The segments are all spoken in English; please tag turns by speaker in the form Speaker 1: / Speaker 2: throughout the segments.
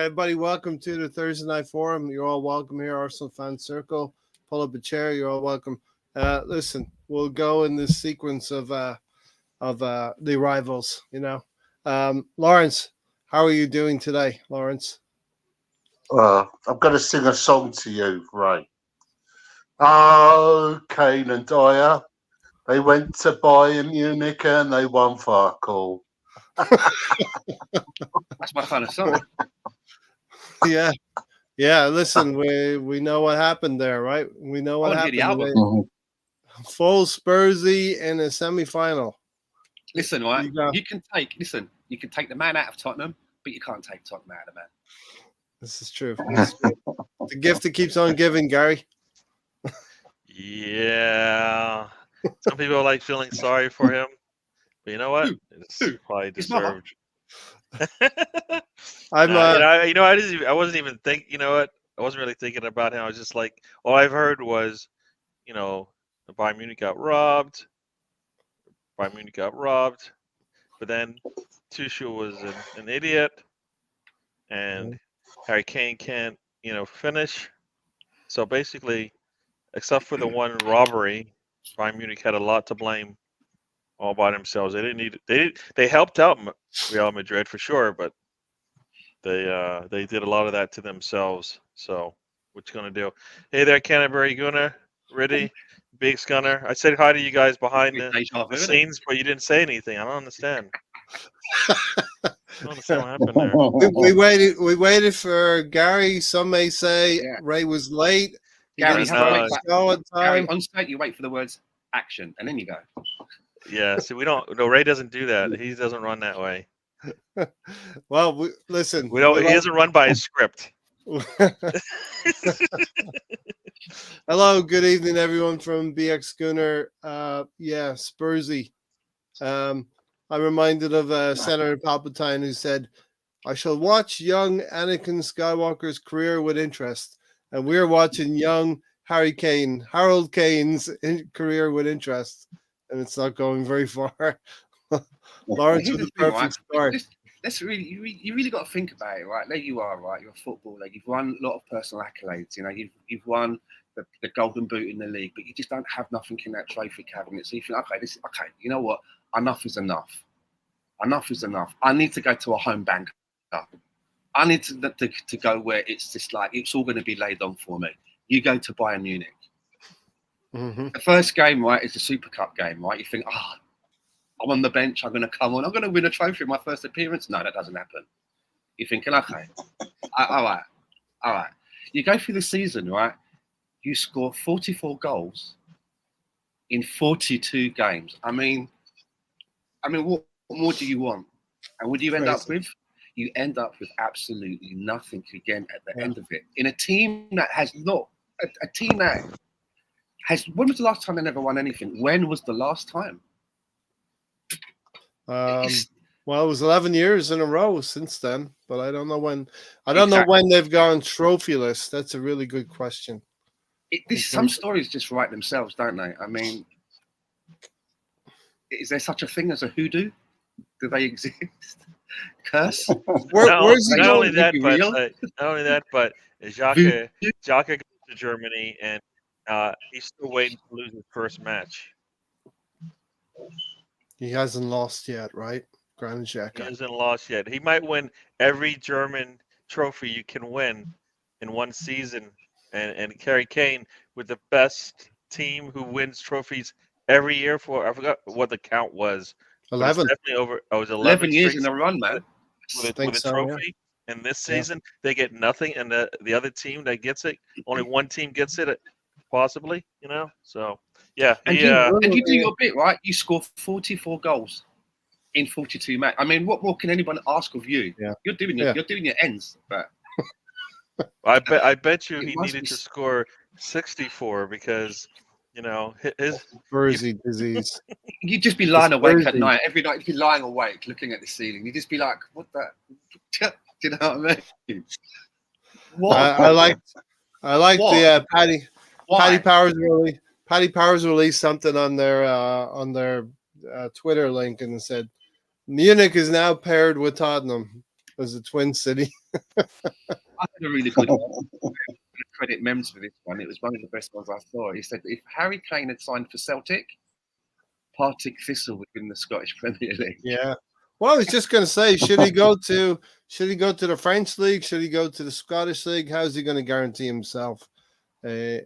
Speaker 1: everybody. Welcome to the Thursday Night Forum. You're all welcome here, Arsenal Fan Circle. Pull up a chair. You're all welcome. Listen, we'll go in this sequence of the rivals. Lawrence, how are you doing today, Lawrence?
Speaker 2: I'm going to sing a song to you, Ray. Oh, Kane and Dyer, they went to Bayern Munich and they won fuck all.
Speaker 3: That's my kind of song.
Speaker 1: Yeah. Listen, we know what happened there, right? We know what happened. Full Spursy in a semi-final.
Speaker 3: Listen, right? You can take the man out of Tottenham, but you can't take Tottenham out of the man.
Speaker 1: This is true. The gift that keeps on giving, Gary.
Speaker 4: Yeah. Some people are like feeling sorry for him. But you know what? It's probably deserved. I wasn't even thinking, you know what? I wasn't really thinking about him. I was just like, all I've heard was, the Bayern Munich got robbed. But then Tuchel was an idiot. And Harry Kane can't, finish. So basically, except for the one robbery, Bayern Munich had a lot to blame all by themselves. They didn't need it. They helped out Real Madrid for sure, but they did a lot of that to themselves. So what you gonna do? Hey there, Canterbury Gunner, Riddy, Big Gunner. I said hi to you guys behind the scenes, but you didn't say anything. I don't understand. I don't understand what happened there.
Speaker 1: We waited for Gary. Some may say Ray was late.
Speaker 3: Gary,
Speaker 1: time.
Speaker 3: On stage, you wait for the words action, and then you go.
Speaker 4: Yeah, see, we don't. No, Ray doesn't do that. He doesn't run that way.
Speaker 1: Well, listen.
Speaker 4: He doesn't run by a script.
Speaker 1: Hello, good evening, everyone from BX Gunner. Spursy. I'm reminded of Senator Palpatine, who said, "I shall watch young Anakin Skywalker's career with interest." And we're watching young Harold Kane's career with interest, and it's not going very far. Lawrence with the perfect start.
Speaker 3: Let's really, you really got to think about it, right? There you are, right? You're a footballer. You've won a lot of personal accolades. You've won the Golden Boot in the league, but you just don't have nothing in that trophy cabinet. So you think, okay. You know what? Enough is enough. Enough is enough. I need to go to a home banker. I need to go where it's just like it's all going to be laid on for me. You go to Bayern Munich.
Speaker 1: Mm-hmm.
Speaker 3: The first game, right, is the Super Cup game, right? You think, I'm on the bench. I'm going to come on. I'm going to win a trophy in my first appearance. No, that doesn't happen. You're thinking, okay, all right. You go through the season, right? You score 44 goals in 42 games. I mean, what more do you want? And what do you end up with? You end up with absolutely nothing again at the end of it. In a team that has not, a team that has, when was the last time they never won anything? When was the last time?
Speaker 1: Well, it was 11 years in a row since then, but I don't know when. I don't know when they've gone trophyless. That's a really good question.
Speaker 3: Some stories just write themselves, don't they? I mean, is there such a thing as a hoodoo? Do they exist? Curse?
Speaker 1: Where's he
Speaker 4: not
Speaker 1: going?
Speaker 4: only that, but Xhaka goes to Germany and he's still waiting to lose his first match.
Speaker 1: He hasn't lost yet, right? Granit Xhaka.
Speaker 4: He hasn't lost yet. He might win every German trophy you can win in one season, and Harry Kane with the best team who wins trophies every year for, I forgot what the count was.
Speaker 1: 11.
Speaker 4: Definitely over. It was
Speaker 3: 11 years in a run, man.
Speaker 4: With a trophy. Yeah. And this season, they get nothing, and the other team that gets it, only one team gets it, possibly, So, yeah.
Speaker 3: And you do your bit, right? You score 44 goals in 42 matches. I mean, what more can anyone ask of you?
Speaker 1: Yeah.
Speaker 3: You're doing your ends, but
Speaker 4: I bet you he needed to score 64 because his
Speaker 1: Spursy disease.
Speaker 3: You'd just be lying awake at night. Every night you'd be lying awake looking at the ceiling. You'd just be like, what the? Do you know what I mean? What?
Speaker 1: I like the Paddy Powers released something on their Twitter link and said Munich is now paired with Tottenham. was a Twin City.
Speaker 3: I had a really good credit Mems for this one. It was one of the best ones I saw. He said if Harry Kane had signed for Celtic, Partick Thistle would win the Scottish Premier League.
Speaker 1: Yeah. Well, I was just going to say, should he go to the French league? Should he go to the Scottish league? How's he going to guarantee himself a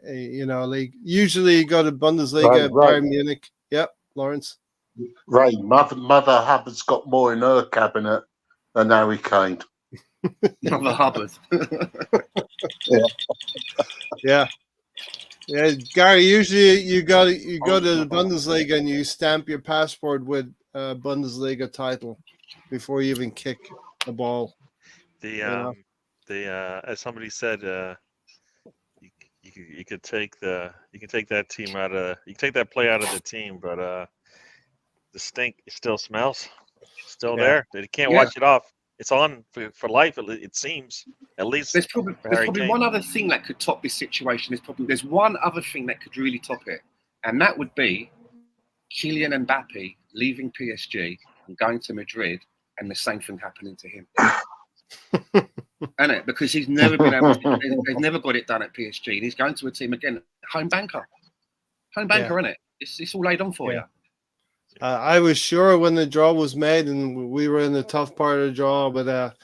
Speaker 1: league? Usually, you go to Bundesliga,
Speaker 2: Right.
Speaker 1: Bayern Munich. Yep, Lawrence.
Speaker 2: Ray, Mother Hubbard's got more in her cabinet than Harry Kane.
Speaker 3: Mother Hubbard.
Speaker 1: Yeah. Yeah, Gary. Usually, you go to the Bundesliga and you stamp your passport with a Bundesliga title before you even kick the ball.
Speaker 4: As somebody said, you could take that team out of that play out of the team, but the stink still smells, still there. They can't wash it off. It's on for life. It seems, at least.
Speaker 3: There's probably one other thing that could top this situation. There's one other thing that could really top it, and that would be Kylian Mbappe leaving PSG and going to Madrid, and the same thing happening to him. Isn't it? Because he's never been able to, they've never got it done at PSG. And he's going to a team again, home banker, isn't it? It's all laid on for you.
Speaker 1: I was sure when the draw was made and we were in the tough part of the draw, but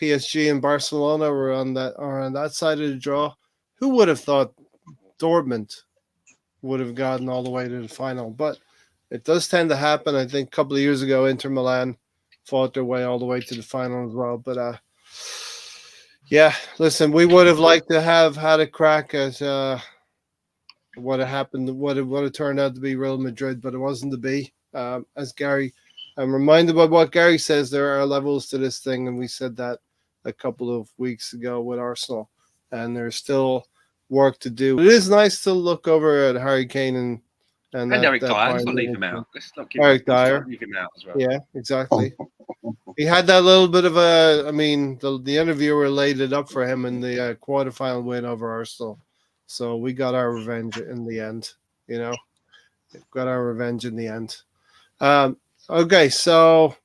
Speaker 1: PSG and Barcelona were on that side of the draw. Who would have thought Dortmund would have gotten all the way to the final? But it does tend to happen. I think a couple of years ago, Inter Milan fought their way all the way to the final as well. But listen, we would have liked to have had a crack at what happened, what it turned out to be Real Madrid, but it wasn't to be. As Gary, I'm reminded by what Gary says, there are levels to this thing, and we said that a couple of weeks ago with Arsenal, and there's still work to do. It is nice to look over at Harry Kane and
Speaker 3: Eric Dyer. Let's not leave him out.
Speaker 1: Eric Dyer.
Speaker 3: Leave him out as well.
Speaker 1: Yeah, exactly. He had that little bit of the interviewer laid it up for him in the quarterfinal win over Arsenal. So we got our revenge in the end, got our revenge in the end. Okay, so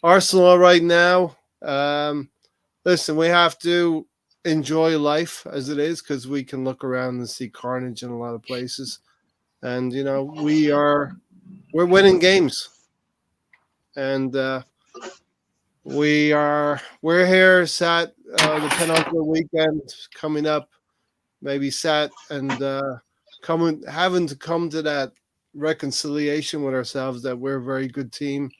Speaker 1: Arsenal right now. Listen, we have to enjoy life as it is because we can look around and see carnage in a lot of places, and we're winning games, and we're here sat the penultimate weekend coming up, maybe sat and having to come to that reconciliation with ourselves that we're a very good team.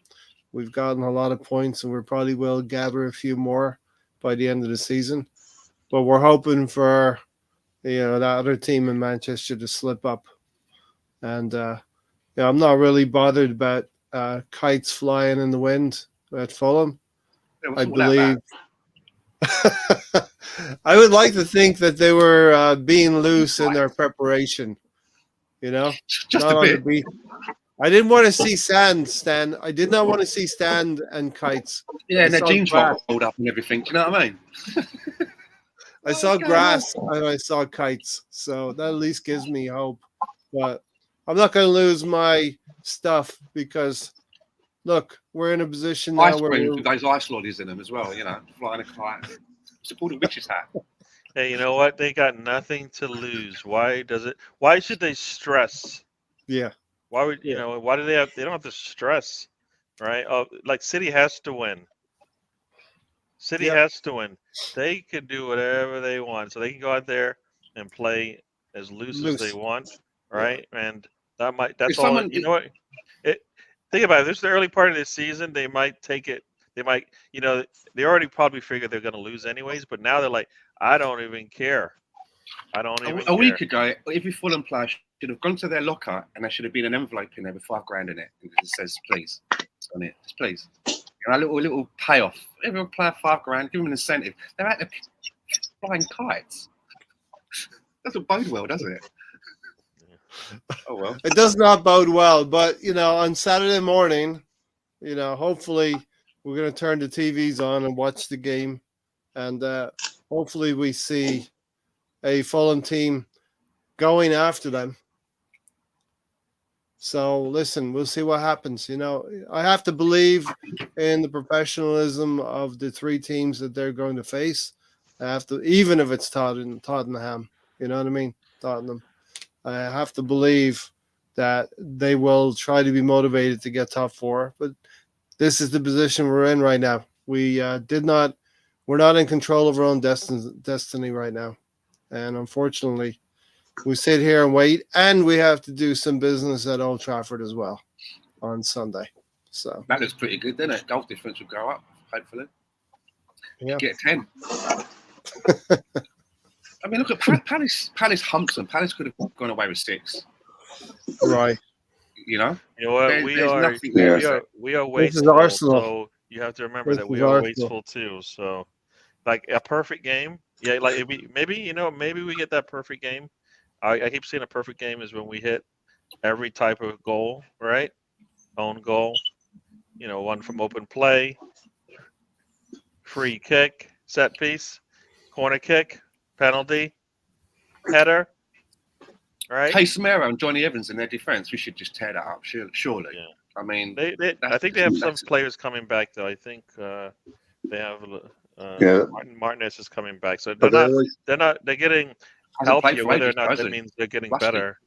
Speaker 1: We've gotten a lot of points and we probably will gather a few more by the end of the season, but we're hoping for that other team in Manchester to slip up. And I'm not really bothered about kites flying in the wind at Fulham. I believe I would like to think that they were being loose in their preparation.
Speaker 3: Just a bit.
Speaker 1: I didn't want to see sand, Stan. I did not want to see sand and kites.
Speaker 3: Yeah, and their jeans rolled up and everything. Do you know what I mean?
Speaker 1: I saw grass and I saw kites, so that at least gives me hope. But I'm not going to lose my stuff because, look, we're in a position now where
Speaker 3: with those ice lollies in them as well. Flying a kite. Support a witch's hat.
Speaker 4: Hey, you know what? They got nothing to lose. Why should they stress?
Speaker 1: Yeah.
Speaker 4: Why would why do they don't have to stress, right? Oh, like City has to win. City has to win. They could do whatever they want. So they can go out there and play as loose. As they want, right? And that's all. You know what? Think about it. This is the early part of the season. They might take it. They might, they already probably figured they're going to lose anyways. But now they're like, I don't even care. A
Speaker 3: week ago, every Fulham player should have gone to their locker and there should have been an envelope in there with $5,000 in it. And it says, please, it's on it. Just please. A little payoff. Every player $5,000, give them an incentive. They're out there flying kites. Doesn't bode well, does it? Oh, well.
Speaker 1: It does not bode well. But, on Saturday morning, hopefully we're going to turn the TVs on and watch the game. And hopefully we see a Fulham team going after them. So listen, we'll see what happens. I have to believe in the professionalism of the three teams that they're going to face. I have to, even if it's Tottenham, you know what I mean? Tottenham. I have to believe that they will try to be motivated to get top four. But this is the position we're in right now. We're not in control of our own destiny right now. And unfortunately, we sit here and wait, and we have to do some business at Old Trafford as well on Sunday. So
Speaker 3: That looks pretty good, doesn't it? Goal difference will go up, hopefully.
Speaker 1: yeah.
Speaker 3: Get 10. I mean, look at Palace. Palace humped them. Palace could have gone away with 6.
Speaker 1: Right.
Speaker 3: You know
Speaker 4: what?
Speaker 3: there's
Speaker 4: We are
Speaker 3: nothing there.
Speaker 4: we are
Speaker 1: This is
Speaker 4: wasteful.
Speaker 1: Arsenal.
Speaker 4: So you have to remember
Speaker 1: This
Speaker 4: that we
Speaker 1: is
Speaker 4: are
Speaker 1: Arsenal.
Speaker 4: wasteful too. So, like a perfect game, yeah. Like if maybe we get that perfect game. I keep saying a perfect game is when we hit every type of goal, right? Own goal, one from open play, free kick, set piece, corner kick, penalty, header, right?
Speaker 3: Casemiro and Johnny Evans in their defence, we should just tear that up, surely.
Speaker 4: Yeah.
Speaker 3: I mean,
Speaker 4: I think they have some players coming back though. I think they have Martinez is coming back, so they're getting healthier. Whether or not that means they're getting better.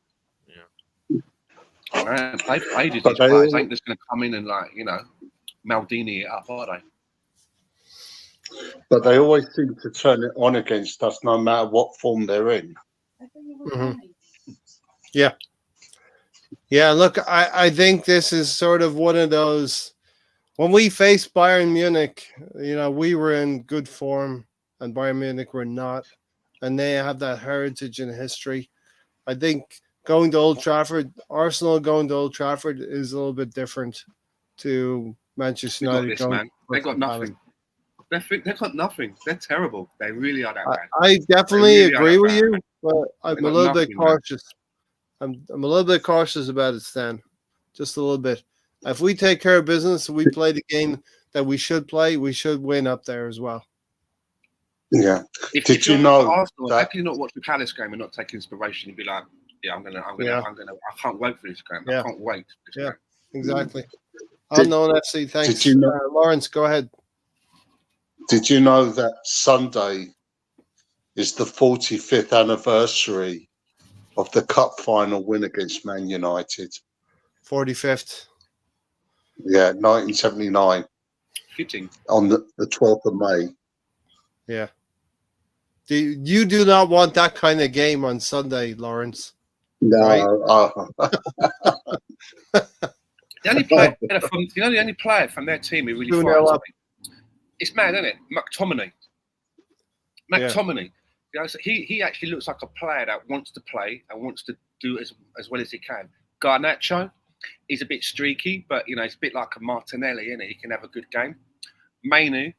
Speaker 4: Yeah.
Speaker 3: Man, play for ages. These players ain't just going to come in and Maldini it up, are they?
Speaker 2: But they always seem to turn it on against us, no matter what form they're in.
Speaker 1: Mm-hmm. Yeah. Yeah, look, I think this is sort of one of those. When we faced Bayern Munich, we were in good form, and Bayern Munich were not, and they have that heritage and history. I think going to Old Trafford, Arsenal going to Old Trafford is a little bit different to Manchester United.
Speaker 3: They got nothing. They've got nothing. They're terrible. They really are that bad.
Speaker 1: I definitely agree with you, but I'm a little bit cautious. I'm a little bit cautious about it, Stan. Just a little bit. If we take care of business, we play the game that we should play, we should win up there as well.
Speaker 2: Yeah.
Speaker 3: Did you know Arsenal, how can you not watch the Palace game and not take inspiration and be like, I can't wait for this game. I can't wait for this game.
Speaker 1: Exactly. Unknown FC, thanks.
Speaker 2: Did you know,
Speaker 1: Lawrence, go ahead.
Speaker 2: Did you know that Sunday is the 45th anniversary of the cup final win against Man United?
Speaker 1: 45th.
Speaker 2: Yeah, 1979.
Speaker 3: Fitting.
Speaker 2: On the 12th of May.
Speaker 1: Yeah. You do not want that kind of game on Sunday, Lawrence.
Speaker 2: No.
Speaker 1: Right?
Speaker 3: The only player from their team who really frightens me. It's mad, isn't it? McTominay. Yeah. He actually looks like a player that wants to play and wants to do as well as he can. Garnacho, he's a bit streaky, but he's a bit like a Martinelli, isn't he? He can have a good game. Mainu,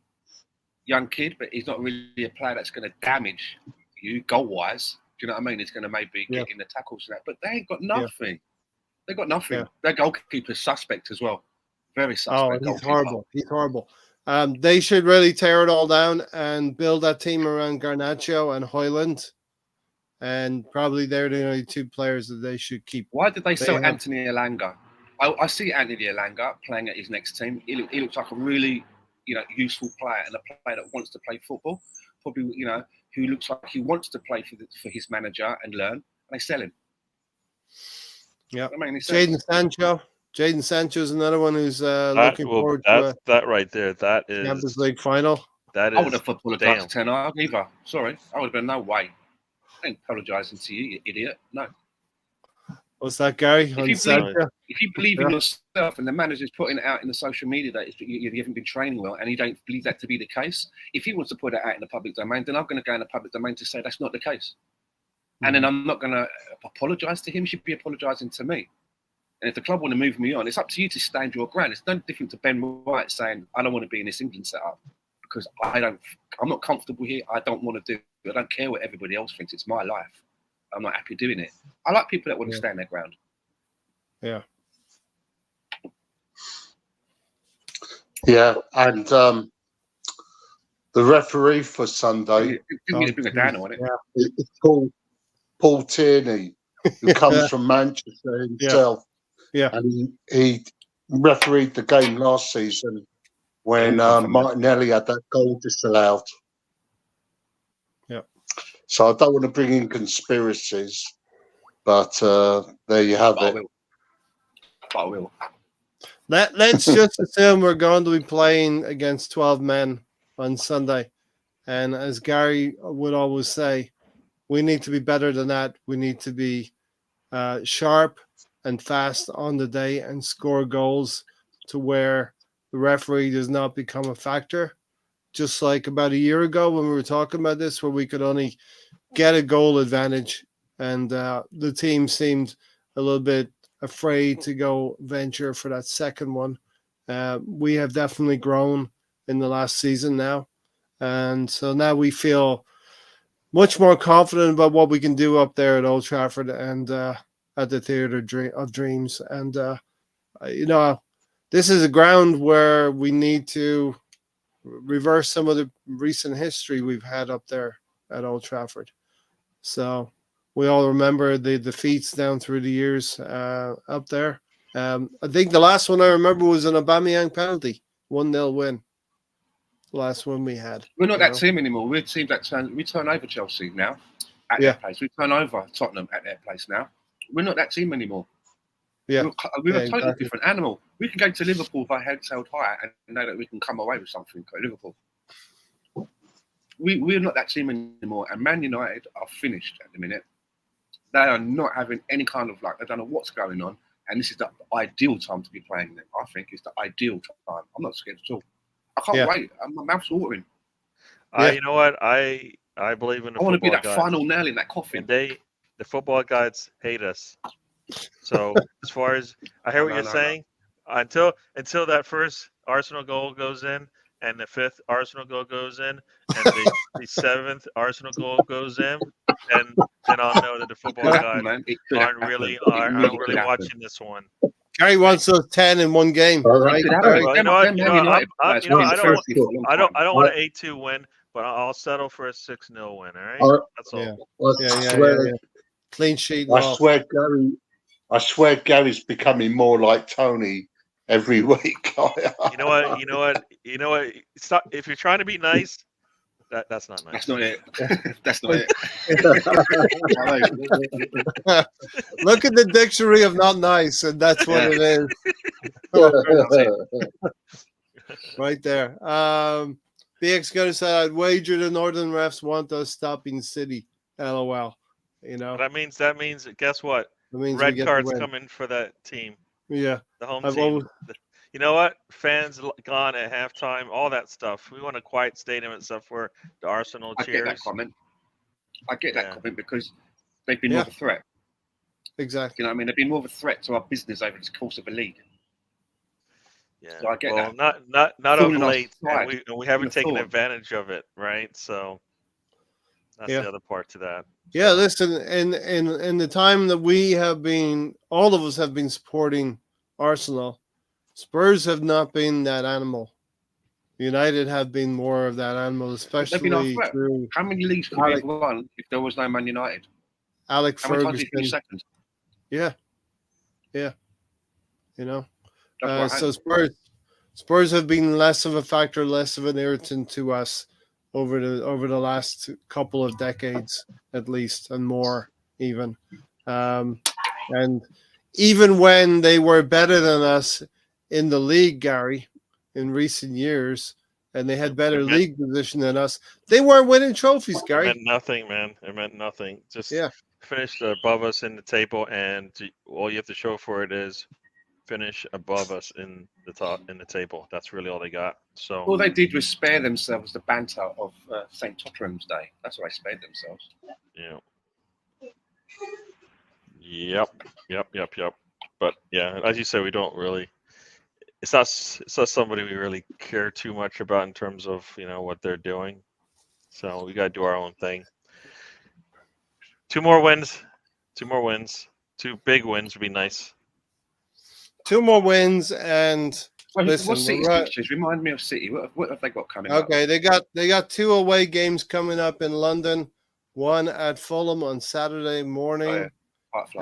Speaker 3: young kid, but he's not really a player that's going to damage you goal-wise. Do you know what I mean? He's going to maybe get in the tackles and that, but they ain't got nothing. Yeah. They got nothing. Yeah. Their goalkeeper's suspect as well. Very suspect.
Speaker 1: Oh, he's horrible. He's horrible. They should really tear it all down and build that team around Garnacho and Højlund. And probably they're the only two players that they should keep.
Speaker 3: Why did they sell Anthony Elanga? I see Anthony Elanga playing at his next team. He looks like a really, useful player and a player that wants to play football. Probably, who looks like he wants to play for his manager and learn. And they sell him.
Speaker 1: Yeah. Jadon Sancho. Jadon Sancho is another one who's looking forward to
Speaker 4: that right there. That is
Speaker 1: Champions League final.
Speaker 3: That is. I would have apologized to Ten Hag either. Sorry, I would have been no way. I ain't apologizing to you idiot. No.
Speaker 1: What's that, Gary?
Speaker 3: If you believe in yourself and the manager's putting it out in the social media that you haven't been training well and you don't believe that to be the case, if he wants to put it out in the public domain, then I'm going to go in the public domain to say that's not the case. And then I'm not going to apologise to him. He should be apologising to me. And if the club want to move me on, it's up to you to stand your ground. It's no different to Ben White saying, I don't want to be in this England setup because I'm not comfortable here. I don't want to do it. I don't care what everybody else thinks. It's my life. I'm not happy doing it. I like people that want to stand their ground.
Speaker 1: Yeah.
Speaker 2: Yeah, and the referee for Sunday.
Speaker 3: Bring it down on it.
Speaker 2: It's Paul Tierney, who comes from Manchester himself.
Speaker 1: Yeah.
Speaker 2: And he refereed the game last season when Martinelli had that goal disallowed.
Speaker 1: Yeah.
Speaker 2: So I don't want to bring in conspiracies, but there you have it.
Speaker 3: I will.
Speaker 1: Let's just assume we're going to be playing against 12 men on Sunday. And as Gary would always say, we need to be better than that. We need to be sharp and fast on the day and score goals to where the referee does not become a factor. Just like about a year ago when we were talking about this, where we could only get a goal advantage, and the team seemed a little bit afraid to go venture for that second one. We have definitely grown in the last season now, and so now we feel much more confident about what we can do up there at Old Trafford and at the Theatre of Dreams. And this is a ground where we need to reverse some of the recent history we've had up there at Old Trafford. So we all remember the defeats down through the years up there. I think the last one I remember was an Aubameyang penalty, 1-0 win. The last one we had.
Speaker 3: We're not that team anymore. We're a team that we turn over Chelsea now at their place. We turn over Tottenham at their place now. We're not that team anymore.
Speaker 1: Yeah.
Speaker 3: We're a totally different animal. We can go to Liverpool with our heads held high and know that we can come away with something at Liverpool. We're not that team anymore. And Man United are finished at the minute. They are not having any kind of luck. They don't know what's going on. And this is the ideal time to be playing them. I think it's the ideal time. I'm not scared at all. I can't wait. My mouth's watering.
Speaker 4: You know what? I believe in the football gods.
Speaker 3: I want to be that final nail in that coffin.
Speaker 4: And the football gods hate us. So as far as I hear what you're saying, until that first Arsenal goal goes in, and the fifth Arsenal goal goes in, and the seventh Arsenal goal goes in, then I'll know that the football gods aren't really watching this one.
Speaker 1: Gary wants those 10 in one game. Right?
Speaker 4: Well, you know what? I don't want an 8-2 win, but I'll settle for a 6-0 win. All right, that's all.
Speaker 1: Yeah. Clean sheet.
Speaker 2: I swear Gary's becoming more like Tony every week.
Speaker 4: You know what? Stop. If you're trying to be nice, that's not nice.
Speaker 3: That's not it. That's not it.
Speaker 1: Look at the dictionary of not nice, and that's what it is. Right there. BX Gunner said, I'd wager the Northern refs want us stopping City. LOL. You know.
Speaker 4: That means guess what?
Speaker 1: Red
Speaker 4: cards coming for that team.
Speaker 1: Yeah.
Speaker 4: The home team. You know what? Fans gone at halftime, all that stuff. We want a quiet stadium except for the Arsenal cheers.
Speaker 3: I get that comment because they've been more of a threat.
Speaker 1: Exactly.
Speaker 3: You know what I mean? They've been more of a threat to our business over the course of a league.
Speaker 4: Yeah.
Speaker 3: So I get that.
Speaker 4: Not of late. And we haven't taken advantage of it, right? So that's the other part to that.
Speaker 1: Yeah, listen, in the time that we have been, all of us have been supporting Arsenal, Spurs have not been that animal. United have been more of that animal, especially through.
Speaker 3: How many leagues could we have won if there was no Man United?
Speaker 1: Alex Ferguson.
Speaker 3: Second?
Speaker 1: Yeah. You know, so Spurs have been less of a factor, less of an irritant to us over the last couple of decades, at least, and more even. And even when they were better than us in the league, Gary, in recent years, and they had better league position than us, they weren't winning trophies, Gary.
Speaker 4: It meant nothing, man. It meant nothing. Just finish above us in the table, and all you have to show for it is finish above us in the table. That's really all they got. So
Speaker 3: all they did was spare themselves the banter of St. Tottenham's Day. That's what they spared themselves.
Speaker 4: Yep. But yeah, as you said, we don't really. It's not somebody we really care too much about in terms of what they're doing. So we gotta do our own thing. 2 more wins. 2 big wins would be nice.
Speaker 1: 2 more wins, and
Speaker 3: what's City's fixtures? Remind me of City. What have they got coming up?
Speaker 1: Okay, they got 2 away games coming up in London. One at Fulham on Saturday morning,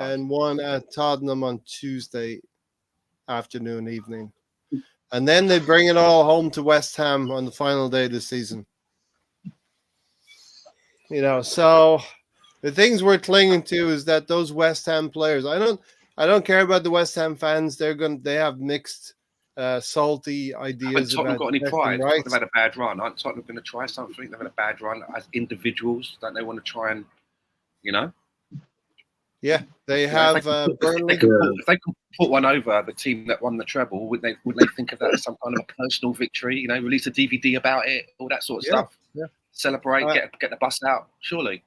Speaker 1: and one at Tottenham on Tuesday afternoon, evening. And then they bring it all home to West Ham on the final day of the season. So the things we're clinging to is that those West Ham players. I don't care about the West Ham fans. They have mixed, salty ideas
Speaker 3: Tottenham
Speaker 1: about
Speaker 3: got any pride?
Speaker 1: right.
Speaker 3: They've had a bad run. Aren't Tottenham going to try something? They've had a bad run as individuals. Don't they want to try and,
Speaker 1: Yeah, they have.
Speaker 3: If they can put one over the team that won the treble, would they think of that as some kind of a personal victory? Release a DVD about it, all that sort of stuff.
Speaker 1: Yeah.
Speaker 3: Celebrate, get the bus out. Surely.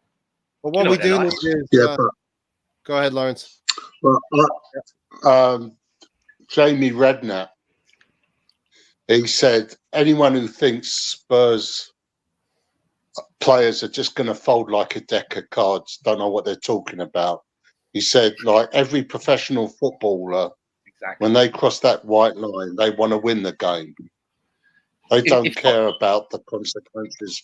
Speaker 1: But what we do need is. Go ahead, Lawrence.
Speaker 2: Well, Jamie Redknapp, he said anyone who thinks Spurs players are just going to fold like a deck of cards don't know what they're talking about. He said, like every professional footballer, when they cross that white line, they want to win the game. They don't care about the consequences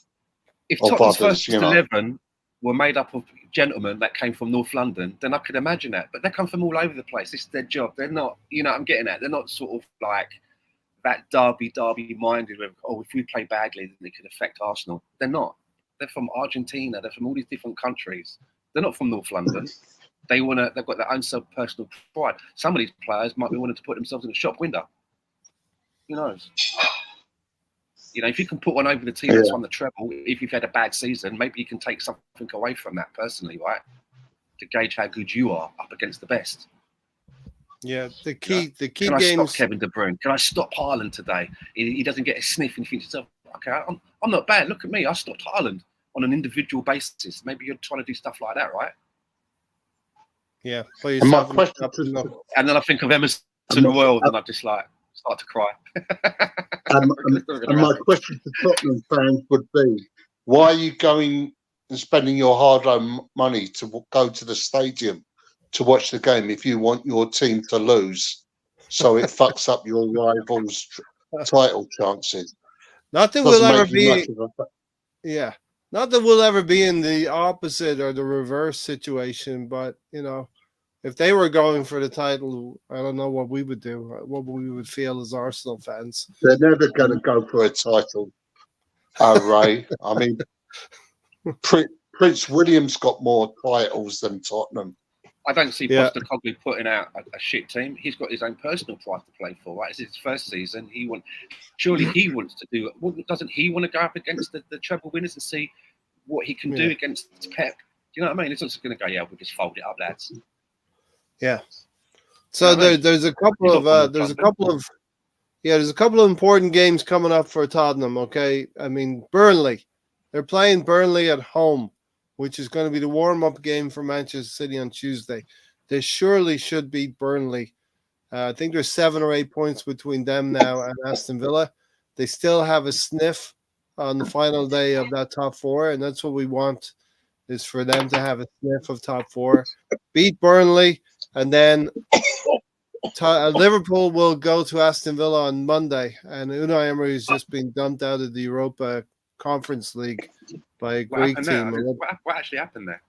Speaker 3: if
Speaker 2: of
Speaker 3: Tottenham's
Speaker 2: others.
Speaker 3: First 11 were made up of gentlemen that came from North London, then I could imagine that. But they come from all over the place. This is their job. They're not, I'm getting at. They're not sort of like that derby minded with, if we play badly, then it could affect Arsenal. They're not. They're from Argentina. They're from all these different countries. They're not from North London. They've got their own personal pride. Some of these players might be wanting to put themselves in a shop window. Who knows? If you can put one over the team that's won the treble, if you've had a bad season, maybe you can take something away from that personally, right? To gauge how good you are up against the best.
Speaker 1: Yeah, the key
Speaker 3: Can I
Speaker 1: games.
Speaker 3: stop Kevin De Bruyne? Can I stop Haaland today? He doesn't get a sniff and you think to yourself, okay, I'm not bad. Look at me. I stopped Haaland on an individual basis. Maybe you're trying to do stuff like that, right?
Speaker 1: Yeah.
Speaker 2: And my question
Speaker 3: and then I think of Emerson Royal and I just start to cry.
Speaker 2: and my question to Tottenham fans would be, why are you going and spending your hard-earned money to go to the stadium to watch the game if you want your team to lose, so it fucks up your rivals' title chances?
Speaker 1: Not that we'll ever be. Yeah, not that we'll ever be in the opposite or the reverse situation, but if they were going for the title, I don't know what we would do, what we would feel as Arsenal fans.
Speaker 2: They're never going to go for a title, Ray. I mean, Prince William's got more titles than Tottenham.
Speaker 3: I don't see Postecoglou putting out a shit team. He's got his own personal pride to play for, right? It's his first season. Surely he wants to do it. Doesn't he want to go up against the treble winners and see what he can do against Pep? Do you know what I mean? It's not just going to go, we'll just fold it up, lads.
Speaker 1: Yeah. So there's a couple of important games coming up for Tottenham. Okay, I mean Burnley, they're playing Burnley at home, which is going to be the warm-up game for Manchester City on Tuesday. They surely should beat Burnley. I think there's 7 or 8 points between them now and Aston Villa. They still have a sniff on the final day of that top 4, and that's what we want, is for them to have a sniff of top 4. Beat Burnley, and then Liverpool will go to Aston Villa on Monday, and Unai Emery has just been dumped out of the Europa Conference League by a Greek team.
Speaker 3: What actually happened there?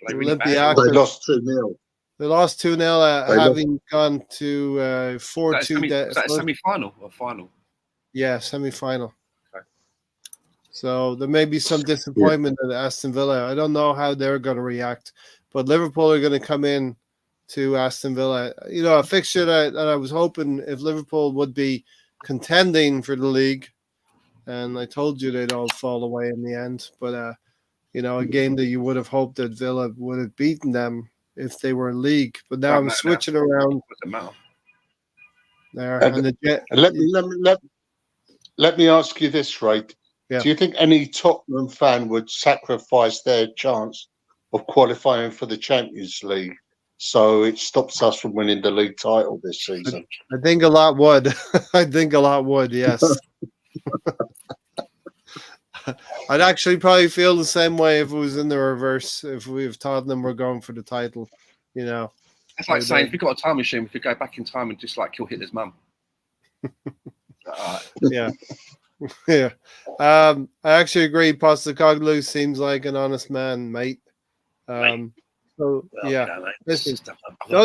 Speaker 2: They lost 2-0.
Speaker 1: They lost 2-0, having gone to 4-2.
Speaker 3: Was that a semi-final or final?
Speaker 1: Yeah, semi-final. Okay. So there may be some disappointment at Aston Villa. I don't know how they're going to react, but Liverpool are going to come in to Aston Villa. A fixture that I was hoping if Liverpool would be contending for the league, and I told you they'd all fall away in the end. But, a game that you would have hoped that Villa would have beaten them if they were in league. But now I'm switching around. There.
Speaker 2: Let me ask you this, Ray.
Speaker 1: Yeah.
Speaker 2: Do you think any Tottenham fan would sacrifice their chance of qualifying for the Champions League so it stops us from winning the league title this season?
Speaker 1: I think a lot would. Yes. I'd actually probably feel the same way if it was in the reverse, if Tottenham were going for the title,
Speaker 3: It's like saying, if we got a time machine, we could go back in time and just kill Hitler's mum.
Speaker 1: Yeah. Yeah. I actually agree. Postecoglou seems like an honest man, mate. Those are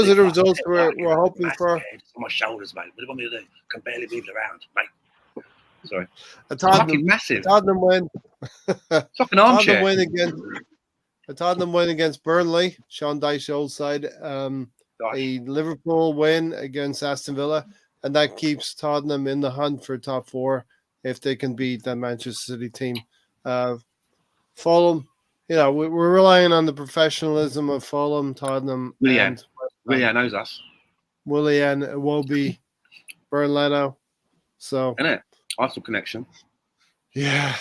Speaker 1: the results we're hoping for.
Speaker 3: my shoulders, mate. What do you want me to do? I can barely move around, mate. Sorry.
Speaker 1: Tottenham,
Speaker 3: Fucking massive.
Speaker 1: Tottenham win.
Speaker 3: It's like an armchair.
Speaker 1: Tottenham win against Burnley. Sean Dyche old side. A Liverpool win against Aston Villa, and that keeps Tottenham in the hunt for top 4 if they can beat that Manchester City team. Fulham, we're relying on the professionalism of Fulham, Tottenham, and
Speaker 3: Willian knows us.
Speaker 1: Willian, Iwobi, Bern Leno. So,
Speaker 3: Isn't it? Arsenal connection.
Speaker 1: Yeah.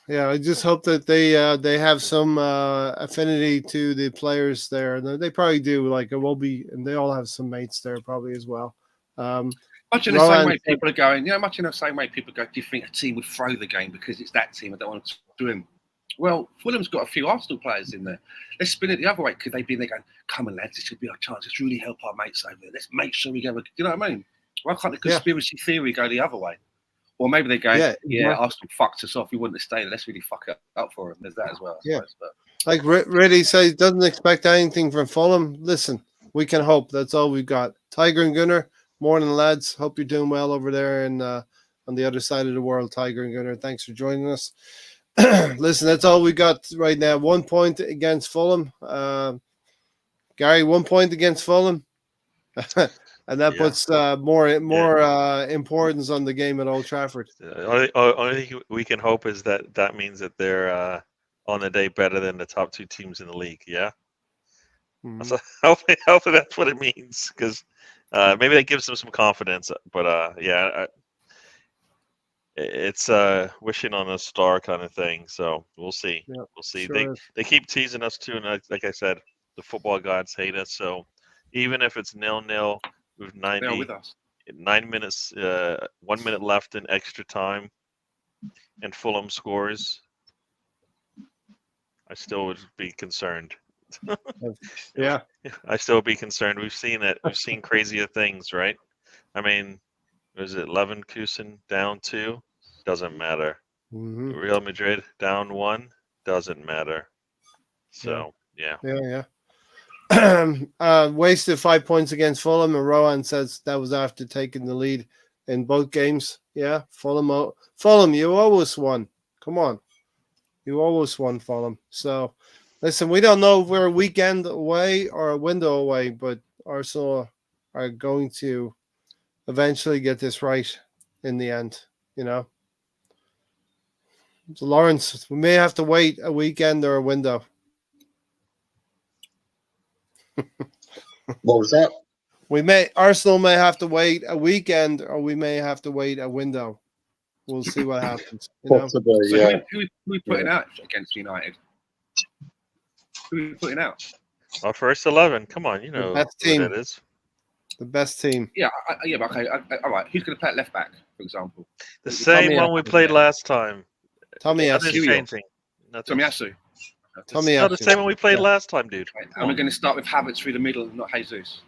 Speaker 1: I just hope that they have some affinity to the players there. They probably do. Like Iwobi, and they all have some mates there probably as well.
Speaker 3: Much in the same way people are going. Much in the same way people go. Do you think a team would throw the game because it's that team? I don't want to do him. Well, Fulham's got a few Arsenal players in there. Let's spin it the other way. Could they be there going, come on, lads, this could be our chance. Let's really help our mates over there. Let's make sure we go. Do you know what I mean? Why can't the conspiracy theory go the other way? Or maybe they go, Arsenal fucked us off. We wouldn't have stayed. Let's really fuck it up for them. There's that as well.
Speaker 1: Like Reddy says, doesn't expect anything from Fulham. Listen, we can hope. That's all we've got. Tiger and Gunnar, morning, lads. Hope you're doing well over there and on the other side of the world, Tiger and Gunnar. Thanks for joining us. Listen, that's all we got right now. 1 point against Fulham. Gary, 1 point against Fulham. And that puts more importance on the game at Old Trafford.
Speaker 4: Only thing we can hope is that means that they're on the day better than the top 2 teams in the league. Yeah. Mm-hmm. So hopefully that's what it means, because maybe that gives them some confidence. But it's wishing on a star kind of thing. So we'll see. We'll see. Sure they keep teasing us too, and like I said, the football gods hate us. So even if it's 0-0 with 9 minutes, 1 minute left in extra time, and Fulham scores, I still would be concerned. I still would be concerned. We've seen it. We've seen crazier things, right? I mean, was it Leverkusen down 2? Doesn't matter.
Speaker 1: Mm-hmm.
Speaker 4: Real Madrid down 1? Doesn't matter. So, yeah.
Speaker 1: Wasted 5 points against Fulham, and Rowan says that was after taking the lead in both games. Yeah, Fulham, you always won. Come on. You always won, Fulham. So, listen, we don't know if we're a weekend away or a window away, but Arsenal are going to eventually get this right in the end, So, Lawrence, we may have to wait a weekend or a window.
Speaker 2: What was that?
Speaker 1: Arsenal may have to wait a weekend, or we may have to wait a window. We'll see what happens.
Speaker 2: Possibly,
Speaker 3: so who are we putting out against United? Who are we putting out?
Speaker 4: Our first 11. Come on, you know
Speaker 1: the best team.
Speaker 4: Who that is.
Speaker 1: The best team.
Speaker 3: Yeah, okay. All right. Who's going to play at left back, for example?
Speaker 4: The same one we played last time.
Speaker 1: Tomiyasu.
Speaker 4: Nothing's changing.
Speaker 3: Tomiyasu.
Speaker 4: No, the same one we played last time, dude.
Speaker 3: And we're going to start with Havertz through the middle, not Jesus.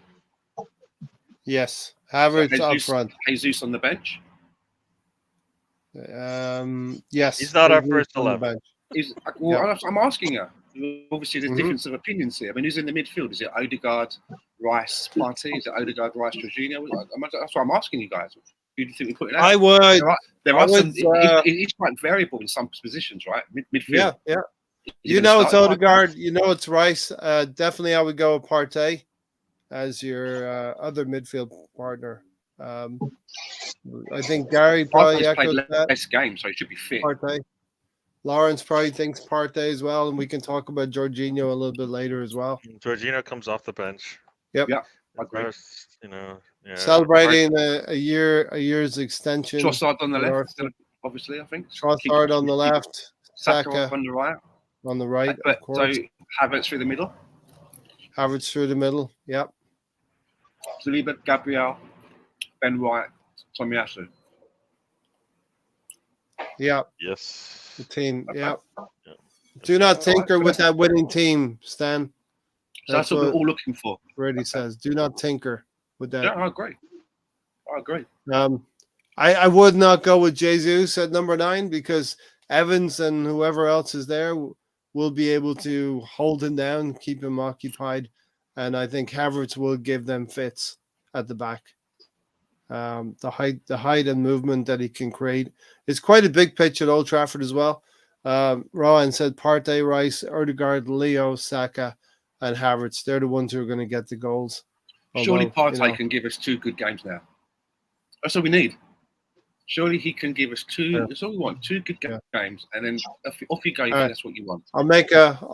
Speaker 1: Yes, Havertz up front.
Speaker 3: Jesus on the bench.
Speaker 1: Yes.
Speaker 4: He's not our first 11.
Speaker 3: I'm asking you. Obviously, there's difference of opinions here. I mean, who's in the midfield? Is it Odegaard, Rice, Partey? Is it Odegaard, Rice, Jorginho? That's what I'm asking you guys. Who do you think we're putting out?
Speaker 1: I would.
Speaker 3: There are some. It's quite variable in some positions, right? Midfield.
Speaker 1: Yeah. It's Odegaard. It's Rice. Definitely, I would go with Partey as your other midfield partner. I think Gary probably echoed that.
Speaker 3: Best game, so he should be fit.
Speaker 1: Partey. Lawrence probably thinks Partey as well, and we can talk about Jorginho a little bit later as well.
Speaker 4: Jorginho comes off the bench.
Speaker 1: Yep.
Speaker 3: Yeah.
Speaker 4: First,
Speaker 1: celebrating a year's extension.
Speaker 3: Trossard on the left, obviously, I think.
Speaker 1: Trossard on the left.
Speaker 3: Saka on the right.
Speaker 1: On the right, of course.
Speaker 3: So Havertz through the middle.
Speaker 1: Havertz through the middle. Yep.
Speaker 3: Saliba, Gabriel, Ben White, Tomiyasu.
Speaker 1: Yeah.
Speaker 4: Yes.
Speaker 1: The team. Yeah. Do not tinker with that winning team, Stan.
Speaker 3: That's what we're all looking for.
Speaker 1: Brady says, do not tinker with that.
Speaker 3: Yeah, I agree.
Speaker 1: I would not go with Jesus at number 9 because Evans and whoever else is there will be able to hold him down, keep him occupied, and I think Havertz will give them fits at the back. The height and movement that he can create. It's quite a big pitch at Old Trafford as well. Rowan said Partey, Rice, Odegaard, Leo, Saka, and Havertz. They're the ones who are going to get the goals.
Speaker 3: Surely
Speaker 1: Although,
Speaker 3: Partey can give us 2 good games now. That's all we need. Surely he can give us 2.
Speaker 1: Yeah.
Speaker 3: That's all we want. 2 good games, and then off you go.
Speaker 1: Right.
Speaker 3: That's what you want.
Speaker 1: I'll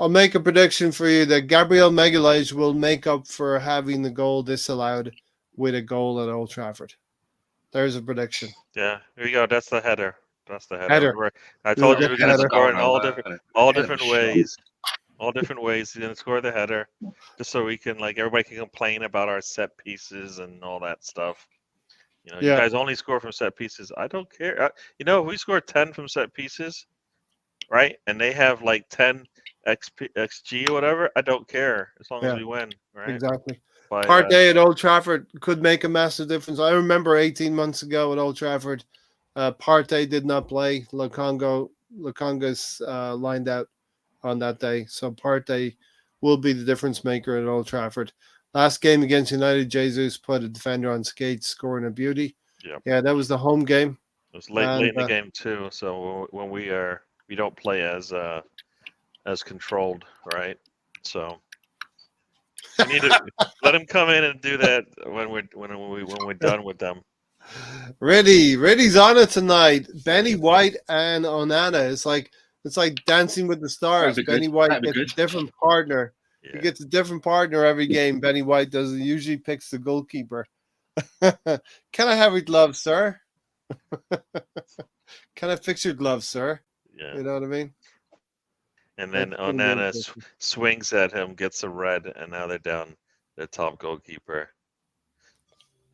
Speaker 1: make a prediction for you that Gabriel Magalhaes will make up for having the goal disallowed with a goal at Old Trafford. There's a prediction.
Speaker 4: Yeah, here you go. That's the header. That's the header.
Speaker 1: Header.
Speaker 4: I told
Speaker 1: Ooh,
Speaker 4: you we were going to
Speaker 1: header.
Speaker 4: score in all
Speaker 3: Header
Speaker 4: different
Speaker 3: shot.
Speaker 4: ways. All different ways. He's going to score the header, just so we can everybody can complain about our set pieces and all that stuff. You
Speaker 1: Yeah.
Speaker 4: guys only score from set pieces. I don't care. If we score 10 from set pieces, right, and they have like 10 XG or whatever, I don't care as long as we win, right?
Speaker 1: Exactly.
Speaker 4: By,
Speaker 1: Partey at Old Trafford could make a massive difference. I remember 18 months ago at Old Trafford, Partey did not play. Lokonga's lined out on that day. So Partey will be the difference maker at Old Trafford. Last game against United, Jesus put a defender on skates, scoring a beauty. Yeah, that was the home game.
Speaker 4: It was late in the game too. So when we don't play as controlled, right? So we need to let him come in and do that when we're done with them.
Speaker 1: Reddy's on it tonight. Benny White and Onana. It's like Dancing with the Stars. Benny White gets a different partner. Yeah. He gets a different partner every game. Benny White doesn't usually picks the goalkeeper. Can I have your gloves, sir? Can I fix your gloves, sir?
Speaker 4: Yeah.
Speaker 1: You know what I mean?
Speaker 4: And then Onana swings at him, gets a red, and now they're down their top goalkeeper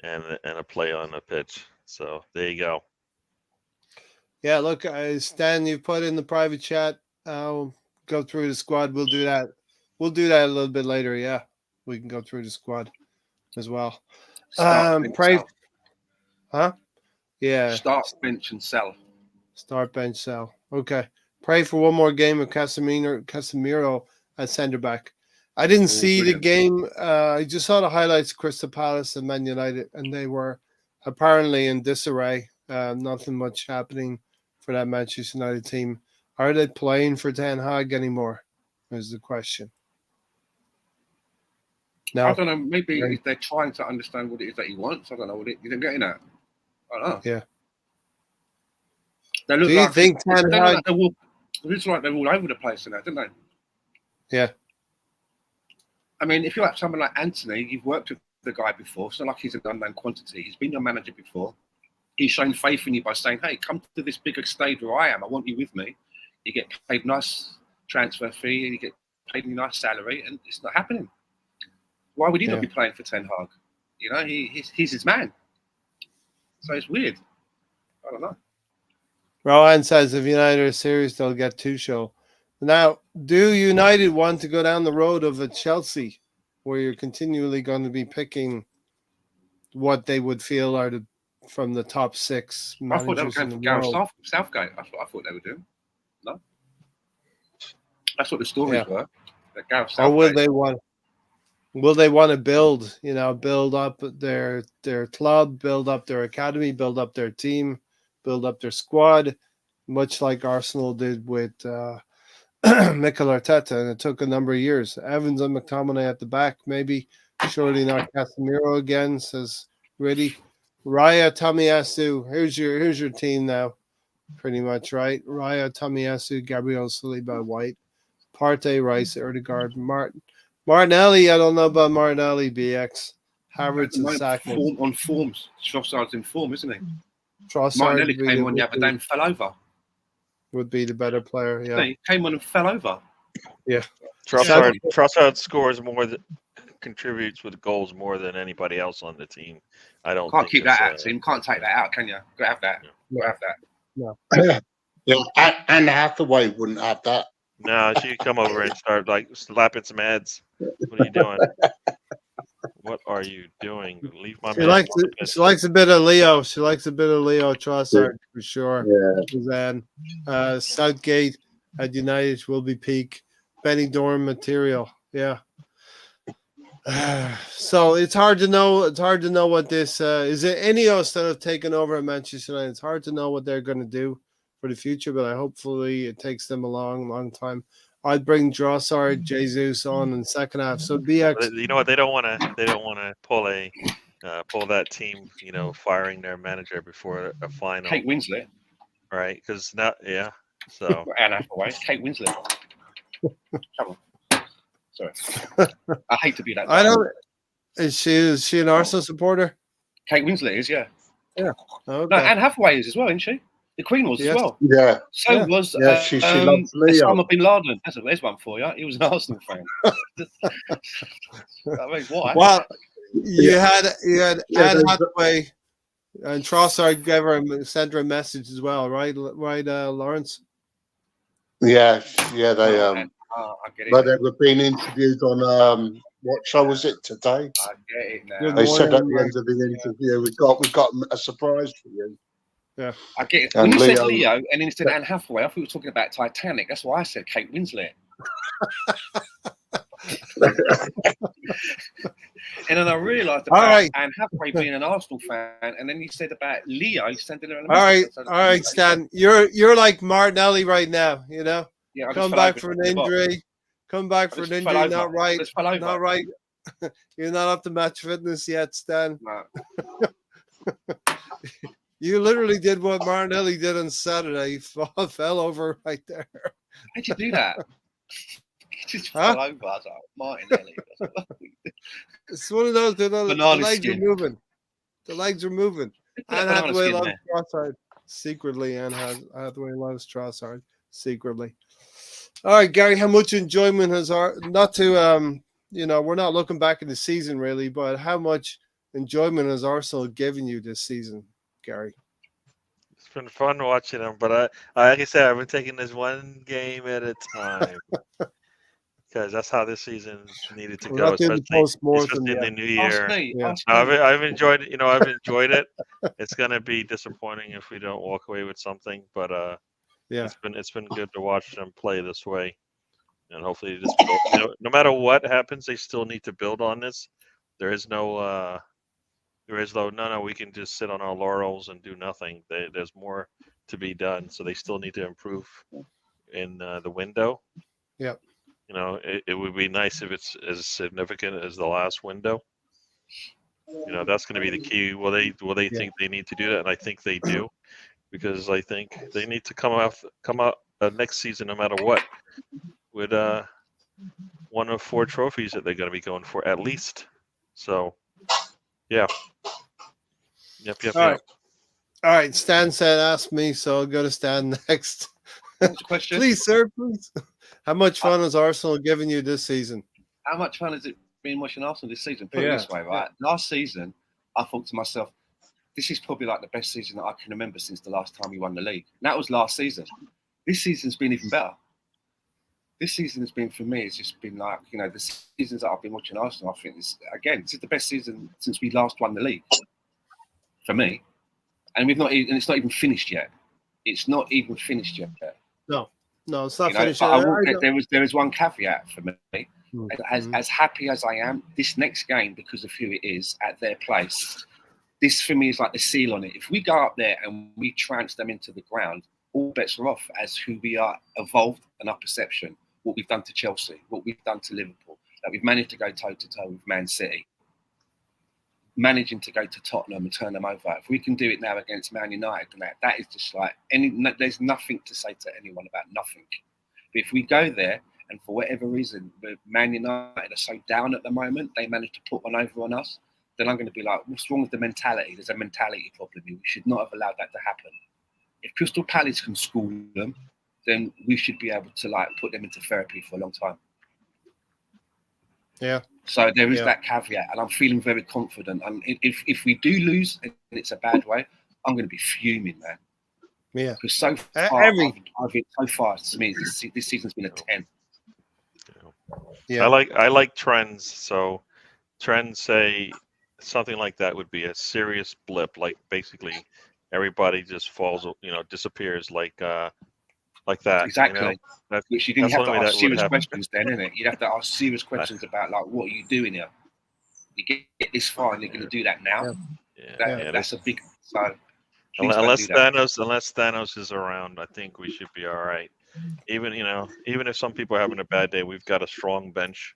Speaker 4: and a play on the pitch. So there you go.
Speaker 1: Yeah, look, Stan, you put in the private chat. I'll go through the squad. We'll do that. We'll do that a little bit later. Yeah, we can go through the squad as well. Pray, huh? Yeah.
Speaker 3: Start, bench, and sell.
Speaker 1: Start, bench, sell. Okay. Pray for one more game of Casemiro at centre back. I didn't see the game. I just saw the highlights, Crystal Palace and Man United, and they were apparently in disarray. Nothing much happening for that Manchester United team. Are they playing for Ten Hag anymore? Is the question. No.
Speaker 3: I don't know. Maybe if they're trying to understand what it is that he wants. I don't know what it is. You're getting at. I don't know.
Speaker 1: Yeah.
Speaker 3: They look
Speaker 1: Do you think Ten Hag?
Speaker 3: It looks like they're all over the place now, don't they?
Speaker 1: Yeah.
Speaker 3: I mean, if you're like someone like Anthony, you've worked with the guy before. It's not like he's an unknown quantity. He's been your manager before. He's shown faith in you by saying, hey, come to this bigger stage where I am. I want you with me. You get paid nice transfer fee and you get paid a nice salary, and it's not happening. Why would he not be playing for Ten Hag? You know, he's his man. So it's weird. I don't know.
Speaker 1: Rowan says if United are serious, they'll get Tuchel. Now, do United want to go down the road of a Chelsea where you're continually going to be picking what they would feel are from the top 6 managers
Speaker 3: I thought they were going for Gareth Southgate. That's what I thought they were doing. No? That's what the stories were. That Gareth Southgate.
Speaker 1: Or will they want to build up their club, build up their academy, build up their team, build up their squad, much like Arsenal did with Mikel Arteta, and it took a number of years. Evans and McTominay at the back, maybe. Surely not Casemiro again, says Riddy. Raya, Tomiyasu, here's your team now, pretty much, right? Raya, Tomiyasu, Gabriel Saliba, White, Partey, Rice, Odegaard, Martinelli. I don't know about Martinelli, BX. Havertz and Saka.
Speaker 3: On forms. Trossard's in form, isn't he?
Speaker 1: Trossard
Speaker 3: Martinelli came on the other day and fell over.
Speaker 1: Would be the better player, yeah.
Speaker 3: He came on and fell over.
Speaker 1: Yeah.
Speaker 4: Trossard scores more contributes with goals more than anybody else on the team. I don't
Speaker 3: can't keep that out, team. Can't take that out, can you? Gotta have that. Gotta have
Speaker 1: that.
Speaker 2: No. And Hathaway wouldn't have that.
Speaker 4: No, she come over and start slapping some heads. What are you doing? What are you doing? Leave my man.
Speaker 1: She likes a bit of Leo. She likes a bit of Leo Trossard for sure.
Speaker 2: Yeah.
Speaker 1: Then Southgate at United will be peak. Benny Dorm material. Yeah. So it's hard to know. It's hard to know what this is. It Ineos that have taken over at Manchester United? It's hard to know what they're going to do for the future, but hopefully it takes them a long, long time. I'd bring Drossard, Jesus on in the second half. So BX,
Speaker 4: You know what? They don't want to. They don't want to pull that team. Firing their manager before a final.
Speaker 3: Kate Winslet,
Speaker 4: right? Because yeah. So
Speaker 3: Anne Hathaway, Kate Winslet. Come on. Sorry, I hate to be that guy.
Speaker 1: I don't. Is she an Arsenal supporter?
Speaker 3: Kate Winslet is, yeah.
Speaker 1: Okay.
Speaker 3: No, Anne Hathaway is as well, isn't she? The Queen was as well.
Speaker 2: Yeah.
Speaker 3: So was
Speaker 2: she loves Leo.
Speaker 3: Osama bin Laden. There's one for you. He was an Arsenal fan. I mean, why?
Speaker 1: Well, you had Anne Hathaway and Trossard sent her a message as well, right? Right, Lawrence.
Speaker 2: Yeah, they
Speaker 3: I get it.
Speaker 2: but they were being interviewed on what show was it today?
Speaker 3: I get it now.
Speaker 2: They said at the end of the interview, we got a surprise for you.
Speaker 1: Yeah,
Speaker 3: I get it.
Speaker 2: And
Speaker 3: When you said Leo and then you said Anne Hathaway, I thought we were talking about Titanic. That's why I said Kate Winslet. And then I realised about Anne Hathaway being an Arsenal fan, and then you said about Leo sending her a message.
Speaker 1: All right, Stan. You're like Martinelli right now. Yeah, come back for an injury. Come back for an injury. Not right. Not right. You're not up to match fitness yet, Stan.
Speaker 3: No.
Speaker 1: You literally did what Martinelli did on Saturday. He fell over right there.
Speaker 3: How'd you do that? He just fell over. I was like, Martinelli.
Speaker 1: It's one of those. The legs are moving. The legs are moving. Anne Hathaway loves Trossard secretly. Anne Hathaway loves Trossard secretly. All right, Gary. How much enjoyment has not to we're not looking back at the season really, but how much enjoyment has Arsenal given you this season, Gary?
Speaker 4: It's been fun watching them, but like I said, I've been taking this one game at a time because that's how this season needed to go, especially in the new year. I've enjoyed it. I've enjoyed it. It's going to be disappointing if we don't walk away with something, but it's been good to watch them play this way, and hopefully, no matter what happens, they still need to build on this. There is no. We can just sit on our laurels and do nothing. There's more to be done, so they still need to improve in the window.
Speaker 1: Yep.
Speaker 4: It would be nice if it's as significant as the last window. That's going to be the key. Will they think they need to do that? And I think they do, because I think they need to come out next season, no matter what, with one of 4 trophies that they're going to be going for at least. So, yeah. Yep.
Speaker 1: All right. Stan said, "Ask me," so I'll go to Stan next.
Speaker 3: Question.
Speaker 1: Please, sir. Please. How much fun has Arsenal given you this season?
Speaker 3: How much fun has it been watching Arsenal this season? Put it this way, right? Last season, I thought to myself, this is probably like the best season that I can remember since the last time we won the league. And that was last season. This season's been even better. This season has been, for me, it's just been like, the seasons that I've been watching Arsenal, I think this is the best season since we last won the league. For me. And it's not even finished yet. It's not even finished yet.
Speaker 1: No, it's not finished
Speaker 3: yet. There is one caveat for me. As happy as I am, this next game, because of who it is at their place, this for me is like the seal on it. If we go up there and we trounce them into the ground, all bets are off as who we are, evolved and our perception, what we've done to Chelsea, what we've done to Liverpool, that we've managed to go toe-to-toe with Man City, managing to go to Tottenham and turn them over. If we can do it now against Man United, that is just like, there's nothing to say to anyone about nothing. But if we go there and for whatever reason, Man United are so down at the moment, they manage to put one over on us, then I'm going to be like, what's wrong with the mentality? There's a mentality problem here. We should not have allowed that to happen. If Crystal Palace can school them, then we should be able to put them into therapy for a long time.
Speaker 1: Yeah.
Speaker 3: So there is that caveat, and I'm feeling very confident. And if we do lose and it's a bad way, I'm going to be fuming, man.
Speaker 1: Yeah.
Speaker 3: Because so far, to me, this season's been a 10.
Speaker 4: Yeah. I like trends. So trends say something like that would be a serious blip. Like basically, everybody just falls, disappears like that.
Speaker 3: Exactly. Which you didn't have to ask serious questions then, innit? You'd have to ask serious questions about what are you doing here? You get this far, and you're going to do that now. That's a big. So
Speaker 4: unless Thanos is around, I think we should be all right. Even if some people are having a bad day, we've got a strong bench.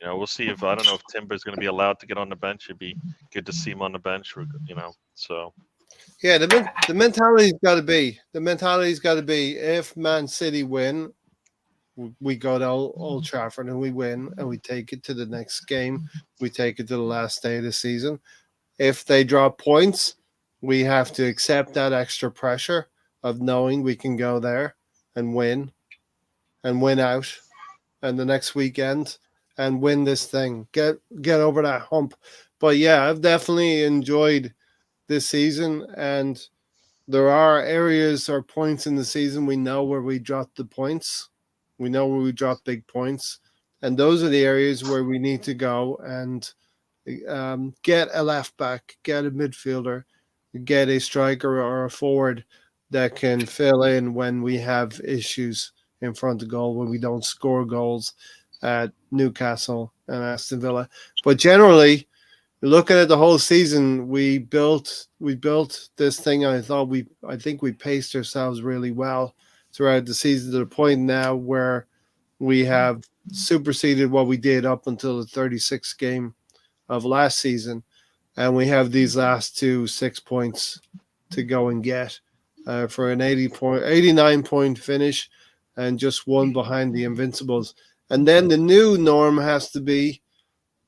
Speaker 4: We'll see if I don't know if Timber's going to be allowed to get on the bench. It'd be good to see him on the bench. So.
Speaker 1: Yeah, the mentality's got to be. The mentality's got to be if Man City win, we go to Old Trafford and we win and we take it to the next game. We take it to the last day of the season. If they drop points, we have to accept that extra pressure of knowing we can go there and win out and the next weekend and win this thing. Get over that hump. But yeah, I've definitely enjoyed this season, and there are areas or points in the season we know where we dropped the points. We know where we dropped big points, and those are the areas where we need to go and get a left back, get a midfielder, get a striker or a forward that can fill in when we have issues in front of goal, when we don't score goals at Newcastle and Aston Villa. But generally, looking at the whole season, we built this thing. I think we paced ourselves really well throughout the season to the point now where we have superseded what we did up until the 36th game of last season, and we have these last 6 points to go and get for an 89 point finish, and just one behind the Invincibles. And then the new norm has to be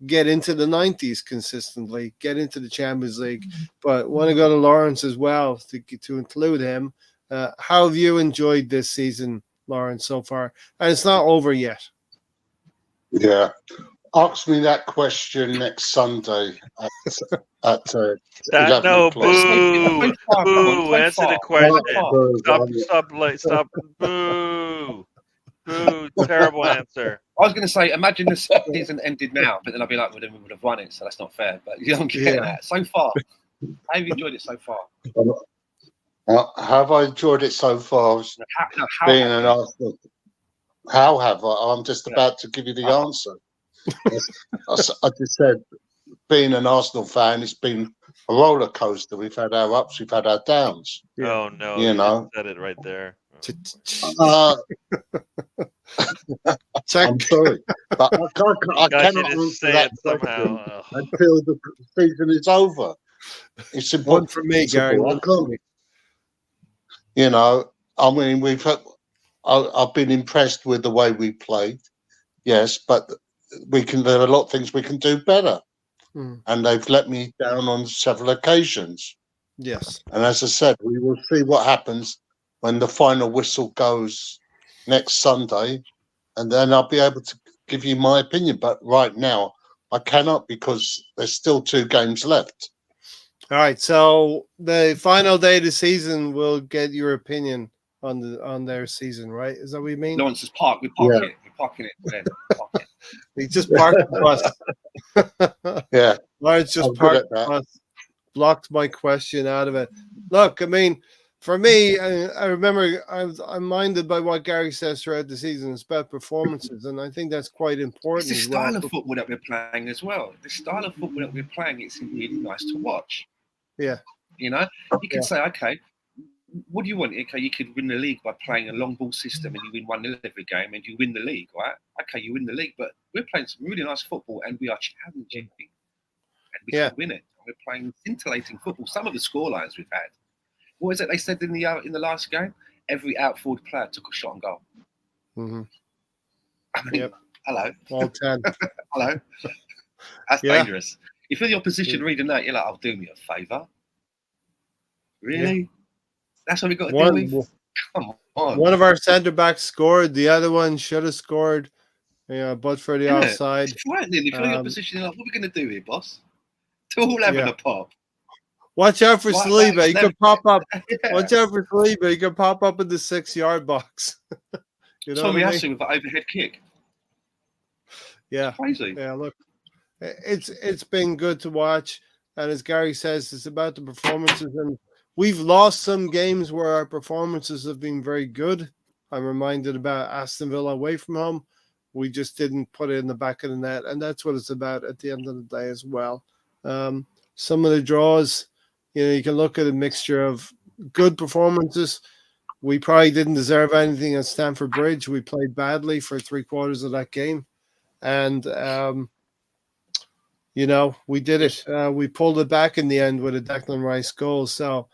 Speaker 1: get into the 90s consistently, get into the Champions League. But want to go to Lawrence as well to include him. How have you enjoyed this season, Lawrence, so far? And it's not over yet.
Speaker 2: Yeah. Ask me that question next Sunday at 11
Speaker 4: No,
Speaker 2: o'clock.
Speaker 4: boo! Answer the question. Stop! Boo! Boo! Terrible answer.
Speaker 3: I was going to say, imagine the season ended now, but then I'd be like, well, then we would have won it, so that's not fair. But you don't get that. So far, how have you enjoyed it so far?
Speaker 2: Have I enjoyed it so far?
Speaker 3: How
Speaker 2: being an Arsenal. How have I? I'm just about to give you the answer. I just said, being an Arsenal fan, it's been a roller coaster. We've had our ups, we've had our downs.
Speaker 1: Yeah.
Speaker 4: Oh no!
Speaker 2: You know,
Speaker 4: said it right there.
Speaker 2: I'm sorry, but I cannot answer that question until the season is over. It's important
Speaker 1: for me, Gary.
Speaker 2: You know, I mean, I've been impressed with the way we played, yes, but there are a lot of things we can do better, and they've let me down on several occasions.
Speaker 1: Yes,
Speaker 2: and as I said, we will see what happens when the final whistle goes next Sunday, and then I'll be able to give you my opinion. But right now, I cannot, because there's still 2 games left.
Speaker 1: All right, so the final day of the season will get your opinion on their season, right? Is that what you mean?
Speaker 3: Lawrence's park. We're parking it. We're parking it. Park it.
Speaker 1: He just parked the bus.
Speaker 2: Yeah.
Speaker 1: Lawrence just parked the bus, blocked my question out of it. Look, I mean, for me, I remember I'm minded by what Gary says throughout the season. It's about performances, and I think that's quite important.
Speaker 3: It's the style of football that we're playing as well. The style of football that we're playing, it's really nice to watch.
Speaker 1: Yeah.
Speaker 3: You know, you can say, okay, what do you want? Okay, you could win the league by playing a long ball system and you win 1-0 every game and you win the league, right? Okay, you win the league, but we're playing some really nice football and we are challenging and we can win it. We're playing scintillating football. Some of the scorelines we've had. What is it they said in the last game? Every outfield player took a shot on goal.
Speaker 1: Mm-hmm.
Speaker 3: I mean, hello.
Speaker 1: All 10.
Speaker 3: Hello. That's dangerous. If you're the opposition reading that, you're like, "Oh, do me a favour." Really? Yeah. That's what we got to do with? Come on.
Speaker 1: One of our centre backs scored. The other one should have scored. But for the offside.
Speaker 3: It's frightening. If you're the opposition, you're like, "What are we going to do here, boss?" They're all having a pop.
Speaker 1: Watch out for Saliba. He could pop up. Watch out for Saliba. He could pop up in the 6-yard box.
Speaker 3: You know Tommy Asu with an overhead kick.
Speaker 1: Yeah.
Speaker 3: It's crazy.
Speaker 1: Yeah, look. It's been good to watch. And as Gary says, it's about the performances. And we've lost some games where our performances have been very good. I'm reminded about Aston Villa away from home. We just didn't put it in the back of the net, and that's what it's about at the end of the day as well. Some of the draws, you can look at a mixture of good performances. We probably didn't deserve anything at Stamford Bridge. We played badly for 3/4 of that game, and we did it. We pulled it back in the end with a Declan Rice goal. So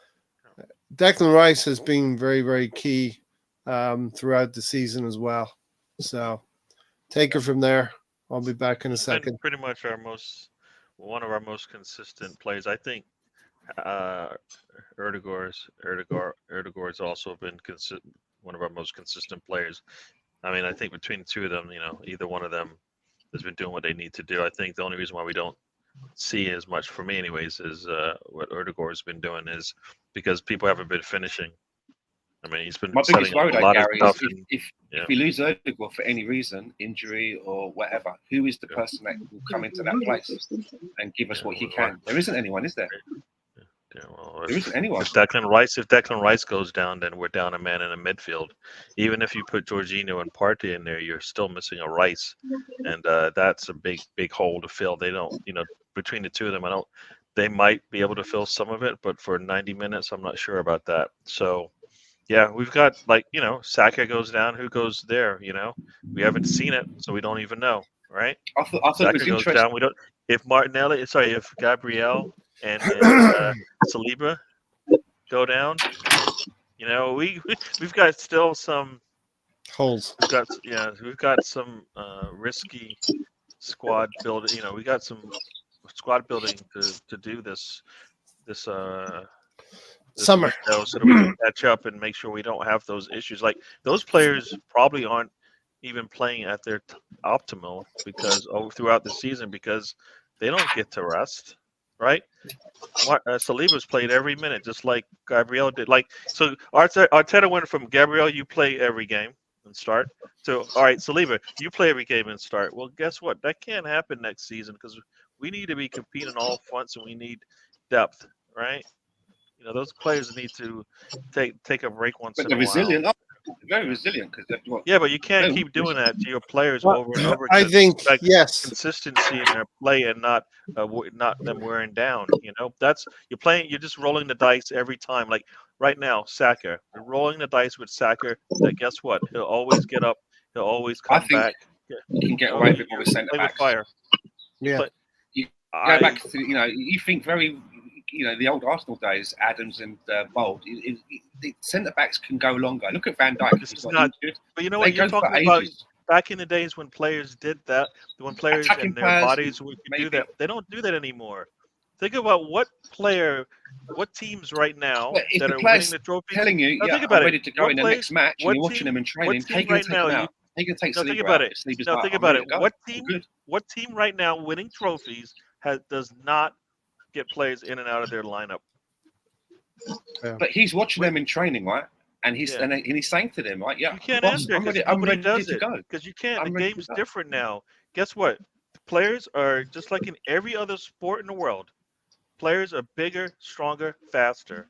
Speaker 1: Declan Rice has been very, very key throughout the season as well. So take it from there. I'll be back in a second.
Speaker 4: Pretty much one of our most consistent players. I think Erdegaard's also been one of our most consistent players. I mean, I think between the two of them, either one of them has been doing what they need to do. I think the only reason why we don't see as much, for me anyways, is what Erdegaard's been doing is because people haven't been finishing. I mean, he's been setting up a lot of stuff.
Speaker 3: If we lose Erdegaard for any reason, injury or whatever, who is the person that will come into that place and give us what he can? There isn't anyone, is there?
Speaker 4: Yeah, well,
Speaker 3: there isn't anyone.
Speaker 4: If Declan Rice goes down, then we're down a man in the midfield. Even if you put Jorginho and Partey in there, you're still missing a Rice, and that's a big hole to fill. They don't, between the two of them, they might be able to fill some of it, but for 90 minutes, I'm not sure about that. So, yeah, we've got Saka goes down. Who goes there? We haven't seen it, so we don't even know, right?
Speaker 3: I thought
Speaker 4: Saka
Speaker 3: it was
Speaker 4: goes
Speaker 3: interesting.
Speaker 4: down. We don't. If Gabriel and Saliba go down, we've got still some
Speaker 1: holes.
Speaker 4: We've got some risky squad building. We got some squad building to do this
Speaker 1: summer,
Speaker 4: window, so that we can catch up and make sure we don't have those issues. Like those players probably aren't even playing at their optimal throughout the season because they don't get to rest, right? Saliba's played every minute, just like Gabriel did. So Arteta went from Gabriel, you play every game and start, to all right, Saliba, you play every game and start. Well, guess what? That can't happen next season because we need to be competing all fronts and we need depth, right? Those players need to take a break once in a while.
Speaker 3: But they're resilient. Very resilient because
Speaker 4: but you can't keep doing that to your players over and over.
Speaker 1: I think yes,
Speaker 4: consistency in their play and not them wearing down. You're playing. You're just rolling the dice every time. Like right now, Saka. You're rolling the dice with Saka. That guess what? He'll always get up. He'll always come back.
Speaker 3: You can get away with it with centre backs.
Speaker 4: Fire.
Speaker 1: Yeah.
Speaker 3: You go back to you think very. The old Arsenal days, Adams and Bold, the centre backs can go longer. Look at Van Dijk.
Speaker 4: This is not, but you know what you're talking about? Back in the days when players did that, when players and their bodies would do that, they don't do that anymore. Think about what teams right now that are winning the trophy.
Speaker 3: Telling you,
Speaker 4: think about
Speaker 3: ready to go in the next match, and you're watching them in training. Think about it.
Speaker 4: Think about it. What team right now winning trophies does not get players in and out of their lineup?
Speaker 3: But he's watching them in training, right? And he's saying to them, right? Yeah,
Speaker 4: you can't answer it. Nobody does it because you can't. The game's different now. Guess what? Players are just like in every other sport in the world. Players are bigger, stronger, faster.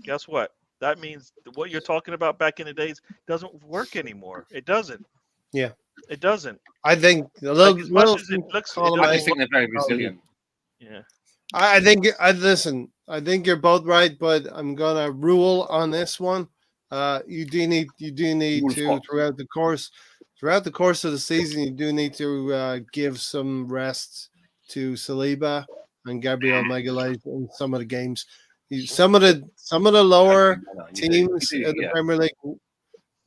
Speaker 4: Guess what? That means what you're talking about back in the days doesn't work anymore. It doesn't.
Speaker 1: Yeah,
Speaker 4: it doesn't.
Speaker 1: I think
Speaker 3: I just think they're very resilient.
Speaker 4: Yeah.
Speaker 1: I think you're both right, but I'm gonna rule on this one. You do need to throughout the course of the season. You do need to give some rest to Saliba and Gabriel Magalhaes in some of the games. Some of the lower teams in the Premier League,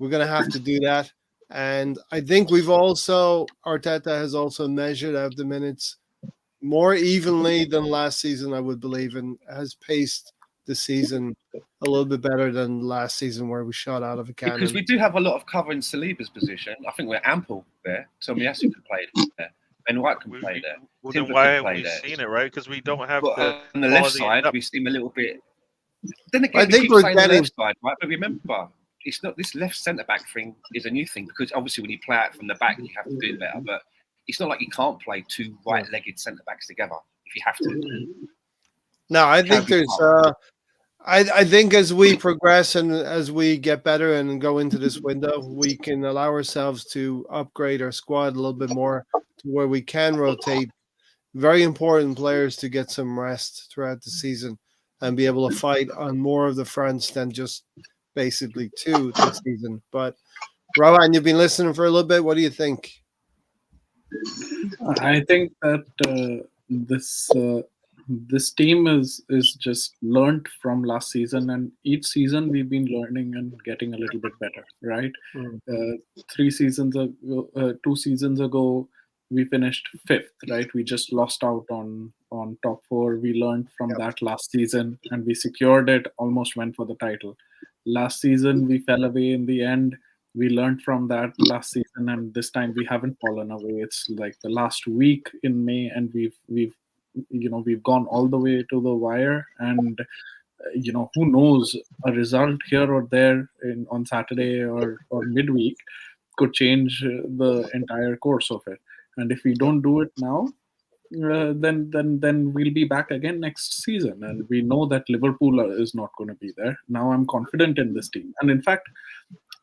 Speaker 1: we're gonna have to do that. And I think Arteta has also measured out the minutes more evenly than last season, I would believe, and has paced the season a little bit better than last season where we shot out of a cannon.
Speaker 3: Because we do have a lot of cover in Saliba's position. I think we're ample there. Tomiyasu can play there. Ben White can play there.
Speaker 4: Well, then why haven't we seen it, right? Because we don't have
Speaker 3: on the left side, we seem a little bit... Then again,
Speaker 1: I think we're getting...
Speaker 3: the left side, right? But remember, it's not this left centre-back thing is a new thing because obviously when you play out from the back, you have to do it better. But it's not like you can't play two right-legged centre-backs together if you have to.
Speaker 1: No, I think there's I think as we progress and as we get better and go into this window, we can allow ourselves to upgrade our squad a little bit more to where we can rotate very important players to get some rest throughout the season and be able to fight on more of the fronts than just basically two this season. But Rowan, you've been listening for a little bit. What do you think?
Speaker 5: I think that this team is just learnt from last season, and each season we've been learning and getting a little bit better, right?
Speaker 1: Mm.
Speaker 5: 3 seasons ago, 2 seasons ago, we finished fifth, right? We just lost out on top four. We learned from
Speaker 1: Yep.
Speaker 5: that last season, and we secured it. Almost went for the title. Last season we fell away in the end. We learned from that last season, and this time we haven't fallen away. It's like the last week in May, and we've gone all the way to the wire. And who knows, a result here or there on Saturday or midweek could change the entire course of it. And if we don't do it now, then we'll be back again next season. And we know that Liverpool is not going to be there. Now I'm confident in this team, and in fact,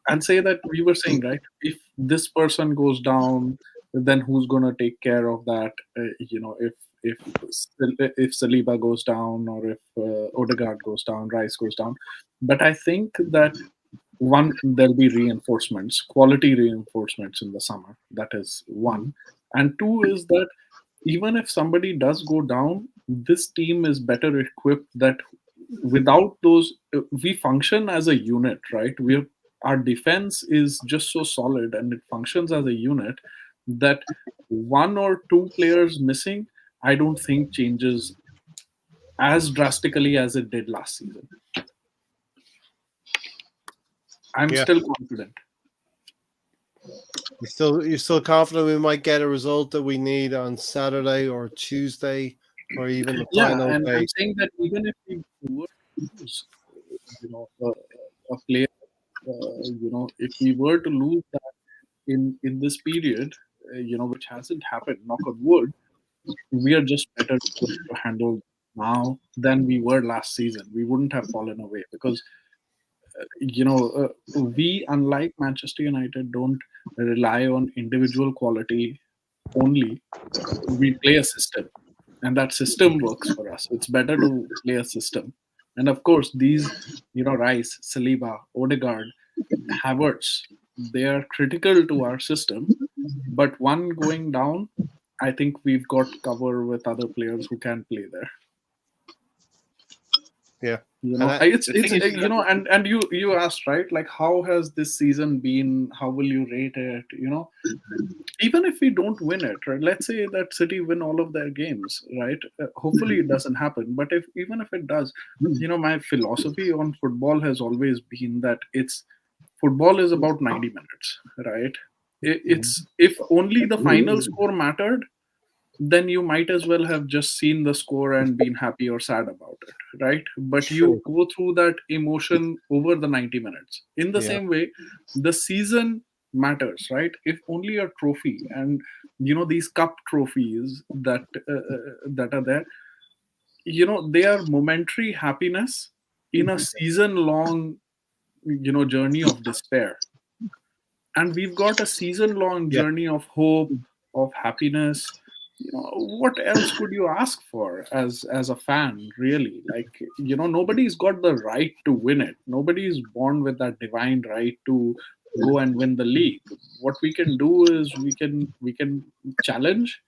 Speaker 5: I'd say that we were saying, right, if this person goes down, then who's going to take care of that? If if Saliba goes down, or if Odegaard goes down, Rice goes down. But I think that one, there'll be reinforcements, quality reinforcements in the summer. That is one. And two is that even if somebody does go down, this team is better equipped that without those, we function as a unit, right? Our defense is just so solid and it functions as a unit that one or two players missing, I don't think changes as drastically as it did last season. I'm
Speaker 1: Yeah.
Speaker 5: still confident.
Speaker 1: You're still confident we might get a result that we need on Saturday or Tuesday or even the
Speaker 5: Yeah,
Speaker 1: final
Speaker 5: and
Speaker 1: day.
Speaker 5: I'm saying that even if we were to lose, a player, if we were to lose that in this period, which hasn't happened, knock on wood, we are just better equipped to handle now than we were last season. We wouldn't have fallen away because we, unlike Manchester United, don't rely on individual quality only. We play a system, and that system works for us. It's better to play a system. And of course, these, Rice, Saliba, Odegaard, Havertz, they are critical to our system. But one going down, I think we've got cover with other players who can play there.
Speaker 1: Yeah.
Speaker 5: It's and you asked, right, like how has this season been, how will you rate it? Even if we don't win it, right, let's say that City win all of their games, right, hopefully it doesn't happen, but even if it does, my philosophy on football has always been that football is about 90 minutes, right? It's if only the final score mattered, then you might as well have just seen the score and been happy or sad about it, right? But you go through that emotion over the 90 minutes. In the same way, the season matters, right? If only a trophy, and these cup trophies that are there, they are momentary happiness in a season long journey of despair. And we've got a season long journey of hope, of happiness. What else could you ask for as a fan, really? Like, nobody's got the right to win it. Nobody's born with that divine right to go and win the league. What we can do is we can challenge,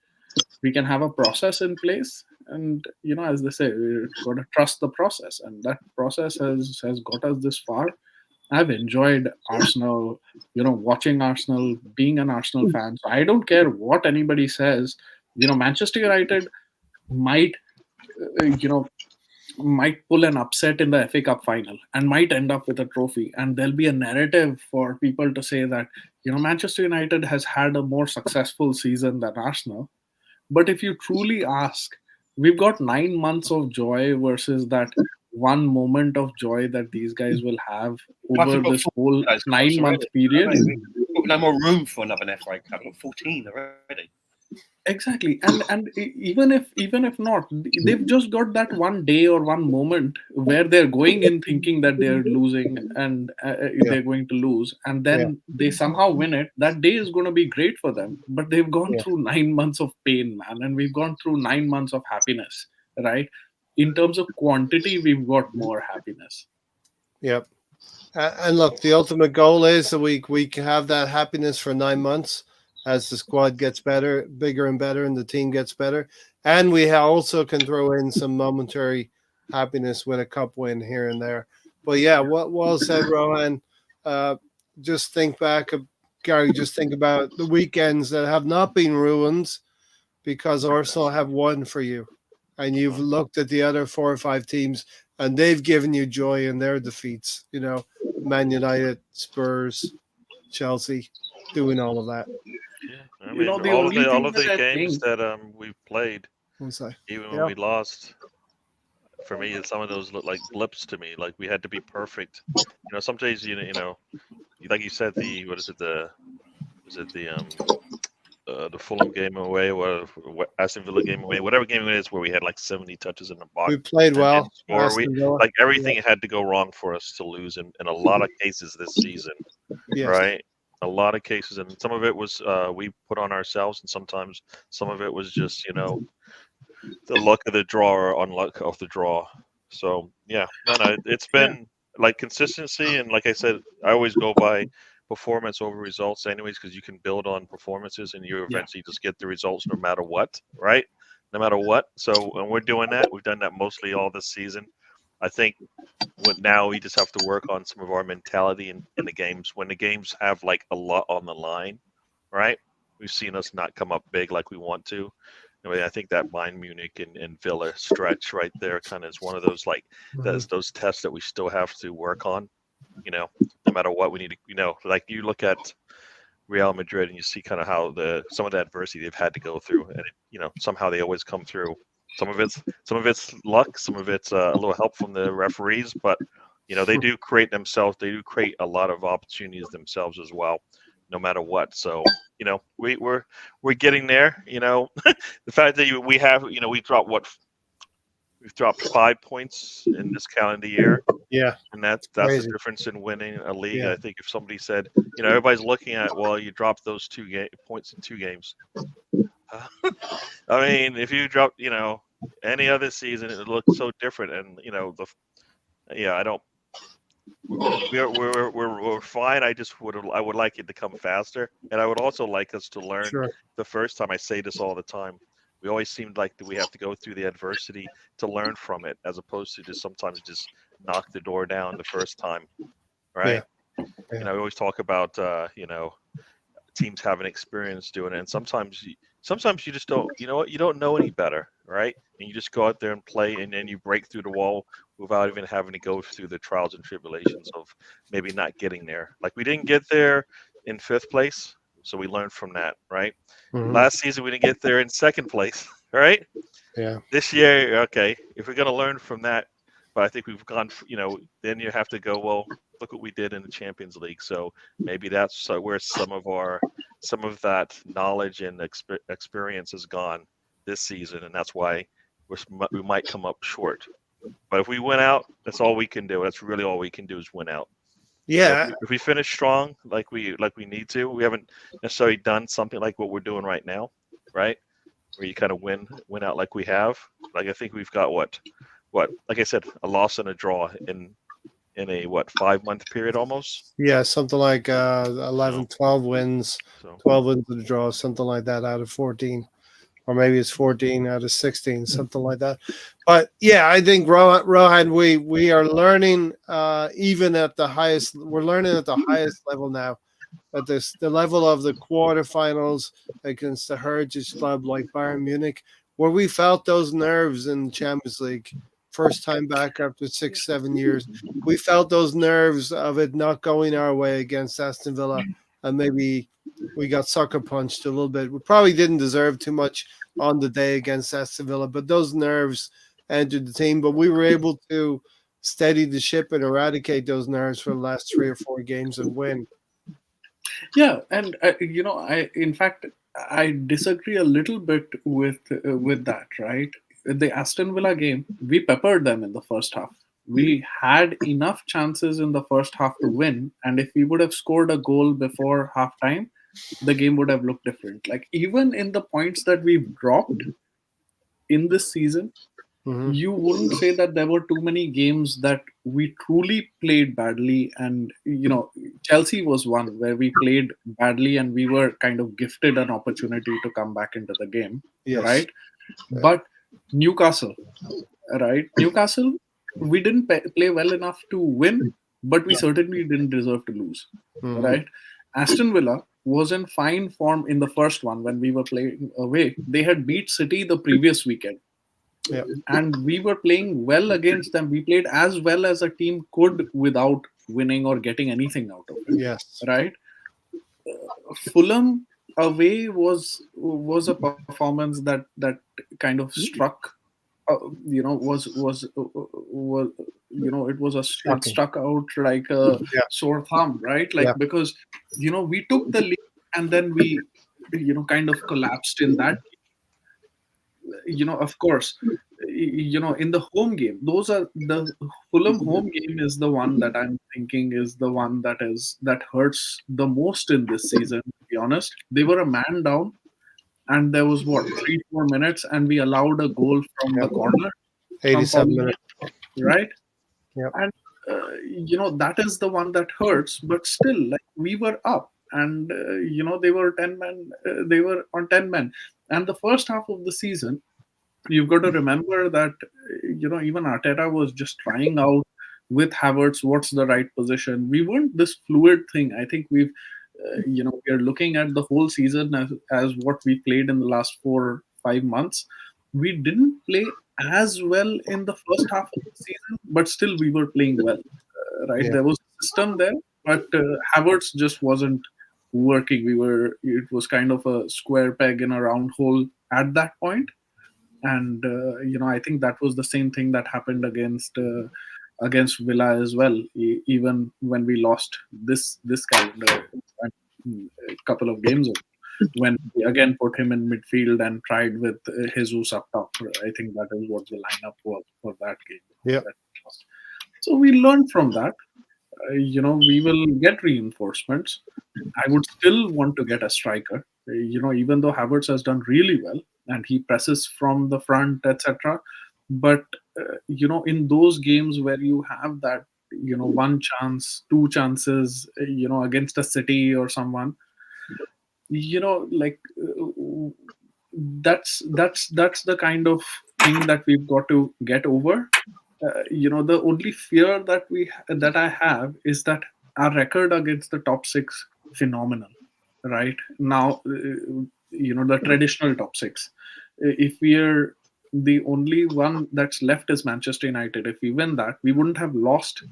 Speaker 5: we can have a process in place, and as they say, we've got to trust the process, and that process has got us this far. I've enjoyed Arsenal, watching Arsenal, being an Arsenal fan. So I don't care what anybody says. Manchester United might, might pull an upset in the FA Cup final and might end up with a trophy. And there'll be a narrative for people to say that, Manchester United has had a more successful season than Arsenal. But if you truly ask, we've got 9 months of joy versus that one moment of joy that these guys will have over this whole 9-month period.
Speaker 3: We've got no more room for another FA Cup. 14 already.
Speaker 5: Exactly, and even if not, they've just got that one day or one moment where they're going in thinking that they're losing and
Speaker 1: Yeah.
Speaker 5: they're going to lose, and
Speaker 1: Yeah.
Speaker 5: then they somehow win it. That day is going to be great for them, but they've gone
Speaker 1: Yeah.
Speaker 5: through 9 months of pain, man, and we've gone through 9 months of happiness, right? In terms of quantity, we've got more happiness.
Speaker 1: Yep. And look, the ultimate goal is that we can have that happiness for 9 months as the squad gets better, bigger and better, and the team gets better. And we also can throw in some momentary happiness with a cup win here and there. But yeah, what well said, Rohan. Uh, just think back, Gary. Just think about the weekends that have not been ruined because Arsenal have won for you, and you've looked at the other 4 or 5 teams, and they've given you joy in their defeats. You know, Man United, Spurs, Chelsea, doing all of that.
Speaker 4: Yeah, I
Speaker 5: You know,
Speaker 4: mean,
Speaker 5: the only
Speaker 4: all
Speaker 5: thing
Speaker 4: of
Speaker 5: that
Speaker 4: the
Speaker 5: I
Speaker 4: games
Speaker 5: think,
Speaker 4: that we've played,
Speaker 1: What's that?
Speaker 4: even when
Speaker 1: Yeah,
Speaker 4: we lost, for me, some of those look like blips to me. Like we had to be perfect. You know, some days like you said, the what is it the Fulham game away or Aston Villa game away, whatever game it is where we had like 70 touches in the box
Speaker 1: we played
Speaker 4: and
Speaker 1: well.
Speaker 4: score. We
Speaker 1: Aston Villa.
Speaker 4: like
Speaker 1: Yeah.
Speaker 4: everything had to go wrong for us to lose in a lot of cases this season,
Speaker 1: Yes.
Speaker 4: right? A lot of cases, and some of it was we put on ourselves, and sometimes some of it was just the luck of the draw or unluck of the draw. So yeah, no, it's
Speaker 5: yeah,
Speaker 4: been like consistency, and like I said, I always go by performance over results, anyways, because you can build on performances, and you
Speaker 5: yeah,
Speaker 4: eventually just get the results no matter what, right? No matter what. So, and we're doing that. We've done that mostly all this season. I think what now we just have to work on some of our mentality in the games when the games have like a lot on the line, right? We've seen us not come up big like we want to. Anyway, I think that Bayern Munich and Villa stretch right there kind of is one of those like that's
Speaker 1: Mhm.
Speaker 4: those tests that we still have to work on. No matter what we need to, like you look at Real Madrid and you see kind of how some of the adversity they've had to go through, and somehow they always come through. Some of it's luck, some of it's a little help from the referees, but they do create themselves. They do create a lot of opportunities themselves as well, no matter what. So we're getting there. The fact that we have we've dropped 5 points in this calendar year,
Speaker 1: Yeah,
Speaker 4: and that's the
Speaker 1: crazy.
Speaker 4: difference in winning a league.
Speaker 1: Yeah,
Speaker 4: I think if somebody said, everybody's looking at, well, you dropped those points in 2 games. I mean, if you dropped, any other season, it looks so different. And I don't. We're fine. I would like it to come faster, and I would also like us to learn.
Speaker 1: sure.
Speaker 4: The first time I say this all the time, we always seemed like that we have to go through the adversity to learn from it, as opposed to just sometimes just knock the door down the first time,
Speaker 1: Yeah,
Speaker 4: right?
Speaker 1: yeah,
Speaker 4: We always talk about teams having experience doing it, and sometimes you just don't. You know what? You don't know any better, right? And you just go out there and play, and then you break through the wall without even having to go through the trials and tribulations of maybe not getting there. Like we didn't get there in 5th place, so we learned from that, right?
Speaker 1: Mhm.
Speaker 4: Last season we didn't get there in 2nd place, right?
Speaker 1: Yeah,
Speaker 4: This year, okay, if we're gonna learn from that, but I think we've gone. Then you have to go. Well, look what we did in the Champions League. So maybe that's where some of that knowledge and experience is gone this season, and that's why we might come up short. But if we win out, that's all we can do. That's really all we can do is win out.
Speaker 1: yeah,
Speaker 4: If we finish strong, like we need to, we haven't necessarily done something like what we're doing right now, right? Where you kind of win out like we have. Like I think we've got what, like I said, a loss and a draw in a 5-month period almost.
Speaker 1: yeah. Something like 11,
Speaker 4: So
Speaker 1: 12 wins,
Speaker 4: so
Speaker 1: 12 wins to the draw, something like that out of 14. Or maybe it's 14 out of 16, something like that. But yeah, I think Rohan, we are learning even at the highest. We're learning at the highest level now. At the level of the quarterfinals against the Heritage Club like Bayern Munich, where we felt those nerves in Champions League, first time back after 6-7 years, we felt those nerves of it not going our way against Aston Villa, and maybe we got sucker punched a little bit. We probably didn't deserve too much on the day against Aston Villa, but those nerves entered the team. But we were able to steady the ship and eradicate those nerves for the last 3 or 4 games and win.
Speaker 5: yeah. And I in fact, I disagree a little bit with that. Right, the Aston Villa game, we peppered them in the first half. We had enough chances in the first half to win, and if we would have scored a goal before halftime, the game would have looked different. Like even in the points that we've dropped in this season,
Speaker 1: Mhm.
Speaker 5: you wouldn't say that there were too many games that we truly played badly. And Chelsea was one where we played badly and we were kind of gifted an opportunity to come back into the game,
Speaker 1: Yes.
Speaker 5: right? But Newcastle, right? Newcastle, we didn't play well enough to win, but we certainly didn't deserve to lose,
Speaker 1: Mhm.
Speaker 5: right? Aston Villa was in fine form in the first one when we were playing away. They had beat City the previous weekend,
Speaker 1: Yeah.
Speaker 5: and we were playing well against them. We played as well as a team could without winning or getting anything out of it,
Speaker 1: Yes.
Speaker 5: right? Fulham away was a performance that kind of struck, was it
Speaker 1: Shocking.
Speaker 5: stuck out like a
Speaker 1: Yeah.
Speaker 5: sore thumb, right?
Speaker 1: Yeah.
Speaker 5: Like because we took the lead and then we kind of collapsed in that. Of course, in the home game, those are the Fulham home game is the one that I'm thinking is the one that hurts the most in this season, to be honest. They were a man down, and there was what, 3-4 minutes, and we allowed a goal from the
Speaker 1: Yeah.
Speaker 5: corner from
Speaker 1: 87
Speaker 5: Paulinho,
Speaker 1: minutes.
Speaker 5: right?
Speaker 1: Yep.
Speaker 5: And that is the one that hurts. But still, like, we were up, and they were 10 men. They were on 10 men, and the first half of the season, you've got to remember that even Arteta was just trying out with Havertz what's the right position. We weren't this fluid thing. I think we are looking at the whole season as what we played in the last 4-5 months. We didn't play as well in the first half of the season, but still we were playing well, right?
Speaker 1: Yeah.
Speaker 5: There was a system there, but Havertz just wasn't working. It was kind of a square peg in a round hole at that point. And I think that was the same thing that happened against Villa as well. Even when we lost this calendar a couple of games ago, when we again put him in midfield and tried with Jesus up top. I think that is what the lineup was for that game.
Speaker 1: Yeah.
Speaker 5: that we lost. So we learned from that. We will get reinforcements. I would still want to get a striker. Even though Havertz has done really well and he presses from the front, etc. But in those games where you have that, one chance, two chances, against a City or someone, like that's the kind of thing that we've got to get over. The only fear that I have is that our record against the top six phenomenal, right now. The traditional top six. If we're the only one that's left is Manchester United. If we win that, we wouldn't have lost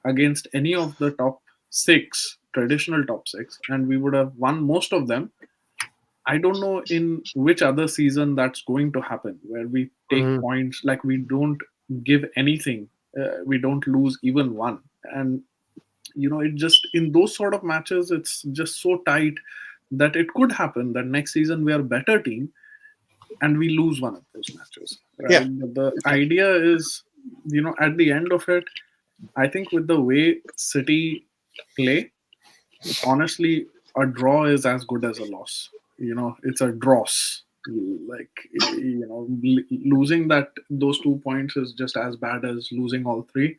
Speaker 5: against any of the top six, traditional top six, and we would have won most of them. I don't know in which other season that's going to happen, where we take
Speaker 1: Mhm.
Speaker 5: points, like we don't give anything, we don't lose even one. And it just, in those sort of matches, it's just so tight that it could happen that next season we are a better team and we lose one of those matches,
Speaker 1: Yeah.
Speaker 5: right? But the idea is, at the end of it, I think with the way City play, honestly, a draw is as good as a loss. It's a dross. Like, losing those 2 points is just as bad as losing all three.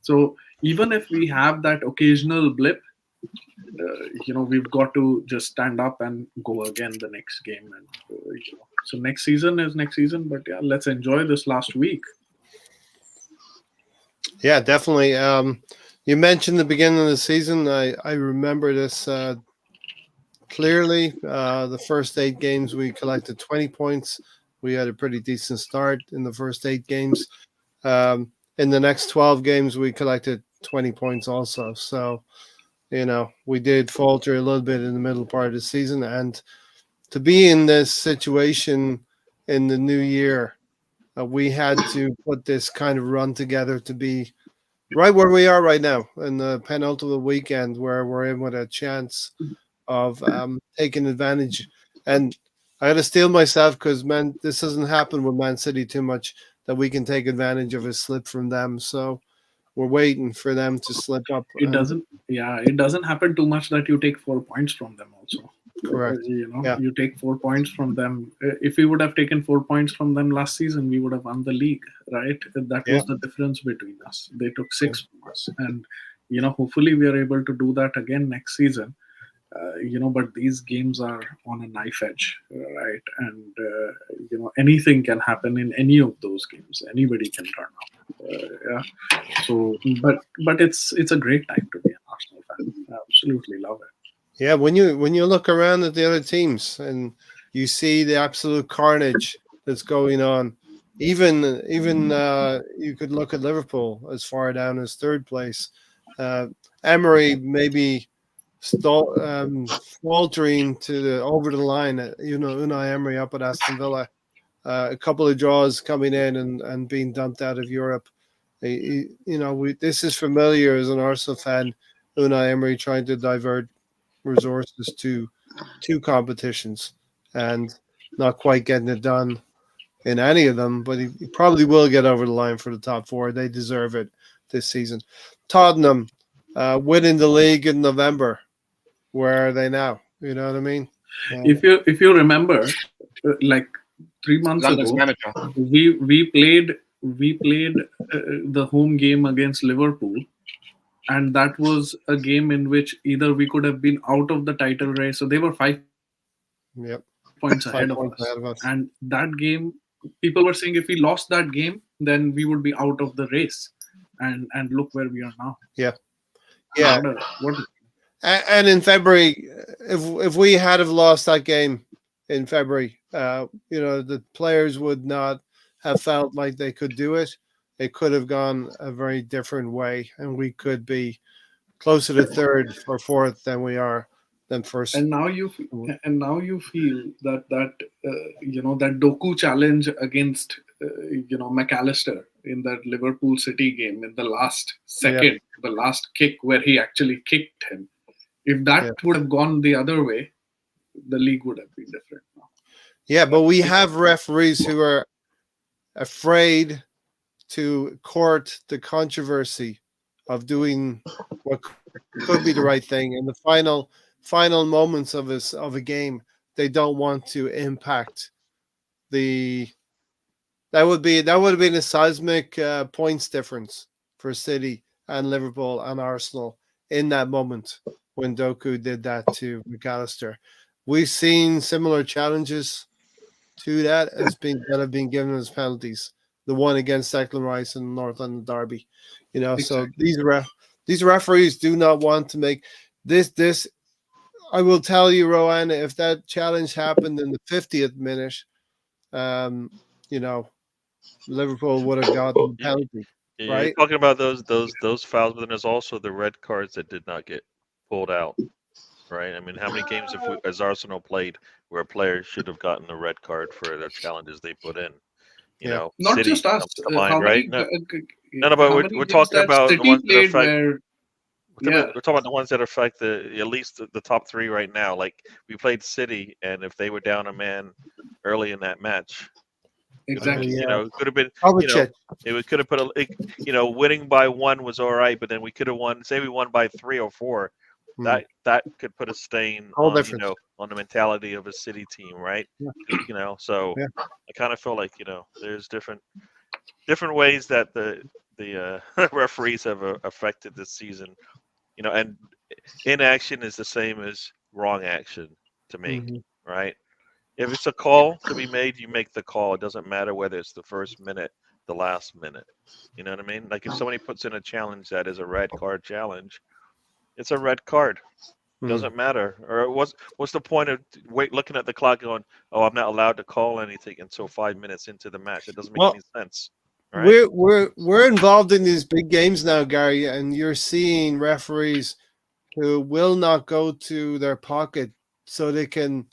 Speaker 5: So even if we have that occasional blip, we've got to just stand up and go again the next game. And so next season is next season. But yeah, let's enjoy this last week.
Speaker 1: Yeah, definitely. You mentioned the beginning of the season. I remember this clearly. The first 8 games, we collected 20 points. We had a pretty decent start in the first 8 games. In the next 12 games, we collected 20 points also. So, we did falter a little bit in the middle part of the season. And to be in this situation in the new year, we had to put this kind of run together to be right where we are right now in the penultimate weekend, where we're in with a chance of taking advantage And I got to steel myself because, man, this doesn't happen with Man City too much that we can take advantage of a slip from them. So we're waiting for them to slip up.
Speaker 5: It doesn't. Yeah, it doesn't happen too much that you take 4 points from them. Also,
Speaker 1: Correct. Yeah.
Speaker 5: you take 4 points from them. If we would have taken 4 points from them last season, we would have won the league, right? That
Speaker 1: Yeah.
Speaker 5: was the difference between us. They took 6 from us, and hopefully we are able to do that again next season. But these games are on a knife edge, right? And anything can happen in any of those games. Anybody can turn up. Yeah. So, but it's a great time to be an Arsenal fan. I absolutely love it.
Speaker 1: Yeah, when you look around at the other teams and you see the absolute carnage that's going on, even you could look at Liverpool as far down as third place. Emery maybe faltering to the over the line. Unai Emery up at Aston Villa, a couple of draws coming in and being dumped out of Europe. This is familiar as an Arsenal fan. Unai Emery trying to divert resources to two competitions and not quite getting it done in any of them, but he probably will get over the line for the top four. They deserve it this season. Tottenham winning the league in November. Where are they now? You know what I mean?
Speaker 5: If you remember, like 3 months
Speaker 3: London's
Speaker 5: ago,
Speaker 3: manager.
Speaker 5: we played the home game against Liverpool, and that was a game in which either we could have been out of the title race, so they were 5
Speaker 1: Yep.
Speaker 5: points
Speaker 1: 5
Speaker 5: ahead of
Speaker 1: points
Speaker 5: us.
Speaker 1: ahead of us.
Speaker 5: And that game, people were saying if we lost that game, then we would be out of the race. And look where we are now.
Speaker 1: Yeah.
Speaker 5: What
Speaker 1: And in February, if we had have lost that game in February, the players would not have felt like they could do it. It could have gone a very different way, and we could be closer to third or fourth than we are than first.
Speaker 5: And now you feel that that Doku challenge against McAllister in that Liverpool City game in the last second, the last kick where he actually kicked him. If that would have gone the other way, the league would have been different now.
Speaker 1: Yeah, but we have referees who are afraid to court the controversy of doing what could be the right thing in the final moments of a game. They don't want to impact that would have been a seismic points difference for City and Liverpool and Arsenal in that moment when Doku did that to McAllister. We've seen similar challenges to that that have been given as penalties. The one against Declan Rice in the North London Derby,
Speaker 5: Exactly.
Speaker 1: So these referees do not want to make this. I will tell you, Rowan, if that challenge happened in the 50th minute, Liverpool would have gotten the penalty.
Speaker 4: You're
Speaker 1: Right?
Speaker 4: talking about those fouls, but then there's also the red cards that did not get pulled out, right? I mean, how many games as Arsenal played where a player should have gotten a red card for the challenges they put in?
Speaker 5: Not
Speaker 4: City
Speaker 5: just us.
Speaker 4: comes to mind,
Speaker 5: How
Speaker 4: right?
Speaker 5: many?
Speaker 4: No, but we're talking about the
Speaker 5: City
Speaker 4: ones that
Speaker 5: played
Speaker 4: affect.
Speaker 5: where.
Speaker 4: We're talking about the ones that affect at least the top three right now. Like we played City, and if they were down a man early in that match,
Speaker 5: Exactly.
Speaker 4: it could have been. It could have put winning by one was all right, but then we could have won. Say we won by 3 or 4. That could put a stain on on the mentality of a City team, right? So I kind of feel like there's different ways that the referees have affected this season. And inaction is the same as wrong action to me, right? If it's a call to be made, you make the call. It doesn't matter whether it's the first minute, the last minute. You know what I mean? Like if somebody puts in a challenge that is a red card challenge, it's a red card. It doesn't matter. Or what's the point of looking at the clock going, oh, I'm not allowed to call anything until 5 minutes into the match? It doesn't make any sense. Right?
Speaker 1: We're involved in these big games now, Gary, and you're seeing referees who will not go to their pocket so they can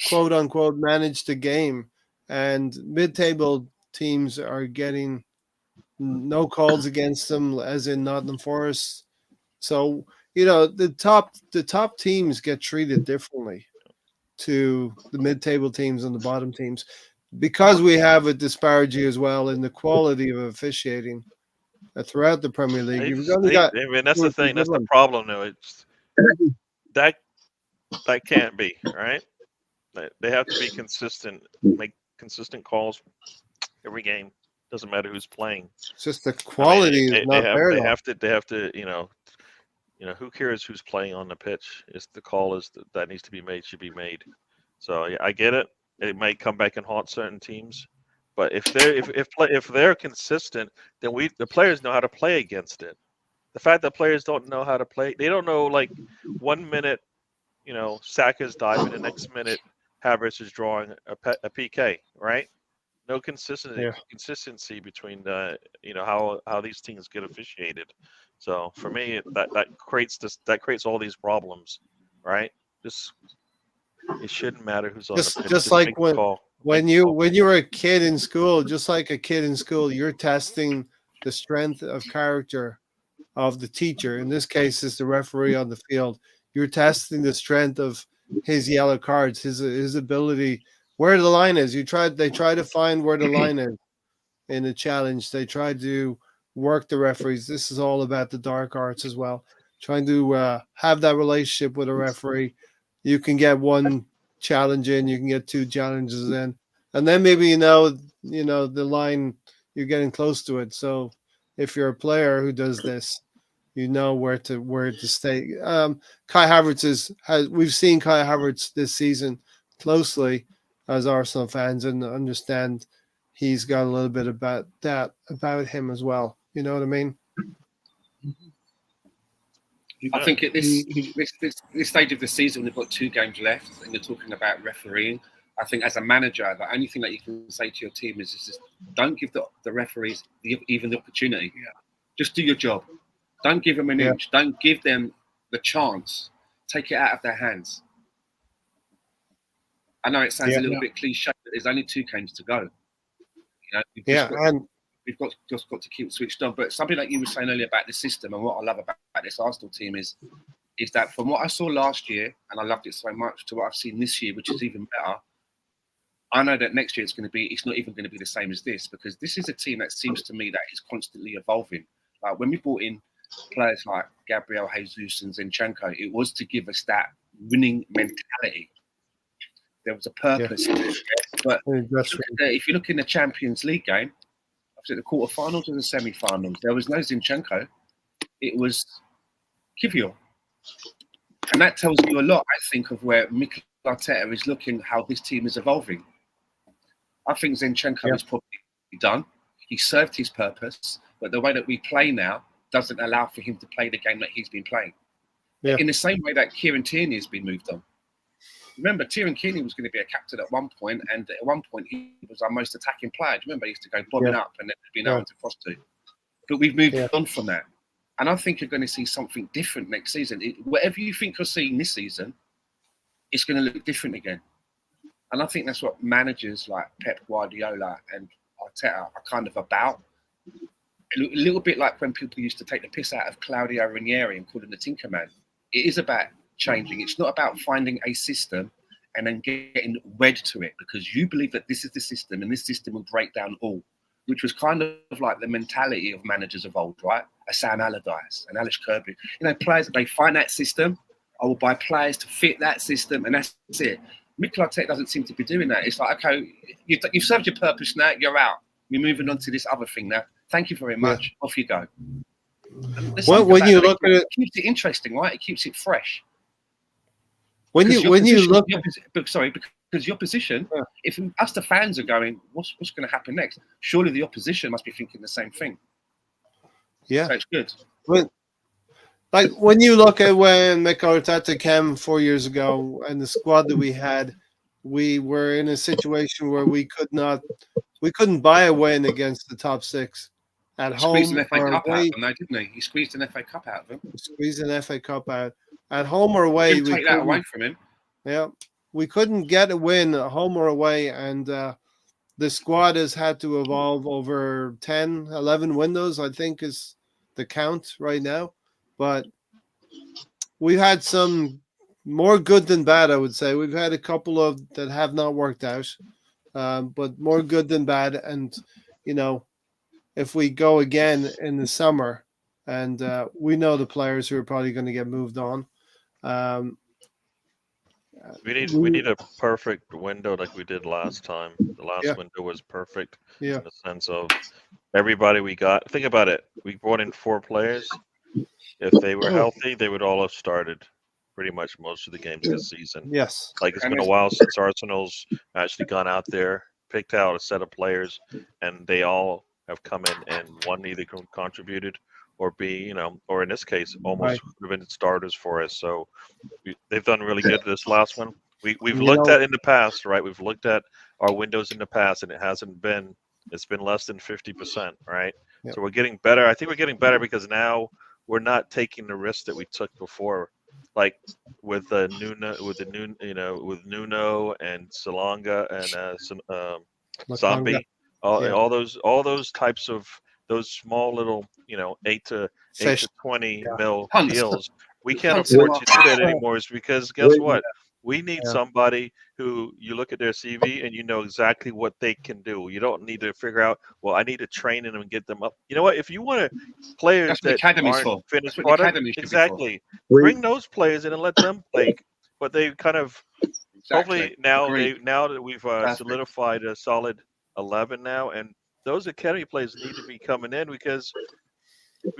Speaker 1: quote unquote manage the game, and mid-table teams are getting no calls against them, as in Nottingham Forest. So the top teams get treated differently. to the mid-table teams and the bottom teams, because we have a disparity as well in the quality of officiating throughout the Premier League. You've only got
Speaker 4: I mean, that's
Speaker 1: two or
Speaker 4: the
Speaker 1: three
Speaker 4: thing.
Speaker 1: good
Speaker 4: That's the
Speaker 1: ones.
Speaker 4: problem, though. It's that can't be right. They have to be consistent, make consistent calls every game. Doesn't matter who's playing.
Speaker 1: It's just the
Speaker 4: I mean,
Speaker 1: quality is not there.
Speaker 4: they have to, who cares who's playing on the pitch? It's the call that needs to be made should be made. So yeah, I get it. It might come back and haunt certain teams, but if they're consistent, then the players know how to play against it. The fact that players don't know how to play, they don't know, like, 1 minute, Saka's diving, the next minute Havertz is drawing a PK, right? No consistency between how these things get officiated. So for me, that creates all these problems, right? It shouldn't matter who's on the pitch.
Speaker 1: Just like
Speaker 4: make the call.
Speaker 1: when you were a kid in school, just like a kid in school, you're testing the strength of character of the teacher. In this case, is the referee on the field. You're testing the strength of his yellow cards, his ability, where the line is. They try to find where the line is in the challenge. They try to work the referees. This is all about the dark arts as well. Trying to have that relationship with a referee. You can get one challenge in, you can get two challenges in, and then maybe the line, you're getting close to it. So if you're a player who does this, you know where to stay. Kai Havertz we've seen Kai Havertz this season closely as Arsenal fans, and understand he's got a little bit about about him as well. You know what I mean?
Speaker 3: I think at this stage of the season, we've got 2 games left, and you're talking about refereeing. I think as a manager, the only thing that you can say to your team is just don't give the referees even the opportunity. Yeah. Just do your job. Don't give them an inch. Don't give them the chance. Take it out of their hands. I know it sounds a little bit cliche, but there's only 2 games to go. We've just got to keep switched on. But something like you were saying earlier about the system, and what I love about this Arsenal team is that from what I saw last year, and I loved it so much, to what I've seen this year, which is even better, I know that next year it's not even going to be the same as this, because this is a team that seems to me that is constantly evolving. Like when we brought in players like Gabriel Jesus and Zinchenko, it was to give us that winning mentality. There was a purpose. Yeah. But if you look in the Champions League game, the quarterfinals or the semi-finals, there was no Zinchenko. It was Kivior. And that tells you a lot, I think, of where Mikel Arteta is looking, how this team is evolving. I think Zinchenko is probably done. He served his purpose, but the way that we play now doesn't allow for him to play the game that he's been playing. Yeah. In the same way that Kieran Tierney has been moved on. Remember, Kieran Tierney was going to be a captain at one point, and at one point he was our most attacking player. Do you remember he used to go bombing up and then there'd be no one to cross to? But we've moved on from that. And I think you're going to see something different next season. Whatever you think you're seeing this season, it's going to look different again. And I think that's what managers like Pep Guardiola and Arteta are kind of about. A little bit like when people used to take the piss out of Claudio Ranieri and call him the Tinker Man. It is about changing. It's not about finding a system and then getting wed to it because you believe that this is the system and this system will break down all, which was kind of like the mentality of managers of old, right? A Sam Allardyce, an Alice Kirby. Players, they find that system, I will buy players to fit that system, and that's it. Mikel Arteta doesn't seem to be doing that. It's like, okay, you've served your purpose now, you're out. We're moving on to this other thing now. Thank you very much. Yeah. Off you go.
Speaker 1: When you look at it,
Speaker 3: keeps it interesting, right? It keeps it fresh.
Speaker 1: Because
Speaker 3: your position, if us the fans are going, what's going to happen next? Surely the opposition must be thinking the same thing.
Speaker 1: Yeah,
Speaker 3: so it's good.
Speaker 1: When you look at when Mikel Arteta came 4 years ago and the squad that we had, we were in a situation where we couldn't buy a win against the top 6 at home.
Speaker 3: Squeezed an FA Cup out of them, though, didn't he? He squeezed an FA Cup out of them.
Speaker 1: Squeezed an FA Cup out at home or away.
Speaker 3: We take that away from him.
Speaker 1: Yeah, we couldn't get a win at home or away, and the squad has had to evolve over 10, 11 windows, I think is the count right now. But we've had some more good than bad, I would say. We've had a couple of that have not worked out, but more good than bad. And, if we go again in the summer, and we know the players who are probably going to get moved on.
Speaker 4: We need a perfect window like we did last time. The last window was perfect
Speaker 1: Yeah.
Speaker 4: in the sense of everybody we got. Think about it. We brought in 4 players. If they were healthy, they would all have started pretty much most of the games this season.
Speaker 1: Yes.
Speaker 4: Like, it's been a while since Arsenal's actually gone out there, picked out a set of players, and they all have come in and one either contributed or B, or in this case, almost have been starters for us. So they've done really good this last one. We've looked at in the past, right? We've looked at our windows in the past, and it's been less than 50%, right?
Speaker 1: Yep.
Speaker 4: So we're getting better. I think we're getting better because now we're not taking the risks that we took before, like with Nuno, with Nuno and Salonga and Zombie, all those types of those small little 8 to 20 mil deals. We can't afford to do that anymore. Is because guess what? We need somebody who you look at their CV and you know exactly what they can do. You don't need to figure out, well, I need to train them and get them up. You know what? If you want players that aren't finished product, exactly, bring those players in and let them play. But they kind of hopefully now that we've solidified a solid 11 now, and those academy players need to be coming in because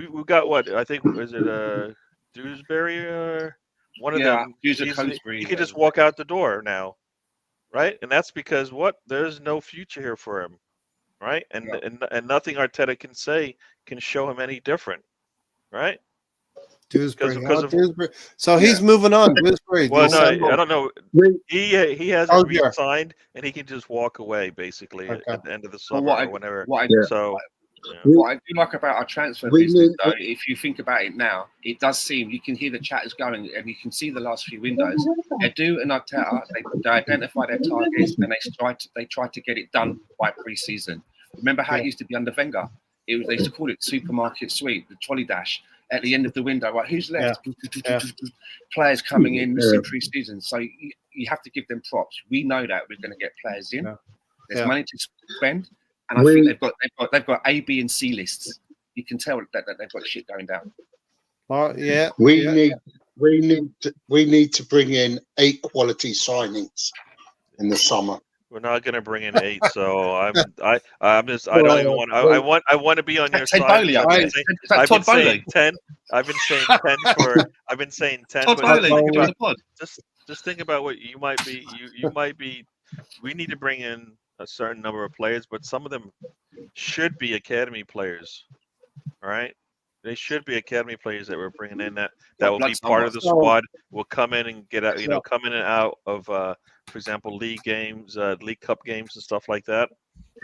Speaker 4: we've got what I think is it Dewsbury or one of them. He could just walk out the door now, right? And that's because there's no future here for him, right? And nothing Arteta can say can show him any different, right?
Speaker 1: Dewsbury. Dewsbury. So he's moving on. Dewsbury.
Speaker 4: Well, no, I don't know. He hasn't re-signed, and he can just walk away basically at the end of the summer or whenever. What
Speaker 3: I do like about our transfer business, though, if you think about it now, it does seem you can hear the chat is going, and you can see the last few windows. Edu and Arteta, they identify their targets and they try to get it done by pre-season. Remember how it used to be under Wenger? They used to call it supermarket sweep, the trolley dash at the end of the window. Right, who's left? Players coming in missing pre-season. So you have to give them props. We know that we're going to get players in. There's money to spend. And I think they've got A, B, and C lists. You can tell that they've got shit going down.
Speaker 2: We need to bring in 8 quality signings in the summer.
Speaker 4: We're not going to bring in 8, so I don't even want. I want to be on your side. I've been saying 10. I've been saying 10 for. I've been saying 10. Just think about what you might be. You might be. We need to bring in a certain number of players, but some of them should be academy players. All right, they should be academy players that we're bringing in that will be part of the squad. Will come in and get out. Come in and out of, for example, league games, league cup games, and stuff like that.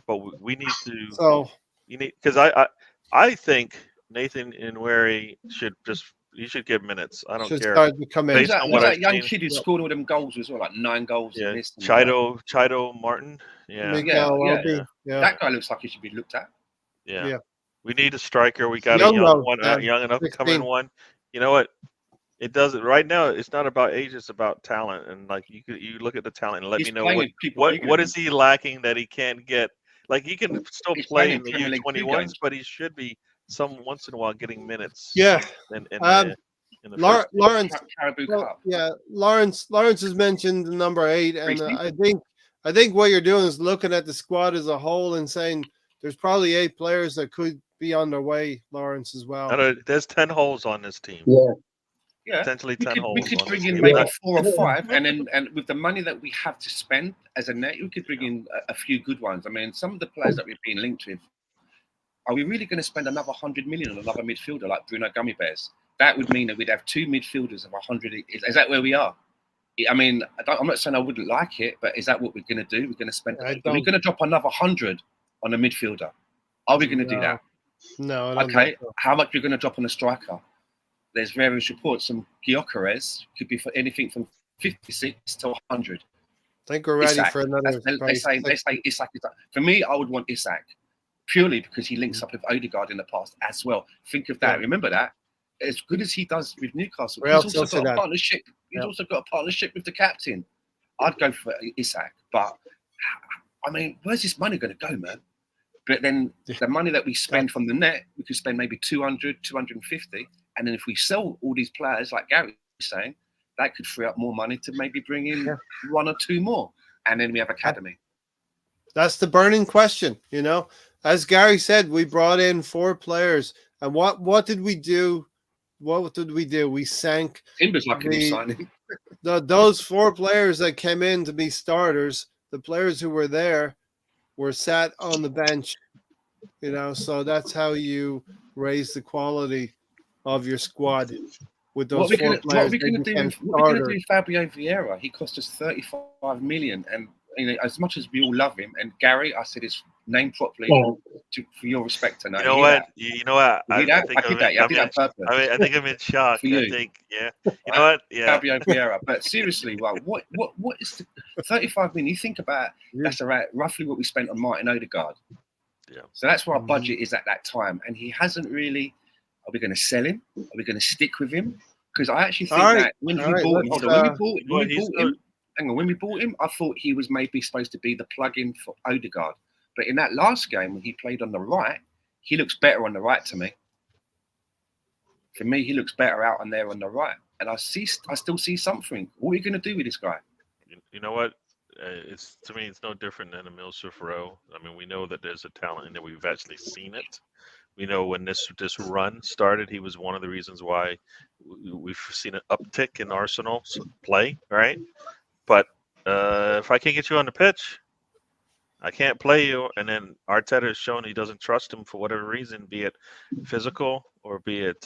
Speaker 4: But we need to.
Speaker 1: So
Speaker 4: you need because I think Nathan Nweri should just. You should give minutes. I don't care.
Speaker 3: Based on what that young kid who scored all them goals as well, like 9 goals.
Speaker 4: Yeah, Chido Martin. Yeah.
Speaker 3: That guy looks like he should be looked at.
Speaker 4: Yeah. We need a striker. We got a young one, young enough to come in one. You know what? It doesn't right now. It's not about age. It's about talent. And like you look at the talent and let me know what is he lacking that he can't get. Like he can still play in the U21s, but he should be once in a while getting minutes.
Speaker 1: Yeah.
Speaker 4: In
Speaker 1: Lawrence.
Speaker 3: Lawrence
Speaker 1: has mentioned number 8, and I think what you're doing is looking at the squad as a whole and saying there's probably 8 players that could be on their way. Lawrence as well.
Speaker 4: There's 10 holes on this team.
Speaker 3: Yeah,
Speaker 4: potentially 10 holes.
Speaker 3: We could bring in maybe 4 or 5, and with the money that we have to spend as a net, we could bring in a few good ones. I mean, some of the players that we've been linked with. Are we really going to spend another 100 million on another midfielder like Bruno Gummy Bears? That would mean that we'd have 2 midfielders of 100. Is that where we are? I mean, I'm not saying I wouldn't like it, but is that what we're going to do? We're going to spend. Are we going to drop another 100 on a midfielder? Are we going to do that?
Speaker 1: No. I don't
Speaker 3: think so. How much you're going to drop on a striker? There's various reports. Some Gyökeres could be for anything from 56 to 100.
Speaker 1: I think we're ready for another.
Speaker 3: They say Isak. For me, I would want Isak. Purely because he links up with Odegaard in the past as well. Think of that. Remember that. as good as he does with Newcastle,
Speaker 1: Real
Speaker 3: he's also got a
Speaker 1: Sociedad.
Speaker 3: partnership. He's
Speaker 1: Yeah.
Speaker 3: also got a partnership with the captain. I'd go for Isak, but I mean, where's this money going to go, man? But then the money that we spend from the net, we could spend maybe 200, 250. And then if we sell all these players, like Gary was saying, that could free up more money to maybe bring in one or two more. And then we have academy.
Speaker 1: That's the burning question, you know. As Gary said, we brought in 4 players. And what did we do? What did we do? We sank
Speaker 3: Timber's lucky to sign him.
Speaker 1: those 4 players that came in to be starters. The players who were there were sat on the bench, you know. So that's how you raise the quality of your squad with those 4 players.
Speaker 3: What are we going to do with Fabio Vieira? He cost us 35 million, and you know, as much as we all love him, and Gary, I said his name properly for your respect tonight.
Speaker 4: You know what? You know what?
Speaker 3: I did that on purpose.
Speaker 4: I think I'm in shock.
Speaker 3: For you.
Speaker 4: I think, yeah. You know what? Yeah.
Speaker 3: Fabio Vieira. But seriously, well, what is the 35 million? You think about that's around roughly what we spent on Martin Odegaard.
Speaker 4: Yeah.
Speaker 3: So that's where our budget is at that time, and he hasn't really. Are we going to sell him? Are we going to stick with him? Because I actually think that when we bought him, I thought he was maybe supposed to be the plug-in for Odegaard. But in that last game, when he played on the right, he looks better on the right to me. For me, he looks better out on there on the right. And I still see something. What are you going to do with this guy?
Speaker 4: You know what? It's to me, it's no different than Emil Smith-Rowe. I mean, we know that there's a talent and that we've actually seen it. We know when this run started, he was one of the reasons why we've seen an uptick in Arsenal's play, right? But if I can't get you on the pitch, I can't play you. And then Arteta has shown he doesn't trust him for whatever reason, be it physical or be it,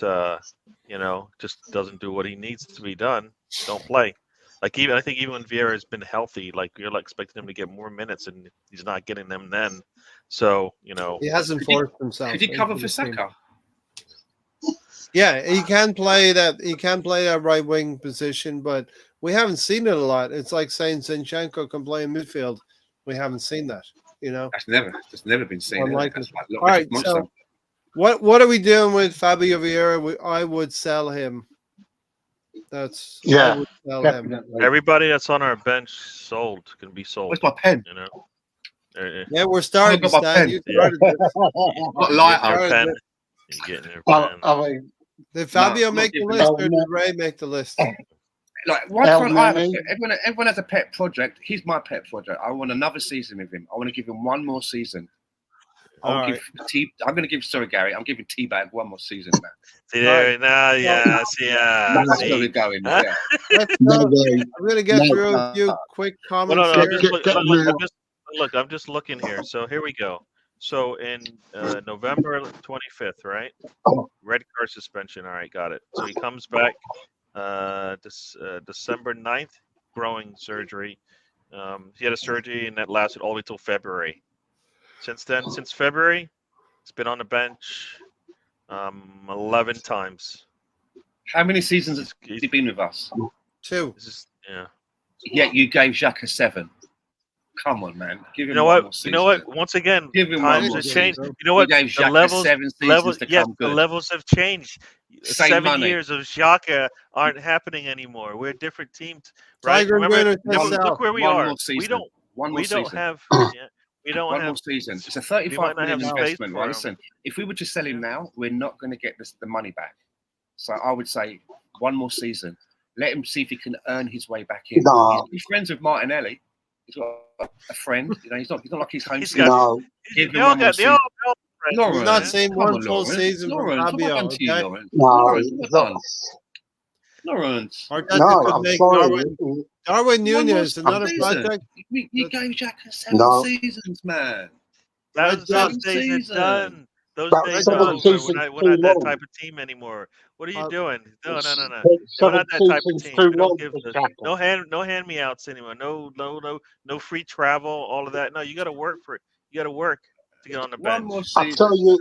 Speaker 4: just doesn't do what he needs to be done. Don't play. I think even when Vieira has been healthy, like you're expecting him to get more minutes, and he's not getting them then. So he
Speaker 1: hasn't forced himself.
Speaker 3: Could he cover for Saka?
Speaker 1: Yeah, he can play that. He can play that right wing position, but we haven't seen it a lot. It's like saying Zinchenko can play in midfield. We haven't seen that.
Speaker 3: That's never been seen.
Speaker 1: All right. So what are we doing with Fabio Vieira? I would sell him. I would sell him.
Speaker 4: Everybody that's on our bench can be sold.
Speaker 3: Where's my pen?
Speaker 1: Yeah, we're starting.
Speaker 3: I've got my pen. Got lighter.
Speaker 1: Did Fabio make the list, or did Ray make the list?
Speaker 3: Like, why can't I? Everyone has a pet project. He's my pet project. I want another season with him. I want to give him one more season. I'm going to give. Sorry, Gary. I'm giving T-Bag one more season, man.
Speaker 4: See there now,
Speaker 3: That's where we're going. Yeah.
Speaker 1: I'm going to get through a few quick comments here.
Speaker 4: I'm just looking here. So here we go. So in November 25th, right? Red card suspension. All right, got it. So he comes back December 9th, growing surgery. He had a surgery, and that lasted all the way till February. Since February, he's been on the bench 11 times.
Speaker 3: How many seasons has he been with us?
Speaker 1: 2.
Speaker 3: Yet you gave Xhaka 7. Come on, man. Give him
Speaker 4: You know what? Once again, times have changed. You know what? The levels have changed. 7 years of Xhaka aren't happening anymore. We're different teams, right? Remember, look where we are. We don't have
Speaker 3: one more season. It's a 35 million investment, right? Listen, if we were to sell him now, we're not going to get the money back. So I would say one more season. Let him see if he can earn his way back in. He's friends with Martinelli. He's got a friend. He's not like his home team. Give him one more season.
Speaker 1: He's not saying one full season for Fabio.
Speaker 3: Lawrence.
Speaker 1: Darwin Nunez, another project.
Speaker 3: You gave Xhaka 7 seasons, man.
Speaker 4: Those days are done. Those days are over. We're not that type of team anymore. What are you doing? No. We're not that type of team. We don't give no hand-me-outs anymore. No free travel, all of that. No, you got to work for it. You got to work to get on the bench.
Speaker 2: I tell you,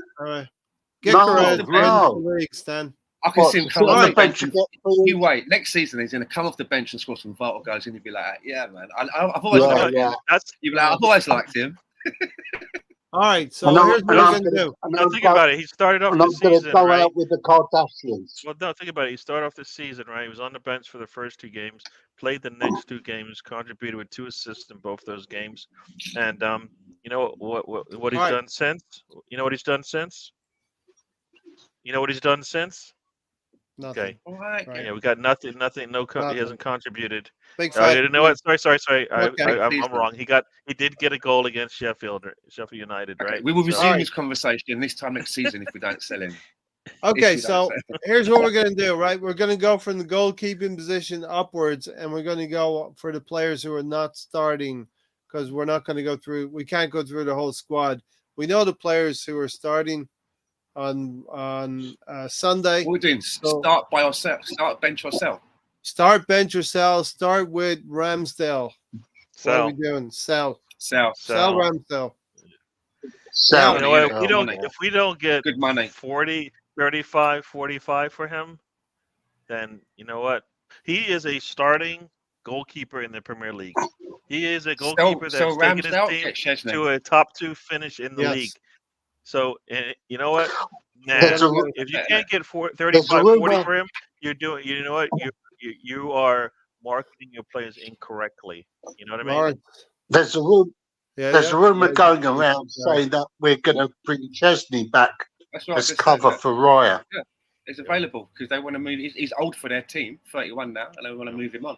Speaker 3: I can see him come off the bench. You wait. Next season, he's going to come off the bench and score some vital goals, and you'll be like, "Yeah, man, I've always liked him." You'll be like, "I've always liked him."
Speaker 1: All right, so
Speaker 2: And I'm,
Speaker 1: here's what
Speaker 2: and
Speaker 1: we're
Speaker 2: I'm
Speaker 1: going to
Speaker 2: gonna,
Speaker 1: do.
Speaker 2: and
Speaker 4: Now
Speaker 2: I'm
Speaker 4: think
Speaker 2: go-
Speaker 4: about it. He started off
Speaker 2: and
Speaker 4: the
Speaker 2: I'm going to
Speaker 4: season,
Speaker 2: go
Speaker 4: right?
Speaker 2: out with the Kardashians.
Speaker 4: Well, no, think about it. He started off the season, right? He was on the bench for the first 2 games, played the next 2 games, contributed with 2 assists in both those games, and you know what he's
Speaker 1: All right.
Speaker 4: done since? You know what he's done since? You know what he's done since?
Speaker 1: Nothing.
Speaker 4: Okay.
Speaker 3: All right.
Speaker 1: Right.
Speaker 4: Yeah, we got nothing. No, he
Speaker 1: Nothing.
Speaker 4: hasn't contributed.
Speaker 1: Big
Speaker 4: Oh,
Speaker 1: fat.
Speaker 4: you know what? Sorry.
Speaker 1: Okay.
Speaker 4: I'm wrong. He did get a goal against Sheffield United,
Speaker 3: Okay,
Speaker 4: right?
Speaker 3: we will
Speaker 4: So-
Speaker 3: resume
Speaker 1: Alright.
Speaker 3: this conversation this time next season if we don't sell him.
Speaker 1: Okay,
Speaker 3: If we don't
Speaker 1: so
Speaker 3: sell him.
Speaker 1: here's what we're going to do, right? We're going to go from the goalkeeping position upwards, and we're going to go for the players who are not starting because we're not going to go through. We can't go through the whole squad. We know the players who are starting on Sunday.
Speaker 3: What we're doing,
Speaker 1: So-
Speaker 3: start by yourself, start bench yourself.
Speaker 1: Start, bench, or sell. Start with Ramsdale. What are
Speaker 4: Sell.
Speaker 1: we doing? Sell.
Speaker 3: Sell.
Speaker 1: Sell Ramsdale.
Speaker 2: So,
Speaker 4: You know what?
Speaker 3: Yeah,
Speaker 4: If we don't get
Speaker 3: Good money.
Speaker 4: 40, 35, 45 for him, then you know what? He is a starting goalkeeper in the Premier League. He is a goalkeeper
Speaker 3: Sell
Speaker 4: that's taken his
Speaker 3: Ramsdale,
Speaker 4: team
Speaker 3: get Chesney.
Speaker 4: to a top 2 finish in the
Speaker 1: Yes.
Speaker 4: league. So you know what?
Speaker 2: There's
Speaker 4: Nah,
Speaker 2: a-
Speaker 4: if you can't get 35,
Speaker 2: there's a
Speaker 4: 40
Speaker 2: rumor-
Speaker 4: for him, you're doing. You know what? You are marketing your players incorrectly. You know what I mean?
Speaker 1: Lawrence.
Speaker 2: there's a room.
Speaker 1: Yeah,
Speaker 2: There's
Speaker 1: yeah.
Speaker 2: a rumor
Speaker 1: Yeah,
Speaker 2: going
Speaker 1: yeah.
Speaker 2: around saying that we're going to bring Chesney back
Speaker 3: That's what I
Speaker 2: as
Speaker 3: just
Speaker 2: cover
Speaker 3: said.
Speaker 2: for Raya.
Speaker 3: It's available because they want to move. He's old for their team, 31 now, and they want to move him on.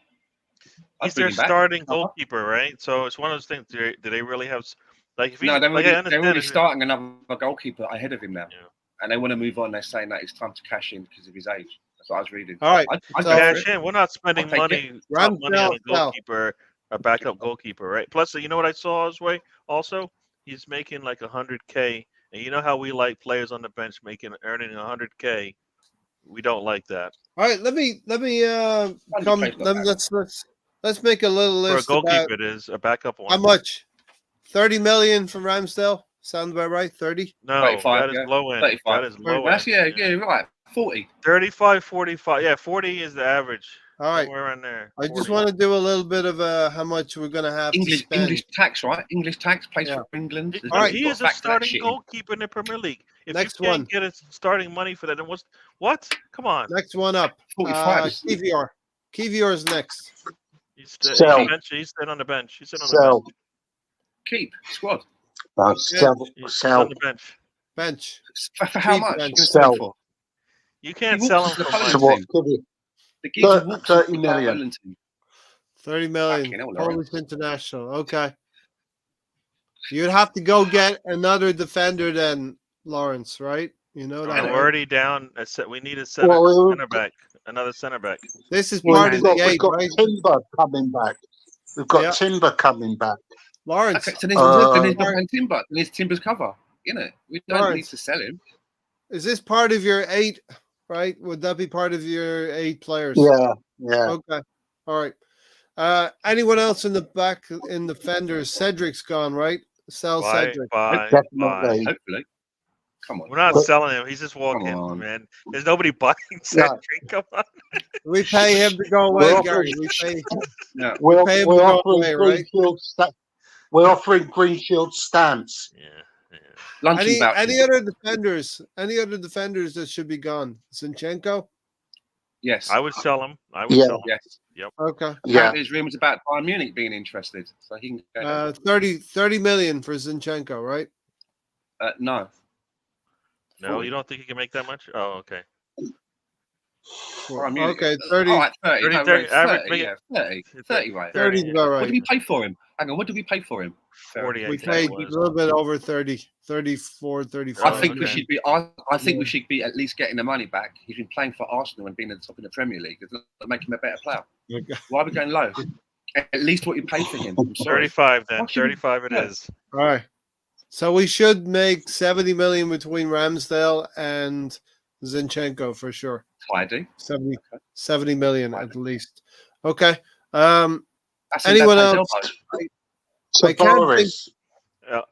Speaker 3: I'd
Speaker 4: He's
Speaker 3: bring
Speaker 4: their
Speaker 3: him back.
Speaker 4: starting
Speaker 3: Cover.
Speaker 4: goalkeeper, right? So it's one of those things. Do they really have like if he's
Speaker 3: No, they're
Speaker 4: like I
Speaker 3: already
Speaker 4: understand if-
Speaker 3: starting another goalkeeper ahead of him now,
Speaker 4: Yeah.
Speaker 3: and they want to move on. They're saying that it's time to cash in because of his age. That's what I was reading.
Speaker 1: All right.
Speaker 3: I'd
Speaker 1: So-
Speaker 3: go for
Speaker 4: cash
Speaker 3: it.
Speaker 4: in. We're not spending
Speaker 3: I'll take
Speaker 4: money, top money on a
Speaker 1: Ramsdale, sell.
Speaker 4: goalkeeper, a backup goalkeeper, right? Plus, you know what I saw his way also? He's making like 100K, and you know how we like players on the bench earning 100K. We don't like that
Speaker 1: All right, let me come.
Speaker 3: plays not
Speaker 1: Let's make a little
Speaker 4: for a
Speaker 1: list about
Speaker 4: goalkeeper. It is a backup one.
Speaker 1: how much. 30 million from Ramsdale. Sound about right? 30.
Speaker 4: No,
Speaker 3: 35,
Speaker 4: that is
Speaker 3: yeah.
Speaker 4: low end.
Speaker 3: 35.
Speaker 4: That is
Speaker 1: Well,
Speaker 4: low
Speaker 3: Well, that's
Speaker 4: end.
Speaker 3: right. 40.
Speaker 4: 35, 45. Yeah, 40 is the average.
Speaker 1: All right.
Speaker 4: Somewhere in there.
Speaker 1: I just
Speaker 4: 40.
Speaker 1: want to do a little bit of how much we're gonna have to spend.
Speaker 3: English tax, right? English tax plays
Speaker 1: Yeah.
Speaker 3: for England. There's
Speaker 1: All right.
Speaker 3: you've
Speaker 4: He
Speaker 3: got
Speaker 4: is
Speaker 3: to
Speaker 4: a
Speaker 3: factor that
Speaker 4: starting
Speaker 3: shit in.
Speaker 4: goalkeeper in the Premier League. If
Speaker 1: Next
Speaker 4: you can't
Speaker 1: one.
Speaker 4: get a starting money for that, then what? Come on.
Speaker 1: Next one up.
Speaker 3: 45.
Speaker 1: Kivior. Kivior's next.
Speaker 4: He's
Speaker 2: Sell.
Speaker 4: he's sitting on the bench. He's sitting on
Speaker 2: Sell.
Speaker 4: the bench.
Speaker 3: Keep squad.
Speaker 2: Sell.
Speaker 4: He's
Speaker 2: Sell.
Speaker 4: on the bench.
Speaker 1: Bench.
Speaker 3: For how
Speaker 1: Keep
Speaker 3: much?
Speaker 1: bench.
Speaker 3: You're gonna sell
Speaker 2: Sell.
Speaker 3: for?
Speaker 4: You can't
Speaker 3: He
Speaker 4: sell
Speaker 3: walks
Speaker 4: him
Speaker 3: to
Speaker 4: for
Speaker 3: the
Speaker 4: money.
Speaker 2: So
Speaker 3: Poland
Speaker 2: what?
Speaker 3: team.
Speaker 2: Give you
Speaker 3: The geezer walks
Speaker 2: 30
Speaker 3: to the
Speaker 2: million.
Speaker 3: Poland team.
Speaker 1: 30 million.
Speaker 3: Fucking hell,
Speaker 1: Polish international. Okay. You'd have to go get another defender then, Lawrence, right? You know
Speaker 4: And
Speaker 1: that.
Speaker 4: we're
Speaker 1: right?
Speaker 4: already down. We need a center
Speaker 2: Well,
Speaker 4: back. Another center back.
Speaker 1: This is
Speaker 2: Well,
Speaker 1: part of the
Speaker 2: we've
Speaker 1: eight,
Speaker 2: got
Speaker 1: right?
Speaker 2: Timber coming back. We've got
Speaker 1: Yeah.
Speaker 2: Timber coming back.
Speaker 1: Lawrence.
Speaker 3: Okay, so then he's behind Timber. Then he's Timber's cover. You know, we don't
Speaker 1: Lawrence.
Speaker 3: need to sell him.
Speaker 1: Is this part of your eight, right? Would that be part of your 8 players?
Speaker 2: Yeah, yeah.
Speaker 1: Okay. All right. Anyone else in the back in the fenders? Cedric's gone, right? Sell Cedric.
Speaker 4: Bye.
Speaker 2: Definitely.
Speaker 3: Hopefully. Come on.
Speaker 4: We're not
Speaker 2: But-
Speaker 4: selling him. He's just walking,
Speaker 3: on.
Speaker 4: man. There's nobody buying Cedric. Come on.
Speaker 1: We pay him to go away,
Speaker 2: Well,
Speaker 1: Gary. We pay.
Speaker 3: No.
Speaker 2: We're,
Speaker 1: pay him
Speaker 2: we're
Speaker 1: to go
Speaker 2: offering
Speaker 1: away, right?
Speaker 2: We're offering Green Shield stamps.
Speaker 4: Yeah.
Speaker 3: Luncheon
Speaker 1: Any
Speaker 3: vouchers.
Speaker 1: other defenders? Any other defenders that should be gone? Zinchenko.
Speaker 3: Yes.
Speaker 4: I would sell him.
Speaker 2: Yeah.
Speaker 4: Sell him.
Speaker 3: Yes.
Speaker 1: Okay.
Speaker 2: Yeah.
Speaker 3: There's rumours about Bayern Munich being interested, so he can go.
Speaker 1: 30 million for Zinchenko, right?
Speaker 3: No.
Speaker 4: No,
Speaker 3: 40.
Speaker 4: you don't think he can make that much? Oh, okay.
Speaker 3: Bayern Munich.
Speaker 1: Okay, 30.
Speaker 3: All right, 30.
Speaker 4: 30,
Speaker 3: no,
Speaker 4: 30, average,
Speaker 3: 30,
Speaker 4: make
Speaker 3: yeah, 30. 30, right.
Speaker 1: 30 is about
Speaker 3: What
Speaker 1: right.
Speaker 3: did we pay for him? Hang on, what did we pay for him?
Speaker 4: 40. I
Speaker 1: We
Speaker 4: think
Speaker 1: paid
Speaker 4: it
Speaker 1: a
Speaker 4: was.
Speaker 1: little bit over 30, 34, 35.
Speaker 3: I think we
Speaker 4: okay.
Speaker 3: should be. I think we should be at least getting the money back. He's been playing for Arsenal and being at the top of the Premier League. It's not make him a better player.
Speaker 1: Okay.
Speaker 3: Why are we going low? At least what you paid for him. I'm sorry.
Speaker 4: 35 then.
Speaker 3: Why should we-
Speaker 4: 35 it
Speaker 3: yeah.
Speaker 4: is.
Speaker 1: All right. So we should make 70 million between Ramsdale and Zinchenko for sure.
Speaker 3: Tidy.
Speaker 1: 70 million at least. Okay.
Speaker 3: That's
Speaker 1: Anyone
Speaker 3: that's
Speaker 1: else?
Speaker 3: elbow.
Speaker 1: I can't think-
Speaker 2: Tavares.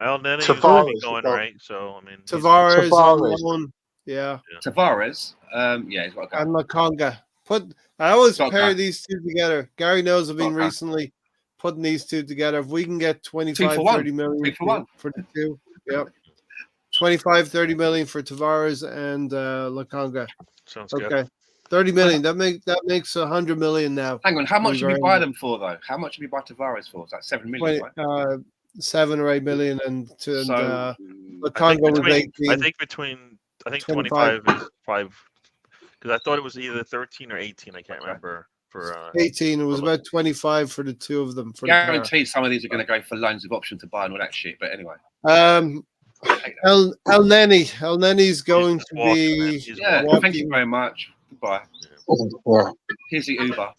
Speaker 4: El Nene is
Speaker 2: Tavares
Speaker 4: going to be
Speaker 2: is
Speaker 4: going,
Speaker 2: gone.
Speaker 4: right? So, I mean,
Speaker 1: Tavares on
Speaker 2: Tavares.
Speaker 1: loan. Yeah.
Speaker 3: Tavares. Yeah, he's got to go.
Speaker 1: And Makonga. I always
Speaker 3: Got
Speaker 1: pair
Speaker 3: that.
Speaker 1: these two together. Gary knows I've been
Speaker 3: Got that.
Speaker 1: recently putting these two together. If we can get 25,
Speaker 3: 2 for 1.
Speaker 1: 30 million
Speaker 3: 3 for 1.
Speaker 1: for the two. Yep. 25, 30 million for Tavares and Lokonga.
Speaker 4: Sounds good.
Speaker 1: Okay. 30 million. That makes 100 million now.
Speaker 3: Hang on, how much did we
Speaker 1: Very
Speaker 3: buy
Speaker 1: well.
Speaker 3: them for though? How much did we buy Tavares for? It's like 7 million,
Speaker 1: 20,
Speaker 3: right?
Speaker 1: 7 or 8 million, and
Speaker 3: So
Speaker 1: Lokonga was 18.
Speaker 4: I think 25
Speaker 1: 25.
Speaker 4: is 5 because I thought it was either 13 or 18. I can't remember for
Speaker 1: 18. It was about 25 for the two of them. For the pair.
Speaker 3: guaranteed some of these are going to go for loans with option to buy and all that shit. But anyway,
Speaker 1: El Nenny's going to be.
Speaker 3: yeah.
Speaker 1: walking.
Speaker 3: Thank you very much. Goodbye.
Speaker 2: Yeah.
Speaker 3: Here's the Uber.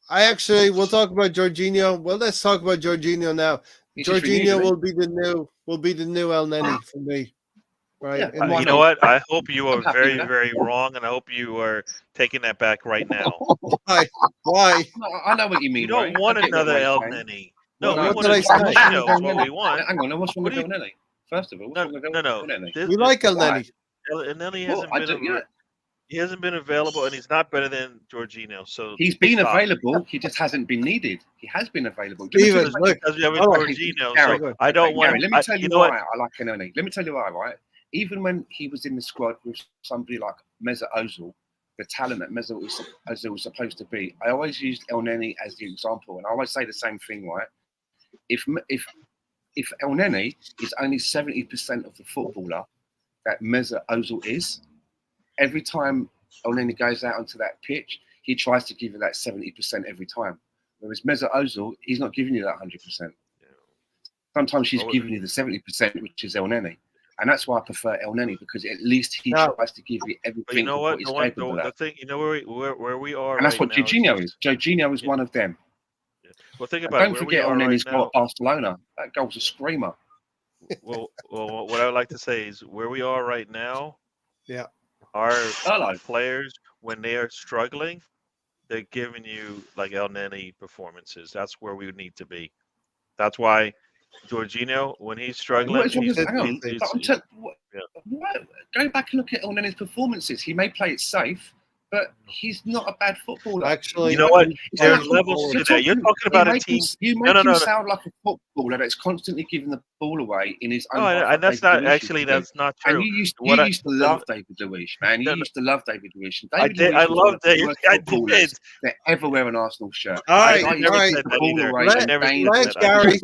Speaker 1: I actually, we'll talk about Jorginho. Well, let's talk about Jorginho now.
Speaker 3: He's just
Speaker 1: Jorginho
Speaker 3: renewed,
Speaker 1: will be the new El Nenny for me. Right.
Speaker 3: Yeah,
Speaker 1: And
Speaker 3: why
Speaker 4: you
Speaker 3: not?
Speaker 4: know what? I hope you are
Speaker 3: I'm happy
Speaker 4: very,
Speaker 3: with that.
Speaker 4: very wrong, and I hope you are taking that back right now.
Speaker 1: Why?
Speaker 3: No, I know what you mean.
Speaker 4: You don't
Speaker 3: Ray.
Speaker 4: want
Speaker 3: I get what
Speaker 4: another
Speaker 3: Ray's
Speaker 4: El
Speaker 3: saying.
Speaker 4: Nenny.
Speaker 3: Well,
Speaker 4: No,
Speaker 3: no,
Speaker 4: we
Speaker 1: what
Speaker 4: want
Speaker 1: did I
Speaker 4: a
Speaker 1: say?
Speaker 4: Jorginho is what we want.
Speaker 3: Hang on, what's wrong
Speaker 4: What
Speaker 3: with
Speaker 4: do you-
Speaker 3: El Nenny? First of all, what's
Speaker 4: No,
Speaker 3: wrong with
Speaker 4: no.
Speaker 3: El Nenny?
Speaker 4: This-
Speaker 1: We like El
Speaker 3: Why?
Speaker 1: Nenny.
Speaker 4: El Nenny
Speaker 3: Well,
Speaker 4: hasn't
Speaker 3: I
Speaker 4: been
Speaker 3: do, yeah.
Speaker 4: he hasn't been available, and he's not better than Jorginho. So
Speaker 3: He's been
Speaker 4: stop.
Speaker 3: available. He just hasn't been needed. He has been available.
Speaker 1: Steven,
Speaker 3: Let me
Speaker 1: look.
Speaker 4: Because we have a
Speaker 1: Oh,
Speaker 4: Jorginho.
Speaker 3: Gary,
Speaker 4: So I don't want.
Speaker 3: Gary, let me tell you
Speaker 4: know
Speaker 3: why
Speaker 4: what?
Speaker 3: I like El Nenny. Let me tell you why, right? Even when he was in the squad with somebody like Mesut Ozil, the talent that Mesut Ozil was supposed to be, I always used El Nenny as the example, and I always say the same thing, right? If El Nenny is only 70% of the footballer that Mesut Ozil is, every time El Nenny goes out onto that pitch, he tries to give you that 70% every time. Whereas Mesut Ozil, he's not giving you that 100%. Sometimes he's giving you the 70%, which is El Nenny. And that's why I prefer El Nenny, because at least he tries to give you everything
Speaker 4: But you know
Speaker 3: of
Speaker 4: what?
Speaker 3: what he's capable
Speaker 4: The
Speaker 3: of.
Speaker 4: thing, you know where we are,
Speaker 3: And that's
Speaker 4: right
Speaker 3: what
Speaker 4: now
Speaker 3: Jorginho is. Jorginho is one of them.
Speaker 4: Well, think
Speaker 3: And
Speaker 4: about
Speaker 3: don't
Speaker 4: where we
Speaker 3: forget
Speaker 4: are
Speaker 3: El
Speaker 4: right
Speaker 3: Nenny's goal
Speaker 4: now.
Speaker 3: at Barcelona. That goal's a screamer.
Speaker 4: Well, what I would like to say is where we are right now.
Speaker 1: Yeah.
Speaker 4: Our
Speaker 3: Hello.
Speaker 4: players, when they are struggling, they're giving you like El Nenny performances. That's where we need to be. That's why Jorginho, when he's struggling,
Speaker 3: What is wrong with
Speaker 1: he's-
Speaker 3: hang on.
Speaker 1: he's-
Speaker 3: But go back and look at El Nenny's performances. He may play it safe, but he's not a bad footballer.
Speaker 1: Actually,
Speaker 4: you know what?
Speaker 3: It's
Speaker 4: There's
Speaker 3: like-
Speaker 4: levels to that. You're talking about a team.
Speaker 3: You make
Speaker 4: No.
Speaker 3: him sound like a footballer that's constantly giving the ball away in his own.
Speaker 4: No,
Speaker 3: half,
Speaker 4: and that's
Speaker 3: David
Speaker 4: not
Speaker 3: Luiz
Speaker 4: actually.
Speaker 3: used to do.
Speaker 4: That's not
Speaker 3: And
Speaker 4: true.
Speaker 3: you used
Speaker 4: What I-
Speaker 3: to love David Luiz, man. You
Speaker 4: No,
Speaker 3: used to love David Luiz. And
Speaker 4: I
Speaker 3: David
Speaker 4: did.
Speaker 3: Luiz
Speaker 4: I
Speaker 3: was one
Speaker 4: love
Speaker 3: of the
Speaker 4: that.
Speaker 3: worst
Speaker 4: I
Speaker 3: footballers
Speaker 4: did.
Speaker 3: that ever wear an Arsenal shirt.
Speaker 1: All right,
Speaker 3: I
Speaker 4: I
Speaker 3: used
Speaker 4: never
Speaker 3: to
Speaker 4: said
Speaker 3: take the
Speaker 4: that
Speaker 3: ball
Speaker 4: either.
Speaker 3: away
Speaker 1: Let-
Speaker 3: and
Speaker 4: never
Speaker 3: gain
Speaker 1: let
Speaker 3: it.
Speaker 1: Gary-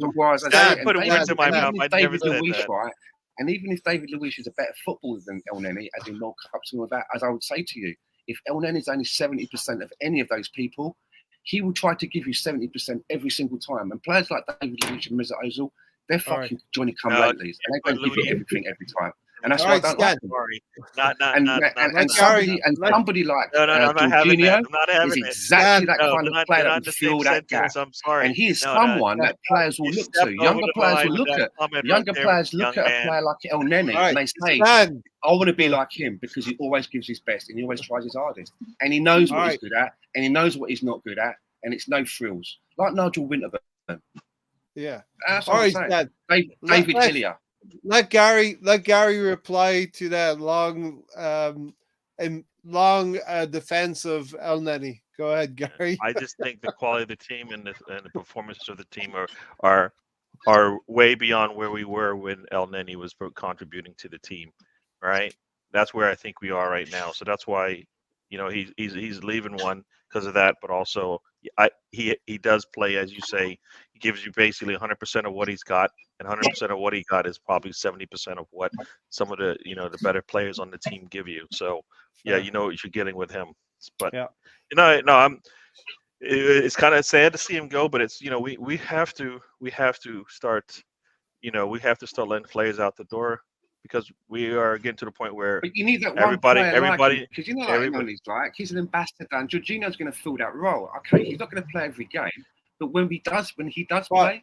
Speaker 3: Otherwise, I
Speaker 1: Dad,
Speaker 3: say,
Speaker 4: put words in my mouth. I never
Speaker 3: David
Speaker 4: said
Speaker 3: Luiz,
Speaker 4: that.
Speaker 3: right? And even if David Luiz is a better footballer than El Nenny, as in World Cups and all that, as I would say to you, if El Nenny is only 70% of any of those people, he will try to give you 70% every single time. And players like David Luiz and Mesut Ozil, they're
Speaker 1: All right.
Speaker 3: fucking Johnny come
Speaker 4: No,
Speaker 3: latelys, and they don't give you
Speaker 4: Louis-
Speaker 3: everything every time. And that's
Speaker 1: All
Speaker 3: why
Speaker 1: right,
Speaker 3: I don't
Speaker 1: Stan.
Speaker 3: like them.
Speaker 4: Sorry,
Speaker 3: And
Speaker 1: Gary,
Speaker 3: somebody like
Speaker 4: No, I'm not having that.
Speaker 3: Jorginho
Speaker 4: I'm not having
Speaker 3: is
Speaker 4: it.
Speaker 3: exactly that
Speaker 4: No,
Speaker 3: kind
Speaker 4: they're
Speaker 3: of
Speaker 4: not,
Speaker 3: player
Speaker 4: they're
Speaker 3: that
Speaker 4: not
Speaker 3: would
Speaker 4: the same
Speaker 3: fill that gap.
Speaker 4: sentence. I'm sorry.
Speaker 3: And he is
Speaker 4: No,
Speaker 3: someone that players will
Speaker 4: you
Speaker 3: look
Speaker 4: stepped
Speaker 3: to.
Speaker 4: over
Speaker 3: Younger
Speaker 4: the
Speaker 3: players
Speaker 4: line
Speaker 3: will
Speaker 4: with
Speaker 3: look
Speaker 4: that
Speaker 3: at.
Speaker 4: comment
Speaker 3: Younger
Speaker 4: right there,
Speaker 3: players look
Speaker 4: young
Speaker 3: at a
Speaker 4: man.
Speaker 3: player like El Nenny
Speaker 1: All right,
Speaker 3: and they say,
Speaker 1: Stan,
Speaker 3: I want to be like him because he always gives his best and he always tries his hardest. And he knows what
Speaker 1: All
Speaker 3: he's
Speaker 1: right.
Speaker 3: good at and he knows what he's not good at. And it's no frills. Like Nigel Winterburn.
Speaker 1: yeah.
Speaker 3: That's
Speaker 1: All
Speaker 3: what I'm
Speaker 1: right,
Speaker 3: saying.
Speaker 1: Stan.
Speaker 3: David
Speaker 1: let-
Speaker 3: Hillier.
Speaker 1: Let Gary reply to that long defense of El Nenny. Go ahead, Gary.
Speaker 4: I just think the quality of the team and the performances of the team are way beyond where we were when El Nenny was contributing to the team. Right? That's where I think we are right now. So that's why, he's leaving one because of that, but also he does play, as you say, he gives you basically 100% of what he's got, and 100% of what he got is probably 70% of what some of the the better players on the team give you. So yeah, you know what you're getting with him. But
Speaker 1: Yeah.
Speaker 4: it's kind of sad to see him go, but it's we have to start letting players out the door, because we are getting to the point where
Speaker 3: But you need that
Speaker 4: everybody-
Speaker 3: one player because
Speaker 4: everybody-
Speaker 3: he's like he's an ambassador and Jorginho's going to fill that role. Okay, he's not going to play every game, but when he does play,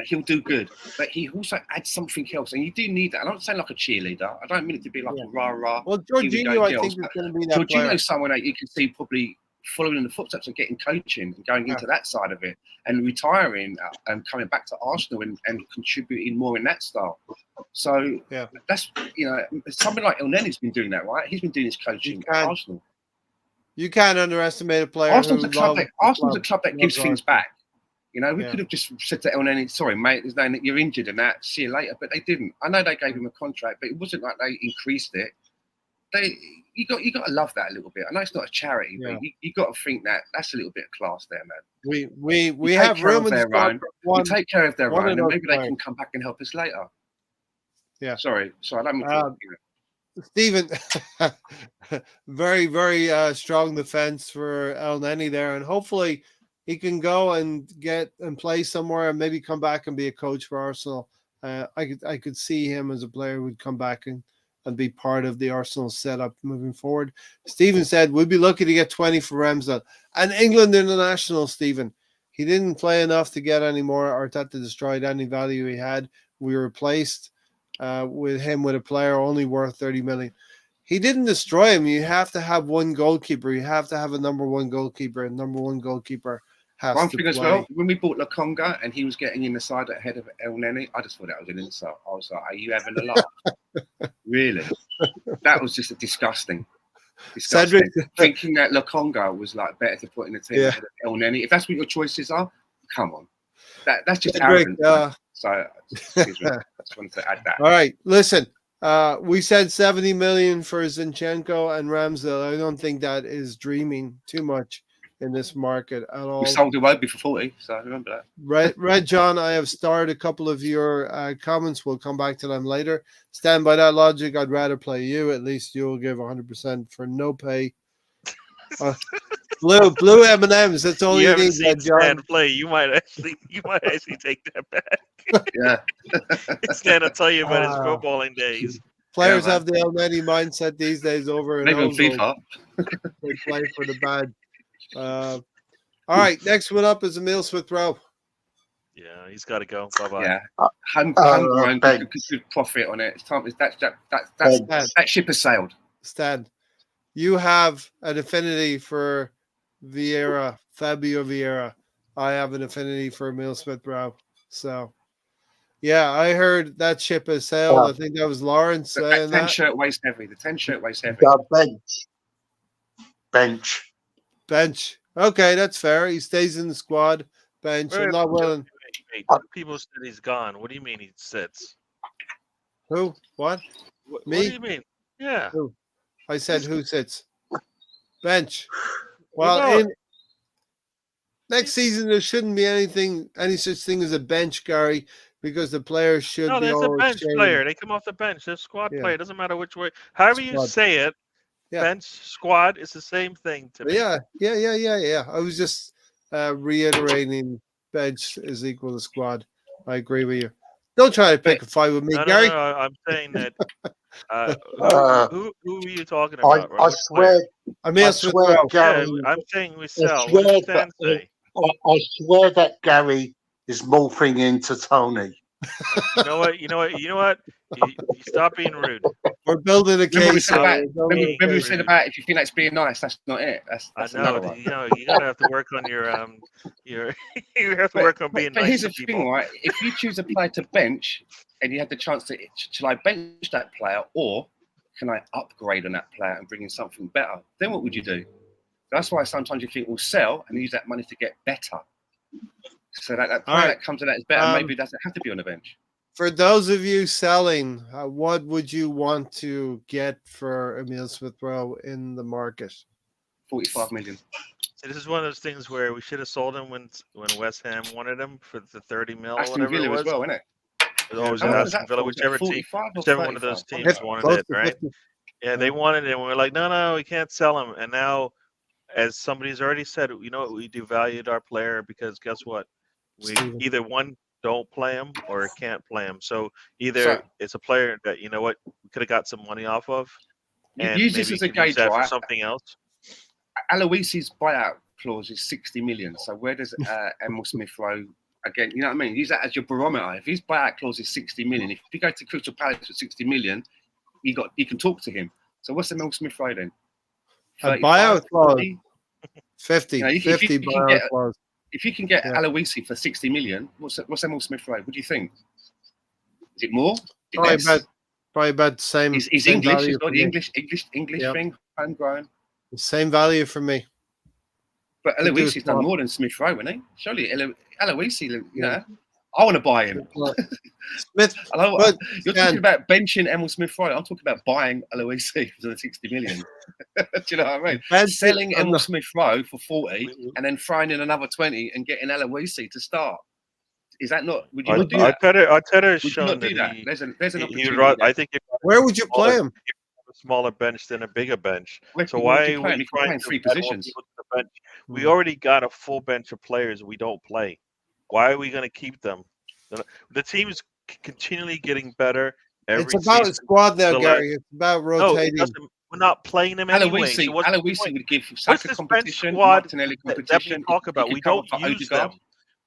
Speaker 3: he'll do good. But he also adds something else, and you do need that. And I'm not saying like a cheerleader. I don't mean it to be like a rah-rah.
Speaker 1: Well,
Speaker 3: here we go,
Speaker 1: Jorginho, I
Speaker 3: girls.
Speaker 1: think, is going to be that player.
Speaker 3: Jorginho's someone that you can see probably following in the footsteps of getting coaching and going into that side of it and retiring and coming back to Arsenal and contributing more in that style. So that's something like El Nenny's been doing that, right? He's been doing his coaching at Arsenal.
Speaker 1: You can't underestimate a player.
Speaker 3: Arsenal's a club that gives things back. You know, we
Speaker 1: Yeah.
Speaker 3: could have just said to Elneny, sorry, mate, there's no, you're injured and that, see you later. But they didn't. I know they gave him a contract, but it wasn't like they increased it. You got to love that a little bit. I know it's not a charity,
Speaker 1: Yeah.
Speaker 3: but you got to think that that's a little bit of class there, man.
Speaker 1: We
Speaker 3: take
Speaker 1: have
Speaker 3: care
Speaker 1: room
Speaker 3: of
Speaker 1: in the
Speaker 3: their
Speaker 1: squad
Speaker 3: own.
Speaker 1: for
Speaker 3: We
Speaker 1: one.
Speaker 3: take care of their
Speaker 1: one
Speaker 3: own,
Speaker 1: of
Speaker 3: and
Speaker 1: those
Speaker 3: maybe they
Speaker 1: players.
Speaker 3: can come back and help us later.
Speaker 1: Yeah.
Speaker 3: Sorry, I don't mean to.
Speaker 1: Stephen, very, very strong defense for El Neni there, and hopefully he can go and get and play somewhere, and maybe come back and be a coach for Arsenal. I could see him as a player who would come back and be part of the Arsenal setup moving forward. Stephen said we'd be lucky to get 20 for Ramsdale, and England international. Stephen, he didn't play enough to get any more. Arteta destroyed any value he had. We replaced with him with a player only worth 30 million. He didn't destroy him. You have to have one goalkeeper. You have to have a number one goalkeeper. And number one goalkeeper has
Speaker 3: One
Speaker 1: to
Speaker 3: thing
Speaker 1: play.
Speaker 3: as well, when we bought Lokonga and he was getting in the side ahead of El Neni, I just thought that was an insult. I was like, are you having a laugh? Really? That was just disgusting.
Speaker 1: Cedric,
Speaker 3: thinking that Lokonga was like better to put in the team ahead of El Neni. If that's what your choices are, come on. That's just
Speaker 1: Cedric,
Speaker 3: arrogant. So, excuse me. I just wanted to add that.
Speaker 1: All right, listen. We said 70 million for Zinchenko and Ramsdale. I don't think that is dreaming too much in this market at all.
Speaker 3: We sold Iwobi for 40, so I remember that.
Speaker 1: Red John, I have starred a couple of your comments. We'll come back to them later. Stand by that logic. I'd rather play you. At least you'll give 100% for no pay. Blue M&Ms. That's all you need, Red John.
Speaker 4: Stan play. You might actually take that back.
Speaker 3: Yeah.
Speaker 4: Stan will tell you about his footballing days.
Speaker 1: Players have the Almighty mindset these days over
Speaker 3: maybe on
Speaker 1: FIFA.
Speaker 3: FIFA.
Speaker 1: They play for the bad. All right, next one up is Emil Smith-Rowe.
Speaker 4: Yeah, he's got to go. Bye-bye.
Speaker 3: Yeah. Homegrown, good profit on it. It's time. That ship has sailed.
Speaker 1: Stan, you have an affinity for Fabio Vieira. I have an affinity for Emil Smith-Rowe. So, yeah, I heard that ship has sailed. I think that was Lawrence saying that.
Speaker 3: 10 shirt weighs heavy. The 10 shirt weighs heavy.
Speaker 2: Bench.
Speaker 1: Okay, that's fair. He stays in the squad bench. I'm not willing.
Speaker 4: People said he's gone. What do you mean he sits?
Speaker 1: Who? What? Me?
Speaker 4: What do you mean? Yeah.
Speaker 1: Who? I said who sits? Bench. Well, next season there shouldn't be any such thing as a bench, Gary, because the players should be
Speaker 4: there's a
Speaker 1: all
Speaker 4: bench
Speaker 1: sharing.
Speaker 4: player. They come off the bench. They're squad player. It doesn't matter which way. However you
Speaker 1: Squad.
Speaker 4: say it, bench, squad, it's the same thing to me.
Speaker 1: Yeah. I was just reiterating bench is equal to squad. I agree with you. Don't try to pick a fight with me, Gary.
Speaker 4: No, I'm saying that. Who are you talking
Speaker 2: I
Speaker 4: about?
Speaker 2: swear, Gary.
Speaker 4: I'm saying we sell.
Speaker 2: I
Speaker 4: What does Stan say?
Speaker 2: I swear that Gary is morphing into Tony.
Speaker 4: You know what? You stop being rude.
Speaker 1: We're building a case.
Speaker 3: Remember we said about if you think that's being nice, that's not it. That's another one.
Speaker 4: You gotta have to work on your you have to work on being nice.
Speaker 3: But here's
Speaker 4: to
Speaker 3: the
Speaker 4: people.
Speaker 3: thing, right? If you choose a player to bench and you have the chance to, shall I bench that player or can I upgrade on that player and bring in something better? Then what would you do? That's why sometimes you think we'll sell and use that money to get better. So that player that comes to that is better. Maybe it doesn't have to be on the bench.
Speaker 1: For those of you selling, what would you want to get for Emil Smith-Rowe in the market?
Speaker 3: 45 million.
Speaker 4: So this is one of those things where we should have sold him when West Ham wanted him for the 30 mil.
Speaker 3: Aston
Speaker 4: whatever
Speaker 3: Villa
Speaker 4: it was.
Speaker 3: as well, isn't it?
Speaker 4: It was always Aston Villa, whichever one of those teams wanted it, right? Yeah, they wanted it, and we were like, no, we can't sell him. And now, as somebody's already said, you know what, we devalued our player because guess what? We either don't play him or can't play him. So either it's a player that we could have got some money off of, and
Speaker 3: use this as a gauge,
Speaker 4: right? For something else.
Speaker 3: Aloisi's buyout clause is 60 million. So where does Emil Smith-Rowe again? You know what I mean? Use that as your barometer. If his buyout clause is 60 million, if you go to Crystal Palace for 60 million, you can talk to him. So what's Emil Smith-Rowe then?
Speaker 1: A buyout clause. 50 buyout clause.
Speaker 3: If you can get Aloisi for 60 million, what's Emil Smith-Rowe? What do you think? Is it more?
Speaker 1: Probably about the same.
Speaker 3: He's
Speaker 1: same
Speaker 3: English.
Speaker 1: value
Speaker 3: He's got
Speaker 1: for
Speaker 3: the
Speaker 1: me.
Speaker 3: English thing, homegrown.
Speaker 1: The same value for me.
Speaker 3: But
Speaker 1: To do
Speaker 3: Aloisi's done
Speaker 1: swap.
Speaker 3: more than Smith Rowe, hasn't he? Surely Aloisi, you
Speaker 1: Yeah.
Speaker 3: know, I want to buy him.
Speaker 1: Smith,
Speaker 3: You're
Speaker 1: Stan,
Speaker 3: talking about benching Emil Smith Rowe. I'm talking about buying Aloisi for 60 million. Do you know what I mean?
Speaker 1: bench it
Speaker 3: Selling
Speaker 1: on
Speaker 3: Emil
Speaker 1: the-
Speaker 3: Smith Rowe for 40 and then throwing in another 20 and getting Aloisi to start. Is that not? Would you not do that?
Speaker 4: Arteta has
Speaker 3: Would you
Speaker 4: shown
Speaker 3: not
Speaker 4: that
Speaker 3: do that?
Speaker 4: he,
Speaker 3: There's an
Speaker 4: he
Speaker 3: opportunity.
Speaker 4: would,
Speaker 3: there.
Speaker 4: I think
Speaker 1: Where would you play him?
Speaker 4: a smaller bench than a bigger bench.
Speaker 3: Where
Speaker 4: So
Speaker 3: would
Speaker 4: why
Speaker 3: you
Speaker 4: are
Speaker 3: play him?
Speaker 4: we
Speaker 3: You can play
Speaker 4: trying
Speaker 3: in
Speaker 4: to
Speaker 3: 3
Speaker 4: add more
Speaker 3: positions.
Speaker 4: people to the bench? We already got a full bench of players we don't play. Why are we going to keep them? The team's continually getting better every
Speaker 1: It's about
Speaker 4: season.
Speaker 1: a squad now,
Speaker 4: So,
Speaker 1: Gary. It's about
Speaker 4: No, it
Speaker 1: rotating.
Speaker 4: doesn't. We're not playing them anyway. So what's the
Speaker 3: Aloisi
Speaker 4: point?
Speaker 3: would give
Speaker 4: What's
Speaker 3: Saka
Speaker 4: this bench
Speaker 3: competition,
Speaker 4: squad
Speaker 3: Martinelli
Speaker 4: that we
Speaker 3: competition.
Speaker 4: talk about?
Speaker 3: He
Speaker 4: We
Speaker 3: could cover
Speaker 4: don't
Speaker 3: for
Speaker 4: use
Speaker 3: Odegaard.
Speaker 4: them.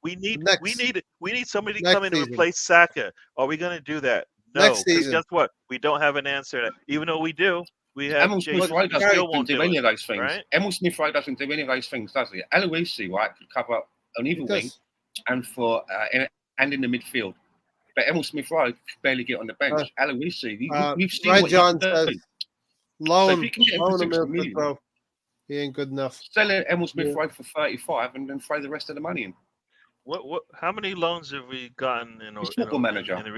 Speaker 4: We need somebody to
Speaker 1: Next
Speaker 4: come in and
Speaker 1: season.
Speaker 4: replace Saka. Are we going to do that? No,
Speaker 1: Next
Speaker 4: because
Speaker 1: season.
Speaker 4: guess what? We don't have an answer. Even though we do, we have
Speaker 3: Emil Smith
Speaker 4: Jesus
Speaker 3: Rowe
Speaker 4: who still won't
Speaker 3: doesn't do
Speaker 4: do
Speaker 3: any
Speaker 4: it.
Speaker 3: of those things.
Speaker 4: Right?
Speaker 3: Emil Smith Rowe doesn't do any of those things, does he? Aloisi, right, could cover up on either wing
Speaker 1: Because
Speaker 3: and and in the midfield. But Emil Smith Rowe could barely get on the bench. Aloisi, we've seen
Speaker 1: Red
Speaker 3: what
Speaker 1: John
Speaker 3: he can do.
Speaker 1: says,
Speaker 3: So if
Speaker 1: loan
Speaker 3: you can get him for
Speaker 1: him
Speaker 3: 60
Speaker 1: Milford,
Speaker 3: million,
Speaker 1: bro. He ain't good enough.
Speaker 3: sell Emil Smith
Speaker 1: Yeah.
Speaker 3: Rowe for 35 and then throw the rest of the money in.
Speaker 4: What? How many loans have we gotten in
Speaker 3: Football Manager.
Speaker 4: in the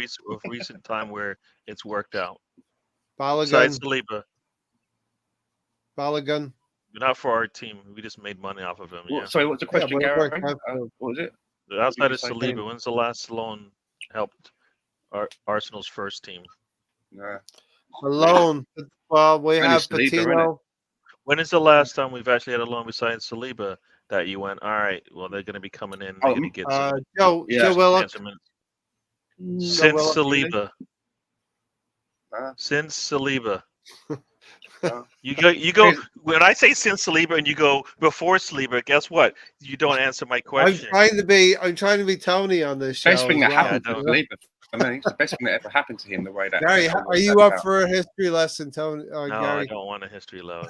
Speaker 4: recent time where it's worked out?
Speaker 1: Balogun.
Speaker 4: Besides Saliba,
Speaker 1: Balogun.
Speaker 4: not for our team. We just made money off of him. Yeah.
Speaker 3: Sorry, what's the question,
Speaker 1: but it
Speaker 3: Gary?
Speaker 1: worked out for him.
Speaker 3: What was it?
Speaker 4: Outside of
Speaker 3: say,
Speaker 4: Saliba,
Speaker 3: Ben?
Speaker 4: when's the last loan helped Arsenal's first team?
Speaker 3: No.
Speaker 1: Alone. Well, we
Speaker 3: Only
Speaker 1: have
Speaker 3: Saliba,
Speaker 1: Patino.
Speaker 4: When is the last time we've actually had a loan besides Saliba that you went, all right, well, they're going to be coming in. They're going to get some
Speaker 1: Joe
Speaker 3: Yeah.
Speaker 1: Willock.
Speaker 4: minutes.
Speaker 1: Joe Willock.
Speaker 4: Saliba. Since Saliba. You go. When I say since Saliba and you go before Saliba, guess what? You don't answer my question.
Speaker 1: I'm trying to be Tony on this show.
Speaker 3: Best thing
Speaker 1: as
Speaker 3: that
Speaker 1: well.
Speaker 3: happened to Saliba. I mean, it's the best thing that ever happened to him. The way that.
Speaker 1: Gary, are you up for a history lesson, Tony?
Speaker 4: No,
Speaker 1: Gary?
Speaker 4: I don't want a history lesson.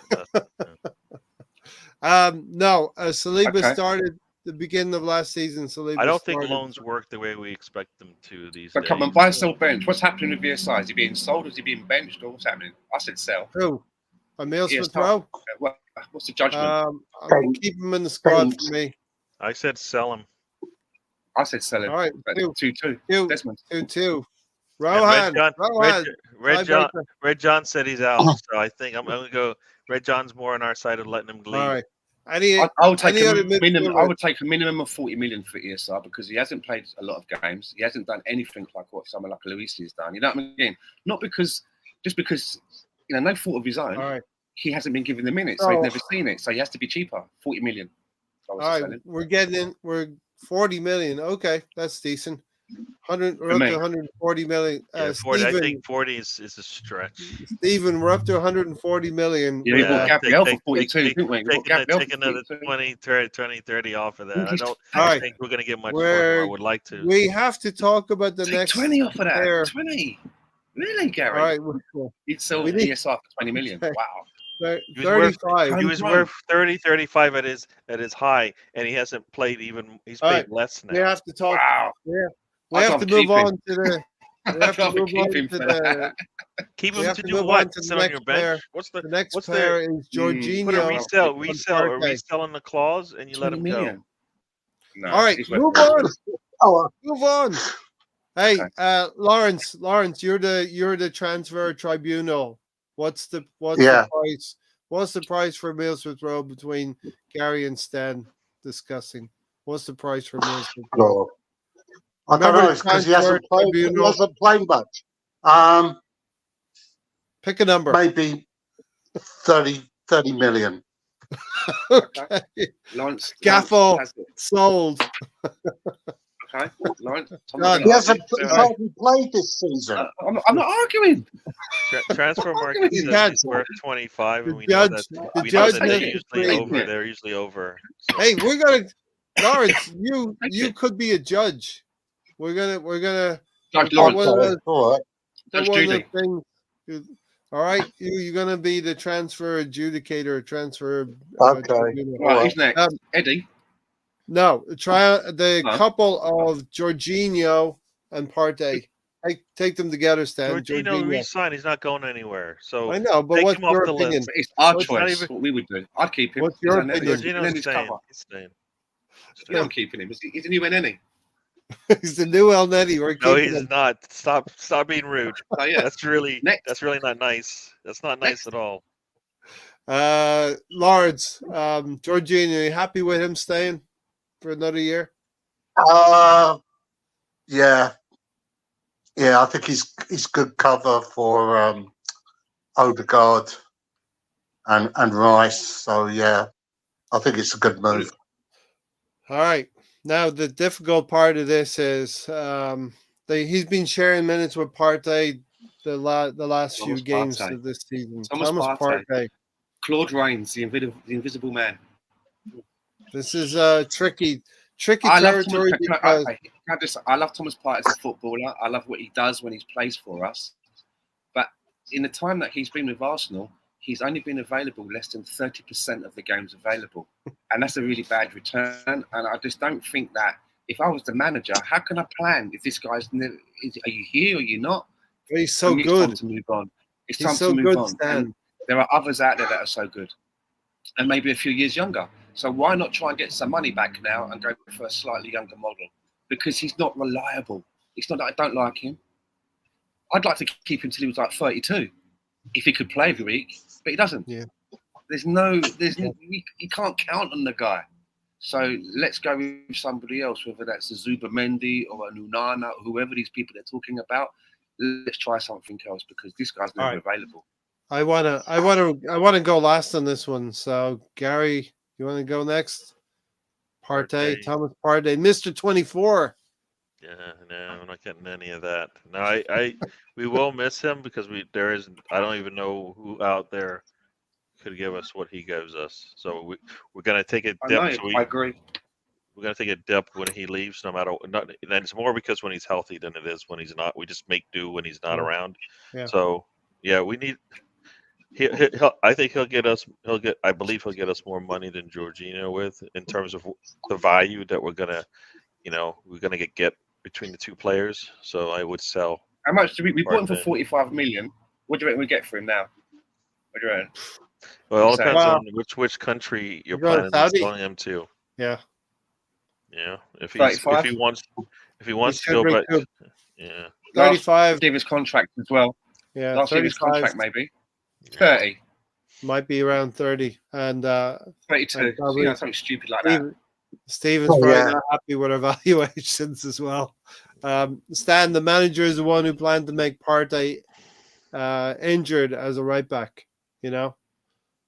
Speaker 1: No. Saliba
Speaker 3: Okay.
Speaker 1: started the beginning of last season. Saliba.
Speaker 4: I don't think
Speaker 1: started.
Speaker 4: loans work the way we expect them to these
Speaker 3: But
Speaker 4: days.
Speaker 3: come on, buy, sell, bench. What's happening with VSI? Is he being sold? Is he being benched? Or what's happening? I said sell.
Speaker 1: Who? Emil
Speaker 3: Yes,
Speaker 1: Smith Rowe?
Speaker 3: What's the judgment?
Speaker 1: I'm keep him in the squad for me.
Speaker 4: I said sell him.
Speaker 3: I said sell him.
Speaker 1: All right,
Speaker 3: But 2-2.
Speaker 1: Two.
Speaker 3: Desmond.
Speaker 1: 2-2.
Speaker 4: And
Speaker 1: Rohan.
Speaker 4: Red John said he's out, so I think I'm going to go. Red John's more on our side of letting him leave.
Speaker 1: All right.
Speaker 3: I would take
Speaker 1: any
Speaker 3: a
Speaker 1: other
Speaker 3: minimum.
Speaker 1: midfielder?
Speaker 3: I would take a minimum of 40 million for ESR because he hasn't played a lot of games. He hasn't done anything like what someone like Luis has done. You know what I mean? Not because no fault of his own.
Speaker 1: All right.
Speaker 3: He hasn't been given the minutes, so he's never seen it. So he has to be cheaper. 40 million.
Speaker 1: All right, we're getting in. We're 40 million. Okay, that's decent. 100. We're up to 140 million.
Speaker 4: 40, I think 40 is a stretch.
Speaker 1: Stephen, we're up to 140 million.
Speaker 3: Yeah, we bought Gabriel for 42, didn't we?
Speaker 4: Take another 20, 30 off of that. I don't think we're going to get much more than I would like to.
Speaker 1: We have to talk about the next
Speaker 3: 20 off of that.
Speaker 1: player.
Speaker 3: 20. Really, Gary?
Speaker 1: All right, cool.
Speaker 3: He'd sell ESR for 20 million. Wow.
Speaker 1: 35.
Speaker 4: He was worth 30, 35 at his high, and he hasn't played even. He's played less now.
Speaker 1: We have to talk.
Speaker 3: Wow.
Speaker 1: Yeah. We have to move on to the. We have to move on to the.
Speaker 4: Keep him to do what?
Speaker 1: To
Speaker 4: Sit on your bench. What's the
Speaker 1: next player? Is Jorginho.
Speaker 4: Resell or resell on the clause, and you let him go.
Speaker 3: No,
Speaker 1: all right, move on. Move on. Hey, Lawrence, you're the transfer tribunal. What's the price? What's the price for Emil Smith Rowe between Gary and Stan discussing? What's the price for Emil Smith Rowe?
Speaker 2: I don't know, because he hasn't played much.
Speaker 1: Pick a number.
Speaker 2: Maybe 30 million.
Speaker 1: Okay.
Speaker 3: Lawrence,
Speaker 1: Gaffel sold.
Speaker 3: Okay, Lawrence.
Speaker 2: He hasn't played this season.
Speaker 3: I'm not arguing.
Speaker 4: Transfer market is worth 25, and we know that they're usually over. So.
Speaker 1: Hey, we're gonna, Lawrence. You could be a judge. We're gonna.
Speaker 3: Judge Lawrence.
Speaker 2: All right.
Speaker 1: All right, you're gonna be the transfer adjudicator. Transfer.
Speaker 2: Okay.
Speaker 3: Well, who's next? Eddie.
Speaker 1: No, try the couple of Jorginho and Partey. Take them together, Stan.
Speaker 4: Jorginho
Speaker 1: Jorginho.
Speaker 4: re-signed. He's not going anywhere. So
Speaker 1: I know, but
Speaker 4: take
Speaker 1: what's
Speaker 4: him off
Speaker 1: your
Speaker 4: the
Speaker 1: opinion?
Speaker 4: list.
Speaker 3: But it's our
Speaker 1: What's
Speaker 4: not
Speaker 3: choice.
Speaker 4: even-
Speaker 3: What we would do. I'd keep him.
Speaker 1: What's your
Speaker 3: He's
Speaker 1: opinion?
Speaker 4: Jorginho's
Speaker 3: his
Speaker 4: staying.
Speaker 3: cover.
Speaker 4: He's staying.
Speaker 3: You know I'm keeping him. He's a new Nenny.
Speaker 1: He's the new El Neti. We're
Speaker 4: No,
Speaker 1: keeping
Speaker 4: he's
Speaker 1: him.
Speaker 4: not. Stop being rude.
Speaker 3: So yeah.
Speaker 4: That's really
Speaker 3: Next.
Speaker 4: not nice. That's not nice at all.
Speaker 1: Lords, Jorginho, are you happy with him staying for another year?
Speaker 2: Yeah, I think he's good cover for Odegaard and Rice. So yeah, I think it's a good move.
Speaker 1: All right. Now the difficult part of this is he's been sharing minutes with Partey the last few
Speaker 3: Thomas
Speaker 1: games
Speaker 3: Partey.
Speaker 1: of this season.
Speaker 3: Thomas Partey.
Speaker 1: Partey.
Speaker 3: Claude Rains, the invisible man.
Speaker 1: This is tricky
Speaker 3: I love
Speaker 1: territory
Speaker 3: Thomas.
Speaker 1: because
Speaker 3: I love Thomas Partey as a footballer. I love what he does when he plays for us. But in the time that he's been with Arsenal, he's only been available less than 30% of the games available. And that's a really bad return. And I just don't think that if I was the manager, how can I plan if this guy's are you here or you're not?
Speaker 1: he's so
Speaker 3: For me,
Speaker 1: good.
Speaker 3: It's time to move on. It's
Speaker 1: He's
Speaker 3: time
Speaker 1: so
Speaker 3: to move
Speaker 1: good,
Speaker 3: on.
Speaker 1: Stan.
Speaker 3: And there are others out there that are so good. And maybe a few years younger. So why not try and get some money back now and go for a slightly younger model? Because he's not reliable. It's not that I don't like him. I'd like to keep him till he was like 32, if he could play every week, but he doesn't.
Speaker 1: Yeah.
Speaker 3: You can't count on the guy. So let's go with somebody else, whether that's a Zubamendi or a Nunana, or whoever these people they're talking about. Let's try something else because this guy's never available.
Speaker 1: I wanna go last on this one. So Gary, you want to go next? Partey, Thomas Partey, Mr. 24.
Speaker 4: Yeah, no, I'm not getting any of that. No, we will miss him because I don't even know who out there could give us what he gives us. So we're gonna take a dip.
Speaker 3: I agree.
Speaker 4: We're gonna take a dip when he leaves, no matter. And it's more because when he's healthy than it is when he's not. We just make do when he's not around.
Speaker 1: Yeah.
Speaker 4: So yeah, we need. I think he'll get us. I believe he'll get us more money than Jorginho with in terms of the value that we're gonna get between the two players. So I would sell.
Speaker 3: How much do we bought him for 45 million? What do you reckon we get for him now? What do you reckon?
Speaker 4: Well, it all depends
Speaker 1: Well,
Speaker 4: on which country you're
Speaker 1: you go to
Speaker 4: planning on
Speaker 1: Saudi?
Speaker 4: selling him to.
Speaker 1: Yeah.
Speaker 4: Yeah, if he
Speaker 3: 35?
Speaker 4: wants to
Speaker 1: should
Speaker 4: go,
Speaker 1: bring
Speaker 4: but
Speaker 1: two.
Speaker 4: yeah,
Speaker 1: 35.
Speaker 3: Last year his contract as well.
Speaker 1: Yeah.
Speaker 3: Last year his
Speaker 1: 35
Speaker 3: contract maybe. 30.
Speaker 1: might be around 30. And
Speaker 3: 32.
Speaker 1: probably-
Speaker 3: Something stupid like that.
Speaker 1: Steven's
Speaker 2: Oh,
Speaker 1: probably
Speaker 2: yeah.
Speaker 1: not happy with our valuations as well. Stan, the manager, is the one who planned to make Partey injured as a right back. You know,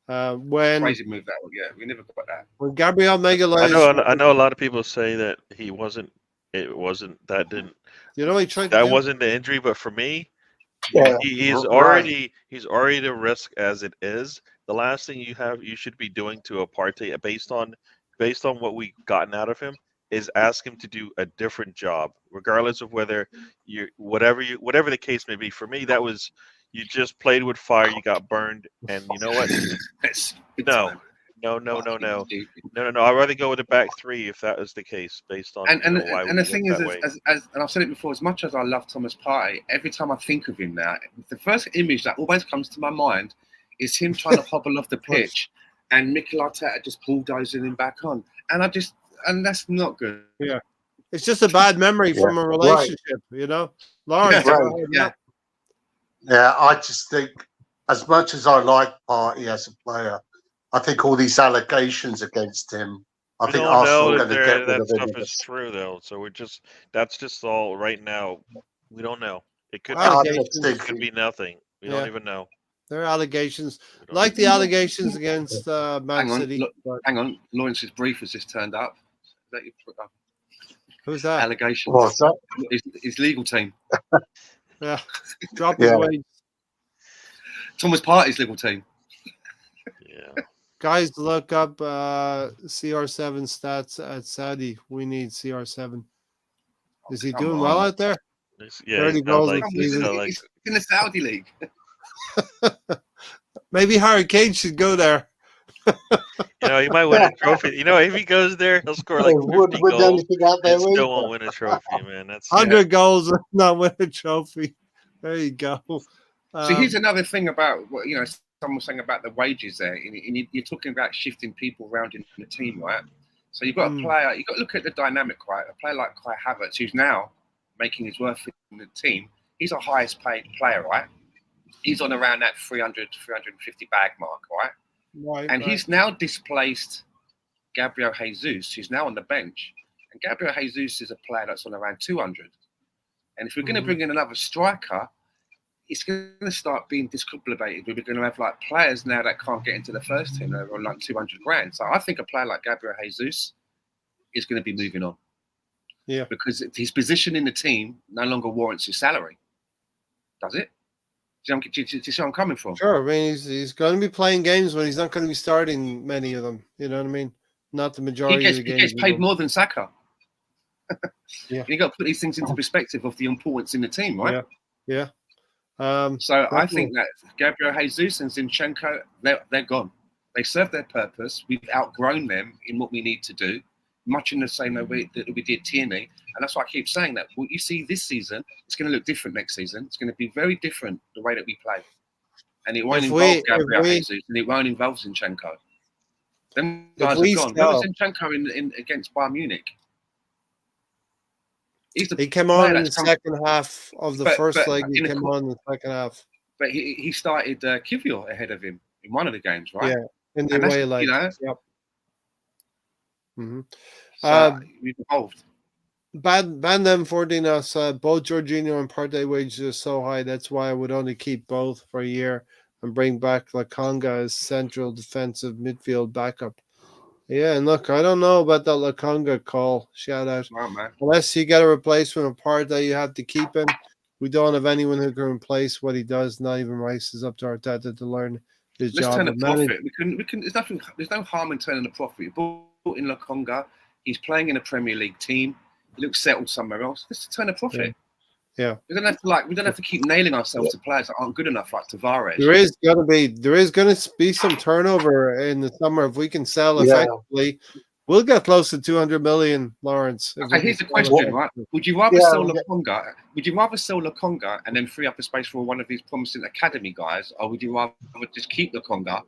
Speaker 1: when
Speaker 3: Crazy move that one. Yeah, we never got that.
Speaker 1: when Gabriel
Speaker 4: I
Speaker 1: Magalhaes,
Speaker 4: know a lot of people say that he wasn't. It wasn't that didn't
Speaker 1: you know, he tried to
Speaker 4: that
Speaker 1: do?
Speaker 4: wasn't the injury, but for me,
Speaker 2: Yeah,
Speaker 4: he's
Speaker 2: right.
Speaker 4: already the risk as it is. The last thing you should be doing to a Partey based on what we've gotten out of him is ask him to do a different job, regardless of whether whatever the case may be. For me, that was you just played with fire, you got burned, and you know what? No. I'd rather go with a back three if that was the case, based on why we
Speaker 3: and the
Speaker 4: went
Speaker 3: thing is,
Speaker 4: that way.
Speaker 3: and I've said it before, as much as I love Thomas Partey, every time I think of him now, the first image that always comes to my mind is him trying to hobble off the pitch and Mikel Arteta just bulldozing him back on. And that's not good.
Speaker 1: Yeah, it's just a bad memory from a relationship. You know, Lawrence.
Speaker 2: Yeah, I just think, as much as I like Partey as a player, I think all these allegations against him, I
Speaker 4: We
Speaker 2: think
Speaker 4: don't
Speaker 2: Arsenal
Speaker 4: know
Speaker 2: are going to get rid
Speaker 4: that
Speaker 2: of
Speaker 4: stuff
Speaker 2: him.
Speaker 4: is true though, so that's just all right now. We don't know. It could
Speaker 2: I
Speaker 1: Allegations.
Speaker 2: just think
Speaker 4: it could be nothing. We don't even know.
Speaker 1: There are allegations,
Speaker 4: We don't
Speaker 1: like
Speaker 4: even
Speaker 1: the
Speaker 4: know.
Speaker 1: allegations against Man
Speaker 3: Hang on,
Speaker 1: City.
Speaker 3: look,
Speaker 1: but
Speaker 3: hang on. Lawrence's brief has just turned up. Is that your
Speaker 1: who's that?
Speaker 3: allegations?
Speaker 2: What's that?
Speaker 3: His legal team.
Speaker 1: Yeah, drop his
Speaker 2: Yeah.
Speaker 1: wage.
Speaker 3: Thomas Partey's legal team.
Speaker 4: Yeah.
Speaker 1: Guys, look up CR7 stats at Saudi. We need CR7. Is he
Speaker 3: Come
Speaker 1: doing
Speaker 3: on.
Speaker 1: well out there?
Speaker 4: Yeah,
Speaker 1: 30
Speaker 4: he's got
Speaker 1: goals
Speaker 4: like,
Speaker 1: in
Speaker 4: he's
Speaker 1: season.
Speaker 4: got like
Speaker 3: He's in the Saudi league.
Speaker 1: Maybe Harry Kane should go there.
Speaker 4: he might win a trophy. You know, if he goes there, he'll score like 50
Speaker 2: Would win
Speaker 4: goals
Speaker 2: anything out there
Speaker 4: and still
Speaker 2: either.
Speaker 4: won't win a trophy, man. That's
Speaker 1: 100 goals and not win a trophy. There you go.
Speaker 3: So here's another thing about what someone was saying about the wages there. And you're talking about shifting people around in the team, right? So you've got a player. You've got to look at the dynamic, right? A player like Kai Havertz, who's now making his worth in the team. He's our highest paid player, right? He's on around that 300, 350 bag mark, right? And he's now displaced Gabriel Jesus, who's now on the bench. And Gabriel Jesus is a player that's on around 200. And if we're going to bring in another striker, it's going to start being discombobulated. We're going to have like players now that can't get into the first team. They're on like 200 grand. So I think a player like Gabriel Jesus is going to be moving on.
Speaker 1: Yeah.
Speaker 3: Because his position in the team no longer warrants his salary. Does it? Do you see where I'm coming from?
Speaker 1: Sure. I mean, he's going to be playing games, but he's not going to be starting many of them. You know what I mean? Not the majority of the games.
Speaker 3: He gets paid more than Saka.
Speaker 1: Yeah.
Speaker 3: You got to put these things into perspective of the importance in the team, right?
Speaker 1: Yeah.
Speaker 3: So I think that Gabriel Jesus and Zinchenko, they're gone. They serve their purpose. We've outgrown them in what we need to do, much in the same way that we did Tierney. And that's why I keep saying that what you see this season, it's going to look different next season. It's going to be very different the way that we play. And it won't involve Gabriel Jesus and it won't involve Zinchenko. Them guys are gone. Where was Zinchenko in against Bayern Munich?
Speaker 1: He came on in the second half of the first leg. He came on in the second half.
Speaker 3: But he started Kivior ahead of him in one of the games, right?
Speaker 1: Yeah, in the way, like,
Speaker 3: yep.
Speaker 1: Mm-hmm.
Speaker 3: So we've evolved.
Speaker 1: Ban them for us. Both Jorginho and Partey wages are so high. That's why I would only keep both for a year and bring back Lokonga as central defensive midfield backup. Yeah, and look, I don't know about that Lokonga call. Shout out.
Speaker 3: Oh, man.
Speaker 1: Unless you get a replacement of Partey, you have to keep him. We don't have anyone who can replace what he does. Not even Rice is up to Arteta to learn his job.
Speaker 3: Let's turn a profit. We can. There's no harm in turning a profit. You brought in Lokonga. He's playing in a Premier League team. He looks settled somewhere else. Let's turn a profit.
Speaker 1: Yeah.
Speaker 3: We don't have to keep nailing ourselves to players that aren't good enough, like Tavares.
Speaker 1: There is going to be some turnover in the summer if we can sell effectively. We'll get close to 200 million, Lawrence.
Speaker 3: Okay, here's the question, right? Would you rather sell Lokonga? Would you rather sell Lokonga and then free up the space for one of these promising academy guys, or would you rather just keep Lokonga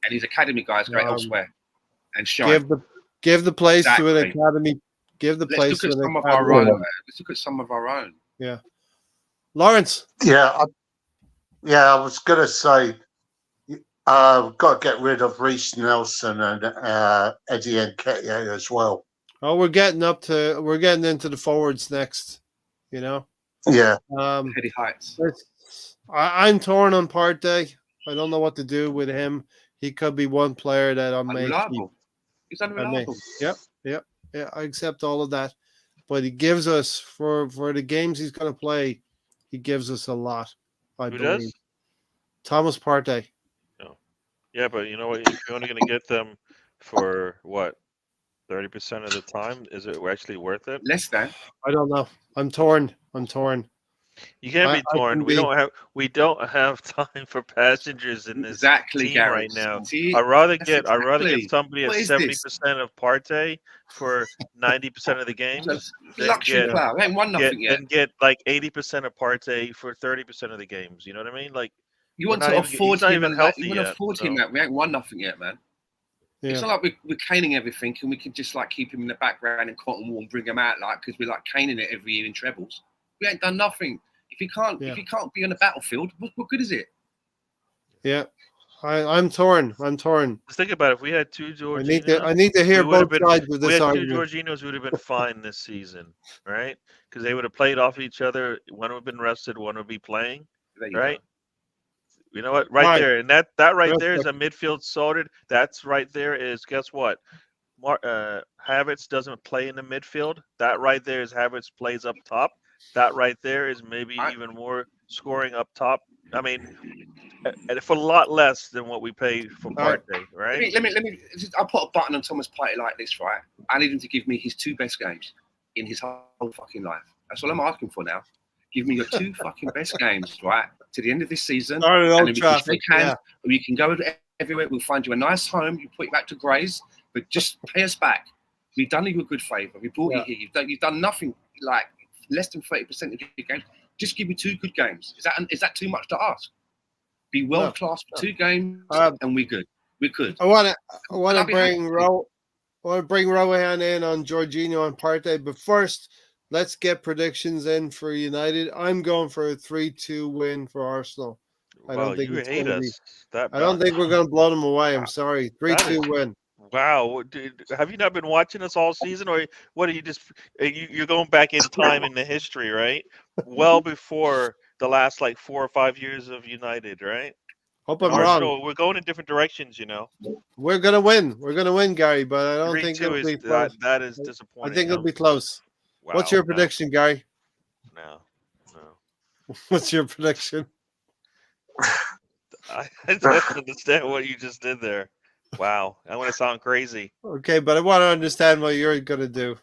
Speaker 3: and his academy guys go elsewhere and shine?
Speaker 1: Give the place to an academy. Give the place to an academy.
Speaker 3: Let's look at some of our own.
Speaker 1: Yeah, Lawrence.
Speaker 2: Yeah, I was gonna say we've got to get rid of Reece Nelson and Eddie Nketiah as well.
Speaker 1: Oh, we're getting into the forwards next. You know.
Speaker 2: Yeah.
Speaker 3: Eddie Heights.
Speaker 1: I'm torn on Partey. I don't know what to do with him. He could be one player that I may keep.
Speaker 3: He's unreliable.
Speaker 1: Yep. Yeah, I accept all of that. But he gives us, for the games he's going to play, he gives us a lot, I believe.
Speaker 4: Does?
Speaker 1: Thomas Partey.
Speaker 4: No. Yeah, but you know what? If you're only going to get them for, 30% of the time, is it actually worth it?
Speaker 3: Less than.
Speaker 1: I don't know. I'm torn.
Speaker 4: You can't be torn. We don't have time for passengers in this team right now. I'd rather get somebody at 70% of Partey for 90% of the games.
Speaker 3: Luxury player. They ain't won nothing yet.
Speaker 4: And get like 80% of Partey for 30% of the games. You know what I mean? Like
Speaker 3: you want to afford him that. You want to afford him that. We ain't won nothing yet, man. Yeah. It's not like we're caning everything and we can just like keep him in the background in cotton wool and bring him out because we're like caning it every year in trebles. We ain't done nothing. If he can't be on the battlefield, what good is it?
Speaker 1: Yeah, I'm torn.
Speaker 4: Let's think about it. If we had two Jorginhos,
Speaker 1: I need to hear both sides of this argument.
Speaker 4: If we had two Jorginhos, we would have been fine this season, right? Because they would have played off each other. One would have been rested. One would be playing, right? You know what? Right there, and that right there is a midfield sorted. That's right there is, guess what? Havertz doesn't play in the midfield. That right there is Havertz plays up top. That right there is maybe even more scoring up top. I mean, for a lot less than what we paid for Partey, right?
Speaker 3: Let me. I'll put a button on Thomas Partey like this, right? I need him to give me his two best games in his whole fucking life. That's all I'm asking for now. Give me your two fucking best games, right, to the end of this season, and then we can shake hands, or you can go everywhere. We'll find you a nice home. You put you back to graze, but just pay us back. We've done you a good favour. We brought you here. You've done nothing, like less than 30% of your games. Just give me 2 good games. Is that too much to ask? Be world class for 2 games, and we're good. We're good.
Speaker 1: I want to bring Rohan in on Jorginho and Partey, but first, let's get predictions in for United. I'm going for a 3-2 win for Arsenal. I don't think it's going to be. I don't think we're going to blow them away. I'm sorry. 3-2 win.
Speaker 4: Wow, dude, have you not been watching us all season, or what? Are you just you're going back in time in the history, right? Well before the last like 4 or 5 years of United, right?
Speaker 1: Hope I'm wrong.
Speaker 4: We're going in different directions,
Speaker 1: We're gonna win. We're gonna win, Gary, but I don't think it'll be close.
Speaker 4: That is disappointing.
Speaker 1: I think it'll be close. Wow, what's your prediction, Gary?
Speaker 4: No.
Speaker 1: What's your prediction?
Speaker 4: I don't understand what you just did there. Wow, I'm going to sound crazy.
Speaker 1: Okay, but I want to understand what you're going to do.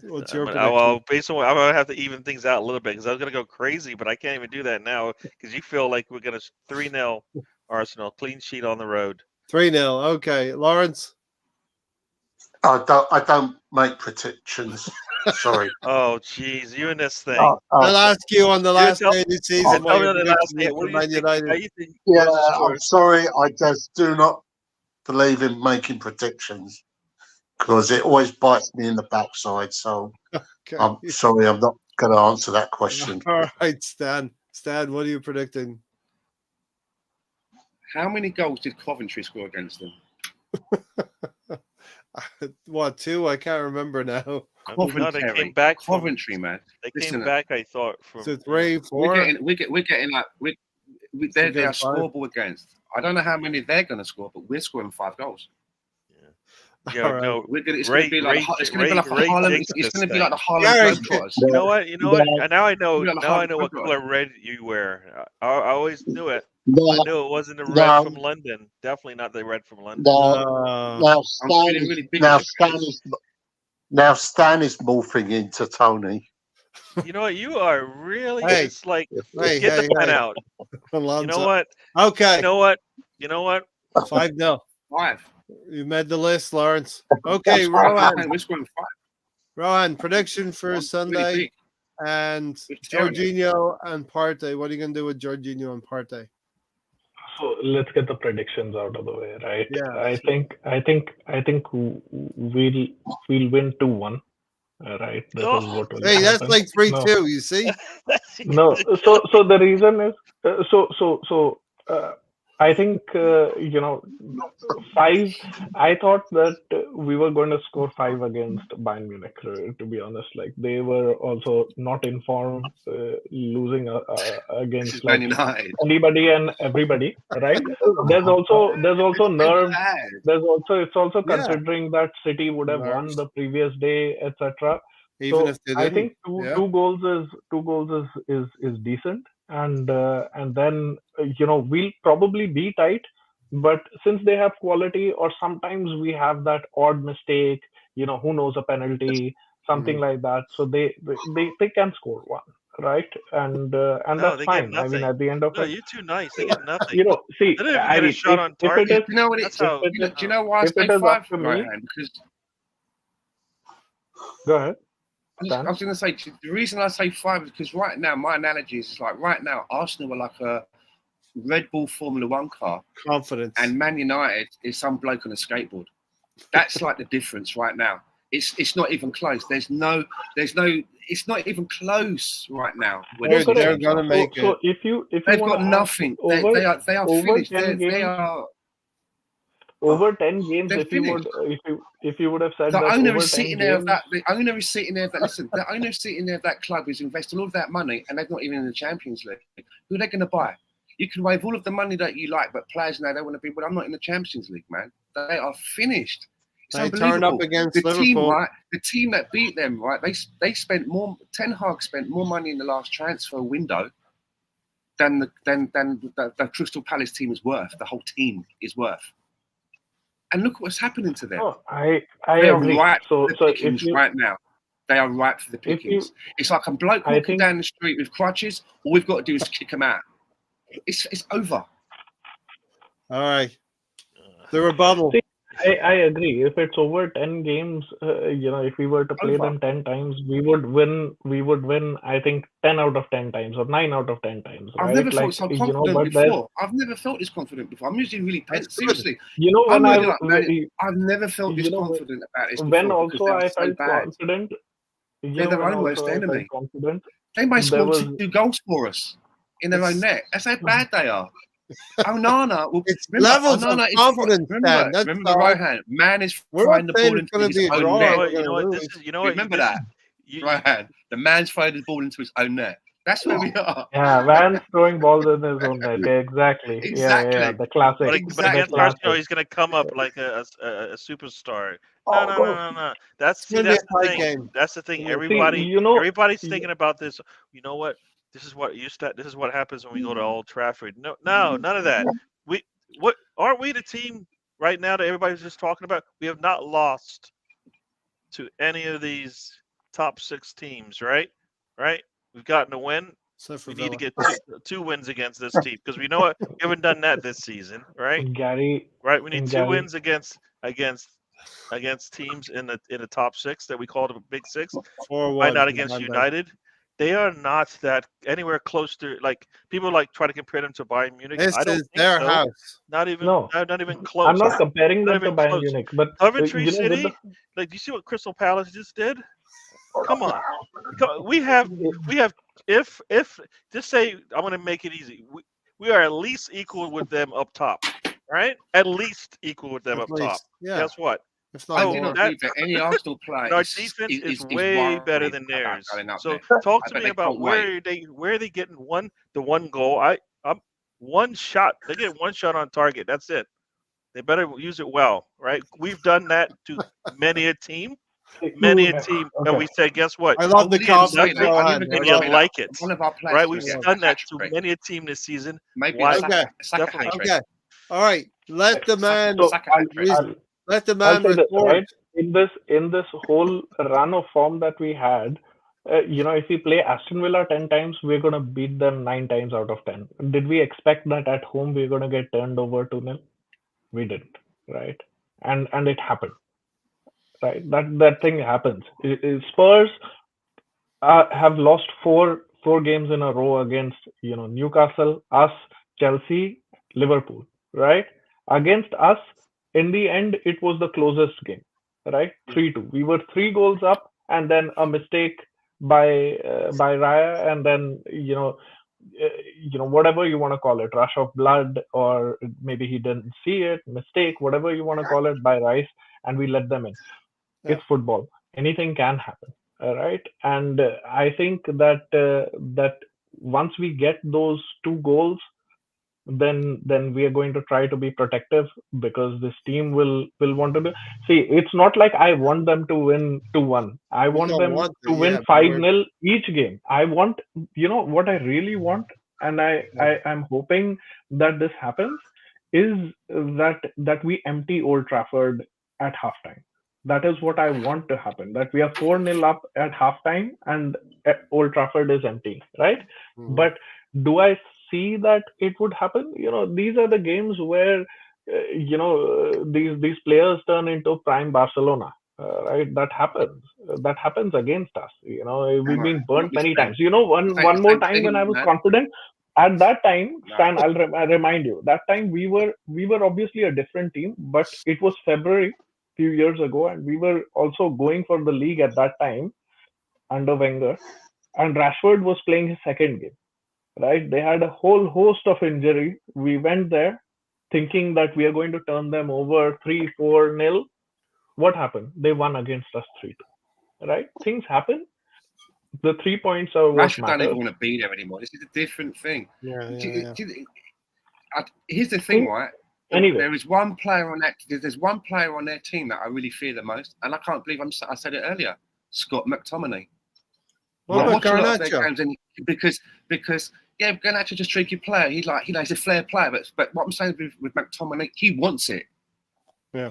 Speaker 1: What's your prediction?
Speaker 4: Well, based on I'm going to have to even things out a little bit because I was going to go crazy, but I can't even do that now because you feel like we're going to 3-0 Arsenal, clean sheet on the road.
Speaker 1: 3-0. Okay, Lawrence.
Speaker 2: I don't make predictions. Sorry.
Speaker 4: Oh, jeez, you and this thing.
Speaker 1: I'll ask you on the last day of the season.
Speaker 4: What do you think?
Speaker 2: Yeah, I'm sorry. I just do not believe in making predictions because it always bites me in the backside. So I'm sorry, I'm not going to answer that question.
Speaker 1: All right, Stan. Stan, what are you predicting?
Speaker 3: How many goals did Coventry score against them?
Speaker 1: What, 2? I can't remember now.
Speaker 4: They came back.
Speaker 3: Coventry, man.
Speaker 4: They came back. I thought from
Speaker 1: 3, 4.
Speaker 3: We're getting like they're scoreboard against. I don't know how many they're going to score, but we're scoring 5 goals.
Speaker 4: Yeah, right. No.
Speaker 3: It's going to be like the Harlem Globetrotters.
Speaker 4: You know what? Now I know. Now I know what color red you wear. I always knew it. I knew it wasn't the red from London. Definitely not the red from London.
Speaker 2: Now Stan is morphing into Tony.
Speaker 4: You know what? You are really just like get the pen out. You know what?
Speaker 1: Okay.
Speaker 4: You know what?
Speaker 1: 5-0.
Speaker 3: 5.
Speaker 1: You made the list, Lawrence. Okay, Rohan.
Speaker 3: We're scoring 5.
Speaker 1: Rohan, prediction for Sunday and Jorginho and Partey. What are you going to do with Jorginho and Partey?
Speaker 6: So let's get the predictions out of the way, right?
Speaker 1: Yeah.
Speaker 6: I think we'll win 2-1. Right. This is what will
Speaker 1: that's
Speaker 6: happen.
Speaker 1: like 3-2. No. You see?
Speaker 6: No. So the reason is I think 5. I thought that we were going to score 5 against Bayern Munich. To be honest, like they were also not in form, losing against like anybody and everybody. Right? There's also nerves. It's also considering that City would have won the previous day, etc.
Speaker 1: Even if they didn't.
Speaker 6: I think two goals is decent. And then we'll probably be tight, but since they have quality, or sometimes we have that odd mistake, who knows, a penalty, something like that, so they can score 1, right? And that's fine. I mean, at the end of it,
Speaker 4: you're too nice. They get nothing.
Speaker 6: See,
Speaker 4: they didn't even get a shot on target.
Speaker 3: Do you know why I say 5 for me? Because
Speaker 6: go ahead.
Speaker 3: I was going to say, the reason I say 5 is because right now, my analogy is like right now, Arsenal are like a Red Bull Formula 1 car.
Speaker 1: Confidence. And
Speaker 3: Man United is some bloke on a skateboard. That's like the difference right now. It's not even close. There's no. It's not even close right now.
Speaker 1: They're going to make it.
Speaker 6: So they've
Speaker 3: got nothing. They are finished. They are.
Speaker 6: Over 10 games, if you would have said
Speaker 3: the
Speaker 6: that
Speaker 3: owner is sitting there of that. The owner is sitting there. The owner is sitting there of that club who's invested all of that money, and they're not even in the Champions League. Who are they going to buy? You can wave all of the money that you like, but players now they want to be. Well, I'm not in the Champions League, man. They are finished. It's
Speaker 1: they turn up against Liverpool.
Speaker 3: Team, right? The team that beat them, right? They spent more. Ten Hag spent more money in the last transfer window than the Crystal Palace team is worth. The whole team is worth. And look what's happening to them.
Speaker 6: Oh, I
Speaker 3: they are
Speaker 6: agree.
Speaker 3: ripe for the pickings right now. They are ripe for the pickings. It's like a bloke walking down the street with crutches. All we've got to do is kick him out. It's over.
Speaker 1: All right. The rebuttal.
Speaker 6: See, I agree. If it's over 10 games, if we were to play them 10 times, we would win. We would win, I think, 10 out of 10 times or 9 out of 10 times,
Speaker 3: I've
Speaker 6: right?
Speaker 3: never felt so confident
Speaker 6: but
Speaker 3: before. I've never felt this confident before. I'm usually really seriously.
Speaker 6: when
Speaker 3: I'm really I've never felt this
Speaker 6: you know,
Speaker 3: confident about this
Speaker 6: when
Speaker 3: before because
Speaker 6: also
Speaker 3: they were
Speaker 6: I
Speaker 3: so
Speaker 6: felt
Speaker 3: bad.
Speaker 6: confident,
Speaker 3: They're their own worst enemy. They may score 2 goals for us in their own net. That's how bad they are. Onana,
Speaker 1: it's levels of confidence.
Speaker 3: Remember Rohan, man is throwing the ball into his own net. Remember that, Rohan. The man's throwing the ball into his own net. That's where we are.
Speaker 6: Yeah, Van's throwing balls in his own net. Exactly. Yeah, the classic.
Speaker 4: But against Arsenal, he's going to come up like a superstar. No. That's the thing. That's the thing. Everybody's thinking about this. You know what? This is what happens when we go to Old Trafford. No, none of that. Aren't we the team right now that everybody's just talking about? We have not lost to any of these top 6 teams, right? Right? We've gotten a win. We need to get 2 wins against this team because we know what we haven't done that this season, right?
Speaker 6: Gary,
Speaker 4: right? We need 2 wins against teams in the top 6 that we call the Big 6. Why not against United? They are not that anywhere close to like people try to compare them to Bayern Munich.
Speaker 1: This
Speaker 4: I don't
Speaker 1: is
Speaker 4: think
Speaker 1: their
Speaker 4: so.
Speaker 1: house.
Speaker 4: Not even close.
Speaker 6: I'm not comparing them to Bayern Munich, but
Speaker 4: Coventry City. Do you see what Crystal Palace just did? Come on, we have. If just say I'm going to make it easy. We are at least equal with them up top, right? At least equal with them up top.
Speaker 1: Yeah.
Speaker 4: Guess what?
Speaker 3: Any Arsenal player,
Speaker 4: our defense is way better than theirs. So talk to me about where are they getting the one goal? I'm one shot. They get one shot on target. That's it. They better use it well, right? We've done that to many a team. And we say, guess what?
Speaker 1: I love the confidence.
Speaker 4: And you like it,
Speaker 3: one of our players,
Speaker 4: right? We've done that to many a team this season.
Speaker 3: Maybe
Speaker 1: okay. All right. Let the man. Let the
Speaker 6: man
Speaker 1: report.
Speaker 6: Right? In this whole run of form that we had, if we play Aston Villa 10 times, we're going to beat them 9 times out of 10. Did we expect that at home we're going to get turned over 2-0? We didn't, right? And it happened, right? That thing happens. Spurs have lost four games in a row against Newcastle, us, Chelsea, Liverpool, right? Against us, in the end, it was the closest game, right? 3-2. We were 3 goals up, and then a mistake by Raya, and then whatever you want to call it, rush of blood, or maybe he didn't see it, mistake, whatever you want to call it, by Rice, and we let them in. Yeah. It's football. Anything can happen, right? And I think that once we get those 2 goals, then we are going to try to be protective, because this team will want to do. See, it's not like I want them to win 2-1. I want them to win 5-0 each game. I want, what I really want, and I'm hoping that this happens, is that we empty Old Trafford at halftime. That is what I want to happen. That we are 4-0 up at halftime and Old Trafford is empty, right? Mm-hmm. But do I see that it would happen? These are the games where these players turn into prime Barcelona, right? That happens against us. We've been burnt many times. One more time when I was confident. At that time, Stan, I'll remind you. That time we were obviously a different team, but it was February, few years ago, and we were also going for the league at that time under Wenger, and Rashford was playing his second game. Right? They had a whole host of injury. We went there thinking that we are going to turn them over 3-4-0. What happened? They won against us 3-2. Right? Things happen. The 3 points are what
Speaker 3: Rashford don't even want to be there anymore. This is a different thing. Here's the thing, right?
Speaker 6: Anyway,
Speaker 3: there's one player on their team that I really fear the most, and I can't believe I said it earlier. Scott McTominay.
Speaker 1: What about Garnacho?
Speaker 3: Because Garnacho just a tricky player. He's a flair player, but what I'm saying with McTominay, he wants it.
Speaker 1: Yeah,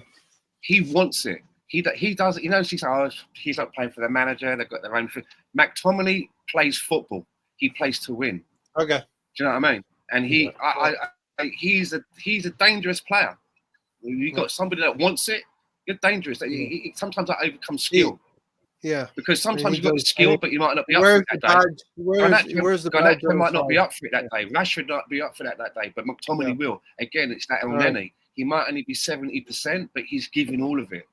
Speaker 3: he wants it. He does. He's not playing for the manager. They've got their own thing. McTominay plays football. He plays to win.
Speaker 1: Okay.
Speaker 3: Do you know what I mean? And he's a dangerous player. You got somebody that wants it. You're dangerous. Sometimes that overcomes skill.
Speaker 1: Yeah.
Speaker 3: Because sometimes
Speaker 1: he
Speaker 3: you've got the
Speaker 1: does.
Speaker 3: skill, but you might not be up for it that day.
Speaker 1: Where's the badge
Speaker 3: Garnacho might not be
Speaker 1: outside?
Speaker 3: up for it that day. Rashford not be up for that day, but McTominay will. Again, it's that El
Speaker 1: Right.
Speaker 3: Neni. He might only be 70%, but he's giving all of it.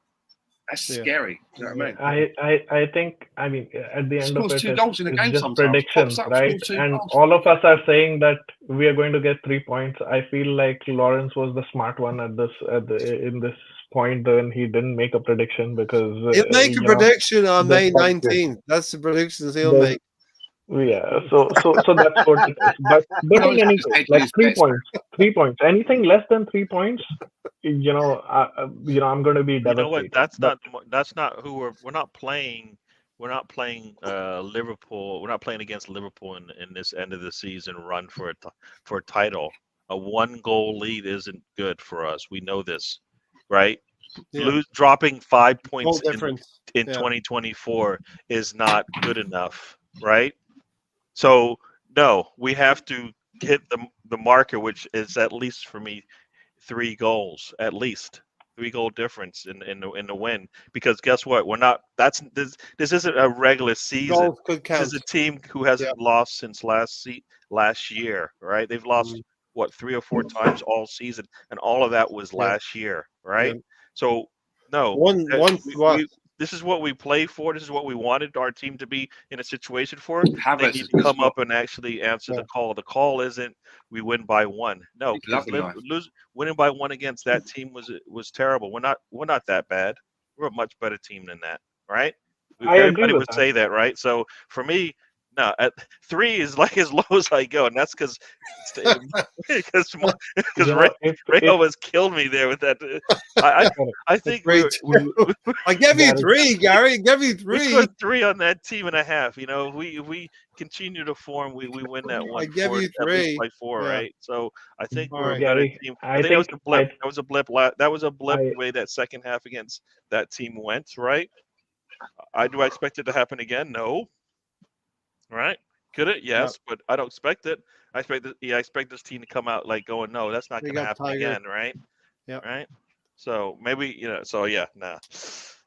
Speaker 3: That's scary. Do you know what I mean?
Speaker 6: I think, I mean, at the end of
Speaker 3: Scores
Speaker 6: it,
Speaker 3: 2 goals in a
Speaker 6: it's
Speaker 3: game
Speaker 6: just
Speaker 3: sometimes.
Speaker 6: predictions,
Speaker 3: Pops up,
Speaker 6: right?
Speaker 3: scores 2
Speaker 6: And
Speaker 3: goals.
Speaker 6: all of us are saying that we are going to get 3 points. I feel like Lawrence was the smart one in this point when he didn't make a prediction because
Speaker 1: He'll make a prediction on
Speaker 6: the-
Speaker 1: May 19th. That's the predictions he'll
Speaker 6: the-
Speaker 1: make.
Speaker 6: Yeah, so that's what it is. But
Speaker 3: No,
Speaker 6: in
Speaker 3: it's
Speaker 6: any
Speaker 3: just
Speaker 6: case,
Speaker 3: hedging
Speaker 6: like
Speaker 3: his
Speaker 6: 3
Speaker 3: bets.
Speaker 6: points, 3 points, anything less than 3 points, I'm going to be
Speaker 4: You know what?
Speaker 6: devastated.
Speaker 4: That's not who we're not playing. We're not playing Liverpool. We're not playing against Liverpool in this end of the season run for a title. A 1-goal lead isn't good for us. We know this, right?
Speaker 1: Yeah.
Speaker 4: Dropping 5
Speaker 1: Goal
Speaker 4: points
Speaker 1: difference.
Speaker 4: in
Speaker 1: Yeah.
Speaker 4: 2024 is not good enough, right? So no, we have to hit the marker, which is at least for me 3 goals, at least 3-goal difference in the win. Because guess what? We're not. This isn't a regular season.
Speaker 1: Goals could
Speaker 4: This
Speaker 1: count.
Speaker 4: is a team who hasn't lost since last year, right? They've lost what 3 or 4 times all season, and all of that was last year, right?
Speaker 1: Yeah.
Speaker 4: So no, this is what we play for. This is what we wanted our team to be in a situation for. They need to come up and actually answer the call. The call isn't we win by 1. No, because winning by 1 against that team was terrible. We're not that bad. We're a much better team than that, right?
Speaker 6: I agree
Speaker 4: Everybody
Speaker 6: with
Speaker 4: would
Speaker 6: that.
Speaker 4: say that, right? So for me, no, at 3 is like as low as I go, and that's because Ray almost killed me there with that. I think
Speaker 1: I gave you 3, Gary. I gave you 3.
Speaker 4: We scored 3 on that team and a half. You know, if we continue to form, we win that one.
Speaker 1: I gave you
Speaker 4: at
Speaker 1: 3
Speaker 4: least by 4, right? So I think we're a better
Speaker 6: Gary,
Speaker 4: team.
Speaker 6: I
Speaker 4: think that was a blip.
Speaker 6: I-
Speaker 4: That was a blip. That was a blip the way that second half against that team went, right? Do I expect it to happen again? No. Right? Could it? Yes, but I don't expect it. I expect this team to come out like going, no, that's not going to happen again, right?
Speaker 1: Yeah.
Speaker 4: Right. So maybe So yeah, nah.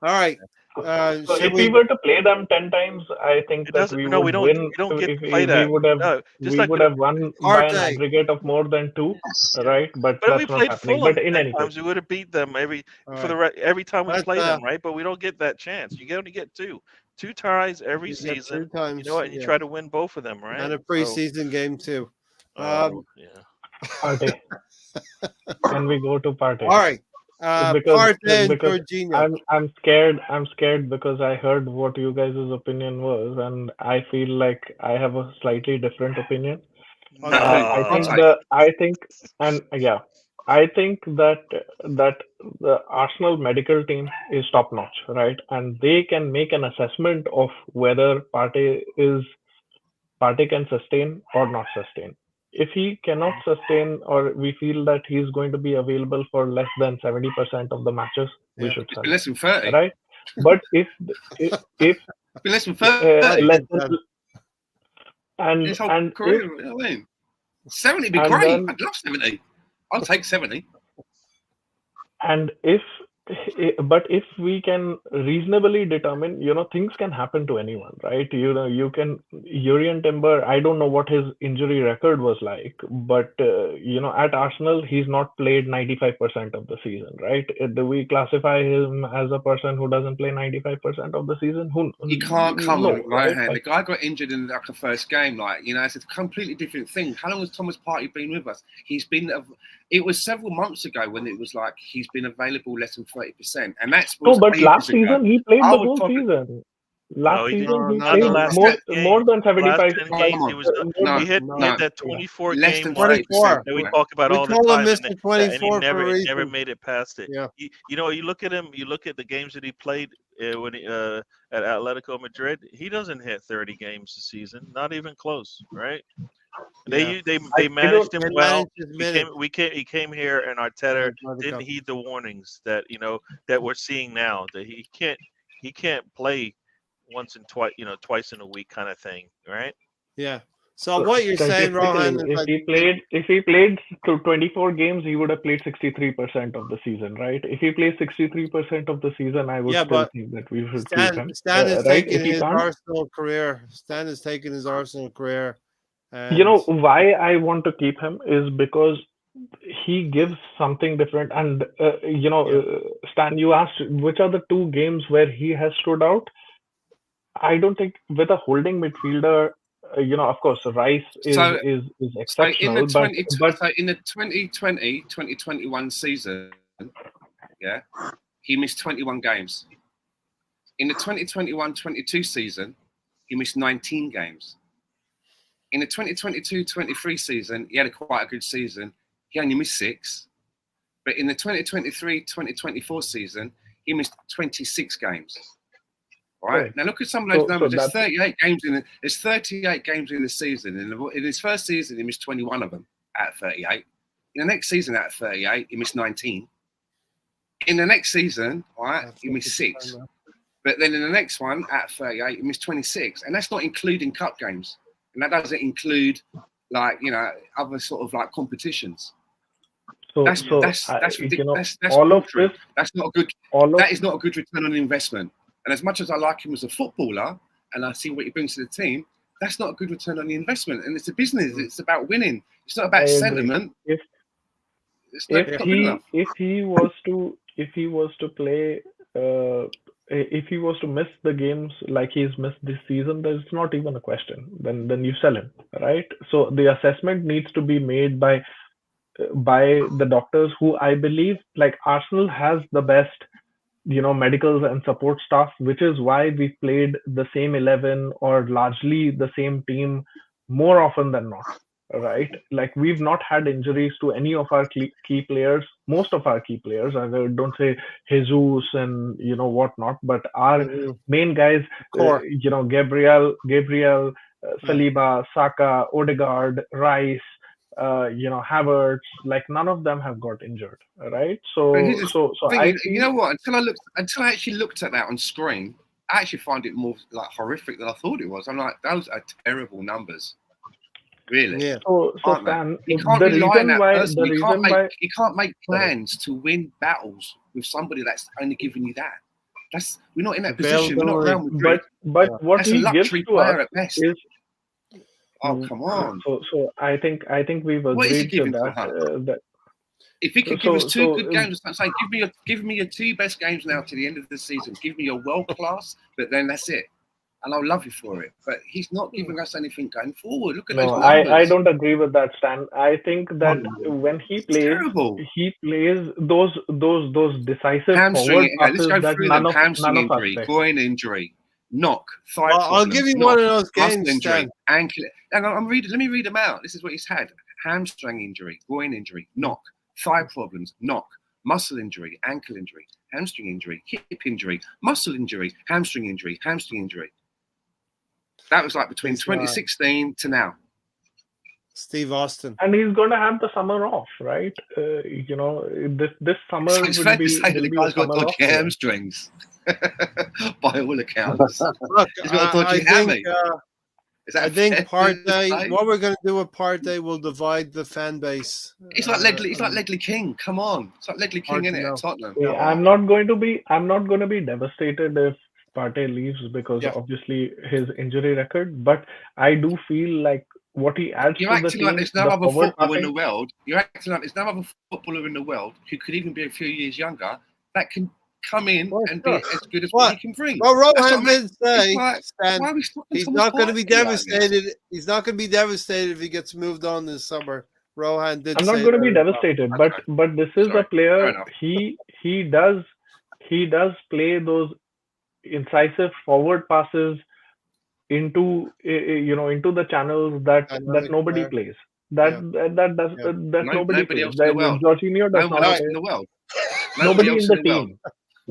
Speaker 1: All right.
Speaker 6: So if we were to play them 10 times, I think that we would win.
Speaker 4: We don't get
Speaker 6: if
Speaker 4: to play
Speaker 6: we
Speaker 4: that.
Speaker 6: would have
Speaker 4: No,
Speaker 6: we would have won by an aggregate of more than 2, right? But
Speaker 4: if we
Speaker 6: that's not
Speaker 4: played
Speaker 6: happening.
Speaker 4: Fulham
Speaker 6: But in
Speaker 4: 10
Speaker 6: any
Speaker 4: times,
Speaker 6: case,
Speaker 4: we would have beat them every time we play them, right? But we don't get that chance. You only get 2 ties every season.
Speaker 1: 2 times.
Speaker 4: You know what? And you try to win both of them, right?
Speaker 1: And a preseason game too.
Speaker 4: Yeah.
Speaker 6: Partey. Can we go to Partey?
Speaker 1: All right.
Speaker 6: Because I'm scared because I heard what you guys' opinion was, and I feel like I have a slightly different opinion. I think that the Arsenal medical team is top notch, right? And they can make an assessment of whether Partey can sustain or not sustain. If he cannot sustain, or we feel that he's going to be available for less than 70% of the matches, we should sell.
Speaker 3: Less than 30,
Speaker 6: right? But if
Speaker 3: less than 30,
Speaker 6: less than, and
Speaker 3: his whole
Speaker 6: and
Speaker 3: career,
Speaker 6: if,
Speaker 3: you know what I mean? 70 would be
Speaker 6: and
Speaker 3: great.
Speaker 6: then-
Speaker 3: I'd love 70. I'll take 70.
Speaker 6: and but if we can reasonably determine, things can happen to anyone, right? You can Urian Timber, I don't know what his injury record was like, but at Arsenal he's not played 95% of the season, right? Do we classify him as a person who doesn't play 95% of the season?
Speaker 3: You can't come on right hand.
Speaker 6: Right?
Speaker 3: The guy got injured in like the first game, it's a completely different thing. How long has Thomas Partey been with us? It was several months ago when it was like he's been available less than 30%, and that's
Speaker 6: but last season he played the whole season. Last season he played more than 75.
Speaker 4: He hit that 24
Speaker 3: less
Speaker 4: game
Speaker 3: than
Speaker 4: mark
Speaker 1: 24.
Speaker 4: that we talk about all the
Speaker 1: call
Speaker 4: time,
Speaker 1: him Mr. 24
Speaker 4: and
Speaker 1: for a
Speaker 4: he never
Speaker 1: reason.
Speaker 4: made it past it.
Speaker 1: Yeah.
Speaker 4: You look at him. You look at the games that he played when at Atletico Madrid. He doesn't hit 30 games a season, not even close, right?
Speaker 1: Yeah.
Speaker 4: They managed him well.
Speaker 1: He
Speaker 4: He came here, and Arteta didn't heed the warnings that that we're seeing now, that he can't play once and twice in a week kind of thing, right?
Speaker 1: Yeah. So what you're saying, Rohan, is
Speaker 6: if he played to 24 games, he would have played 63% of the season, right? If he plays 63% of the season, I would still think that we should keep him.
Speaker 1: Stan is
Speaker 6: right?
Speaker 1: taking his Arsenal career. Stan is taking his Arsenal career. And
Speaker 6: you know why I want to keep him is because he gives something different. And Stan, you asked which are the 2 games where he has stood out. I don't think with a holding midfielder, of course, Rice is exceptional.
Speaker 3: So in the 2020-2021 season, yeah, he missed 21 games. In the 2021-22 season, he missed 19 games. In the 2022-23 season, he had quite a good season. He only missed 6. But in the 2023-2024 season, he missed 26 games. Right. Now look at some of those numbers. There's 38 games in it. There's 38 games in the season. In his first season, he missed 21 of them out of 38. In the next season, out of 38, he missed 19. In the next season, right, he missed 6. But then in the next one, out of 38, he missed 26, and that's not including cup games, and that doesn't include other sort of like competitions. That's ridiculous. That's
Speaker 6: all of this.
Speaker 3: That's not a good. That is not a good return on investment. And as much as I like him as a footballer, and I see what he brings to the team, that's not a good return on the investment. And it's a business. It's about winning. It's not about sentiment.
Speaker 6: If he was to play, if he was to miss the games like he's missed this season, there's not even a question. Then you sell him, right? So the assessment needs to be made by the doctors, who I believe, like Arsenal has the best medicals and support staff, which is why we've played the same 11 or largely the same team more often than not, right? Like we've not had injuries to any of our key players, most of our key players. I don't say Jesus and whatnot, but our main guys, Gabriel, Saliba, Saka, Odegaard, Rice, Havertz, like none of them have got injured, right? So
Speaker 3: you know what? Until I actually looked at that on screen, I actually find it more like horrific than I thought it was. I'm like, those are terrible numbers, really.
Speaker 6: Yeah. So Stan,
Speaker 3: you can't rely on that person. You can't make plans to win battles with somebody that's only giving you that. We're not in that position. We're not Real Madrid.
Speaker 6: But what he gives to us is.
Speaker 3: Oh, come on!
Speaker 6: So I think we've agreed to that.
Speaker 3: If he could give us 2 good games, I'm saying give me your 2 best games now to the end of the season. Give me your world class, but then that's it, and I'll love you for it. But he's not giving us anything going forward. Look at those numbers.
Speaker 6: I don't agree with that, Stan. I think that when he plays, he plays those decisive forward passes that none of us.
Speaker 3: Groin injury. Knock, thigh
Speaker 1: I'll give you one of those games,
Speaker 3: injury, ankle. And let me read them out. This is what he's had: hamstring injury, groin injury, knock, thigh problems, knock, muscle injury, ankle injury, hamstring injury, hip injury, muscle injury, hamstring injury, hamstring injury. That was like between 2016 to now.
Speaker 1: Steve Austin,
Speaker 6: and he's going to have the summer off, right? This summer
Speaker 3: will be the guy's got dodgy hamstrings. By all accounts.
Speaker 1: Look, I think Partey. What we're going to do with Partey will divide the fan base.
Speaker 3: It's like Ledley King. Come on, it's like Ledley King in it at Tottenham.
Speaker 6: Yeah, I'm not going to be devastated if Partey leaves because obviously his injury record. But I do feel like what he adds to the team.
Speaker 3: There's no other footballer in the world. You're acting like there's no other footballer in the world who could even be a few years younger that can come in and be as good as what he can bring.
Speaker 1: Well, Rohan did say, Stan, he's not going to be devastated. He's not going to be devastated if he gets moved on this summer. Rohan did.
Speaker 6: I'm not going to be devastated, but this is a player. He does play those incisive forward passes into the channels that nobody plays. That nobody plays. Jorginho does not
Speaker 3: in the world.
Speaker 6: Nobody in the team.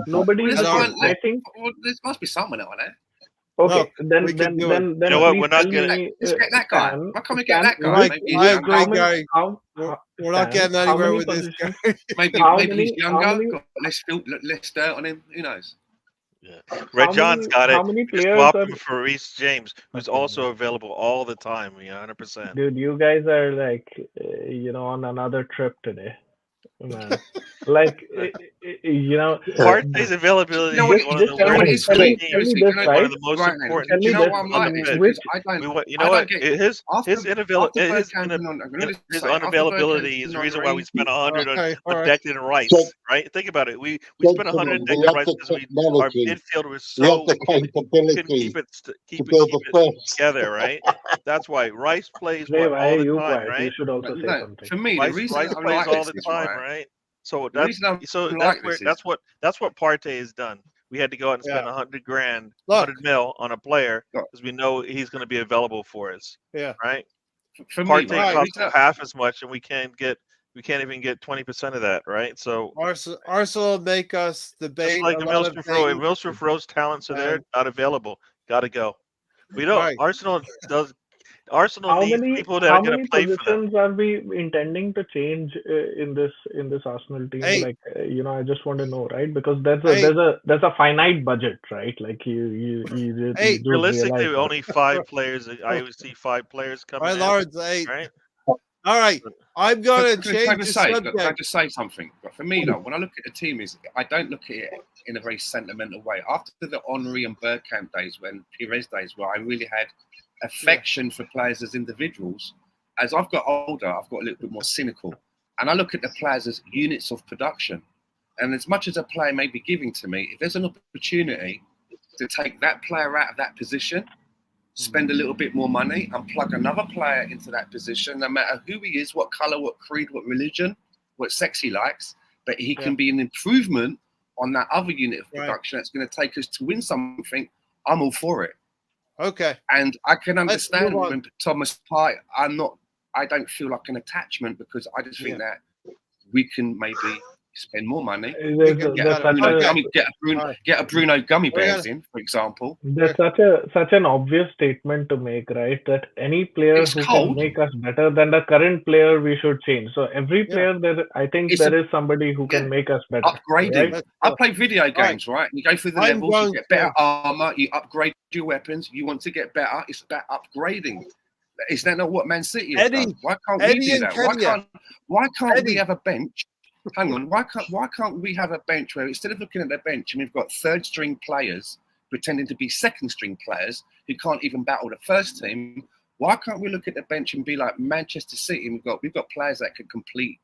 Speaker 6: Nobody. I think
Speaker 3: there must be someone out there.
Speaker 6: Okay, then
Speaker 4: you know what? We're not getting.
Speaker 3: Let's get that guy. Why can't we get that guy?
Speaker 1: I agree, Gary. We're not getting anywhere with this guy.
Speaker 3: Maybe he's younger. Got less dirt on him. Who knows?
Speaker 4: Red John's got it.
Speaker 6: How many
Speaker 4: Just
Speaker 6: players
Speaker 4: swap
Speaker 6: are?
Speaker 4: him for Reece James, who's
Speaker 6: Okay,
Speaker 4: also available all the time. 100%.
Speaker 6: dude, you guys are like, on another trip today, man. Like,
Speaker 4: Partey's availability
Speaker 3: You know what?
Speaker 4: is one of
Speaker 6: just
Speaker 4: the
Speaker 3: You know what it
Speaker 4: worst
Speaker 3: is
Speaker 4: for
Speaker 3: for
Speaker 4: the
Speaker 3: me?
Speaker 4: team.
Speaker 6: tell me
Speaker 3: Seriously,
Speaker 6: this,
Speaker 3: you know,
Speaker 4: One
Speaker 6: right?
Speaker 4: of the most
Speaker 3: right then.
Speaker 4: important
Speaker 6: Tell
Speaker 3: Do you
Speaker 6: me
Speaker 3: know
Speaker 6: this.
Speaker 3: what I'm
Speaker 4: on the
Speaker 3: like?
Speaker 4: bench.
Speaker 6: Which
Speaker 3: Because I don't.
Speaker 4: You
Speaker 3: I
Speaker 4: know
Speaker 3: don't
Speaker 4: what?
Speaker 3: get
Speaker 4: His
Speaker 3: after
Speaker 4: his
Speaker 3: Bergkamp
Speaker 4: his
Speaker 3: after Bergkamp
Speaker 4: unavailability is
Speaker 3: been
Speaker 4: the
Speaker 3: on
Speaker 4: reason
Speaker 3: the
Speaker 4: why we spent 100
Speaker 1: All right, all
Speaker 4: on
Speaker 1: right.
Speaker 4: Declan Rice, right? Think about it. We spent 100 on
Speaker 2: Gentlemen, we
Speaker 4: Declan
Speaker 2: have
Speaker 4: Rice
Speaker 2: the
Speaker 4: because our
Speaker 2: technology,
Speaker 4: midfield was
Speaker 2: we have
Speaker 4: so
Speaker 2: the
Speaker 4: couldn't
Speaker 2: capability to build a press.
Speaker 4: together, right? That's why Rice plays
Speaker 6: Ray, why
Speaker 4: all
Speaker 6: are
Speaker 4: the
Speaker 6: you
Speaker 4: time,
Speaker 6: quiet? You
Speaker 4: right?
Speaker 6: should also say
Speaker 3: No,
Speaker 6: something.
Speaker 3: for me, the reason
Speaker 4: Rice
Speaker 3: I'm
Speaker 4: plays
Speaker 3: like
Speaker 4: all
Speaker 3: this
Speaker 4: the
Speaker 3: is
Speaker 4: time,
Speaker 3: right.
Speaker 4: right? So
Speaker 3: The reason I'm
Speaker 4: that's
Speaker 3: like
Speaker 4: where
Speaker 3: this is
Speaker 4: that's what Partey has done. We had to go out and spend
Speaker 1: Yeah.
Speaker 4: 100 grand,
Speaker 1: Look,
Speaker 4: 100 mil on a player
Speaker 3: Look.
Speaker 4: because we know he's going to be available for us,
Speaker 1: yeah.
Speaker 4: right?
Speaker 3: for me.
Speaker 4: Partey
Speaker 3: Right, the
Speaker 4: costs
Speaker 3: reason
Speaker 4: half as much, and we can't even get 20% of that, right? So
Speaker 1: Arsenal make us
Speaker 4: just
Speaker 1: debate
Speaker 4: like
Speaker 1: a
Speaker 4: Emil
Speaker 1: lot of
Speaker 4: Smith Rowe,
Speaker 1: things.
Speaker 4: Emil Smith Rowe's talents are there,
Speaker 1: Um,
Speaker 4: not available. Got to go. We
Speaker 1: all
Speaker 4: don't.
Speaker 1: right.
Speaker 4: Arsenal
Speaker 6: How
Speaker 4: needs
Speaker 6: many
Speaker 4: people that
Speaker 6: how
Speaker 4: are going
Speaker 6: many
Speaker 4: to play for them.
Speaker 6: positions are we intending to change in this Arsenal team?
Speaker 1: Hey.
Speaker 6: Like, I just want to know, right? Because there's
Speaker 1: Hey.
Speaker 6: a finite budget, right? Like you
Speaker 1: Hey,
Speaker 6: do
Speaker 4: Realistically,
Speaker 6: realize that.
Speaker 4: only 5 players. I always see 5 players
Speaker 1: All
Speaker 4: coming
Speaker 1: right,
Speaker 4: in,
Speaker 1: Lawrence. Hey,
Speaker 4: right?
Speaker 1: all right. I'm going to
Speaker 3: Can I
Speaker 1: change the
Speaker 3: just say? Can I
Speaker 1: subject.
Speaker 3: just say something? But for me, though, when I look at the team, I don't look at it in a very sentimental way. After the Henry and Bergkamp days, when Pires days, where I really had affection for players as individuals, as I've got older, I've got a little bit more cynical, and I look at the players as units of production. And as much as a player may be giving to me, if there's an opportunity to take that player out of that position, spend a little bit more money and plug another player into that position, no matter who he is, what color, what creed, what religion, what sex he likes, but he can be an improvement on that other unit of production that's going to take us to win something, I'm all for it.
Speaker 1: Okay.
Speaker 3: And I can
Speaker 1: Let's
Speaker 3: understand
Speaker 1: move on.
Speaker 3: when Thomas Partey, I don't feel like an attachment because I just think that we can maybe spend more money.
Speaker 6: There's
Speaker 3: Get a Bruno gummy
Speaker 1: We're
Speaker 3: bears
Speaker 1: gonna-
Speaker 3: in, for example.
Speaker 6: There's such an obvious statement to make, right? That any player
Speaker 3: It's
Speaker 6: who
Speaker 3: cold.
Speaker 6: can make us better than the current player, we should change. So every player I think there is somebody who can make us better.
Speaker 3: Upgrading.
Speaker 6: Right?
Speaker 3: I play video games, right? You go through the
Speaker 1: I'm
Speaker 3: levels, you
Speaker 1: going
Speaker 3: get better armor, you upgrade your weapons. You want to get better. It's about upgrading. Is that not what Man City has done? Why can't we do that? Why can't we have a bench? Hang on. Why can't we have a bench where instead of looking at the bench and we've got third string players pretending to be second string players who can't even battle the first team? Why can't we look at the bench and be like Manchester City? And we've got players that can compete.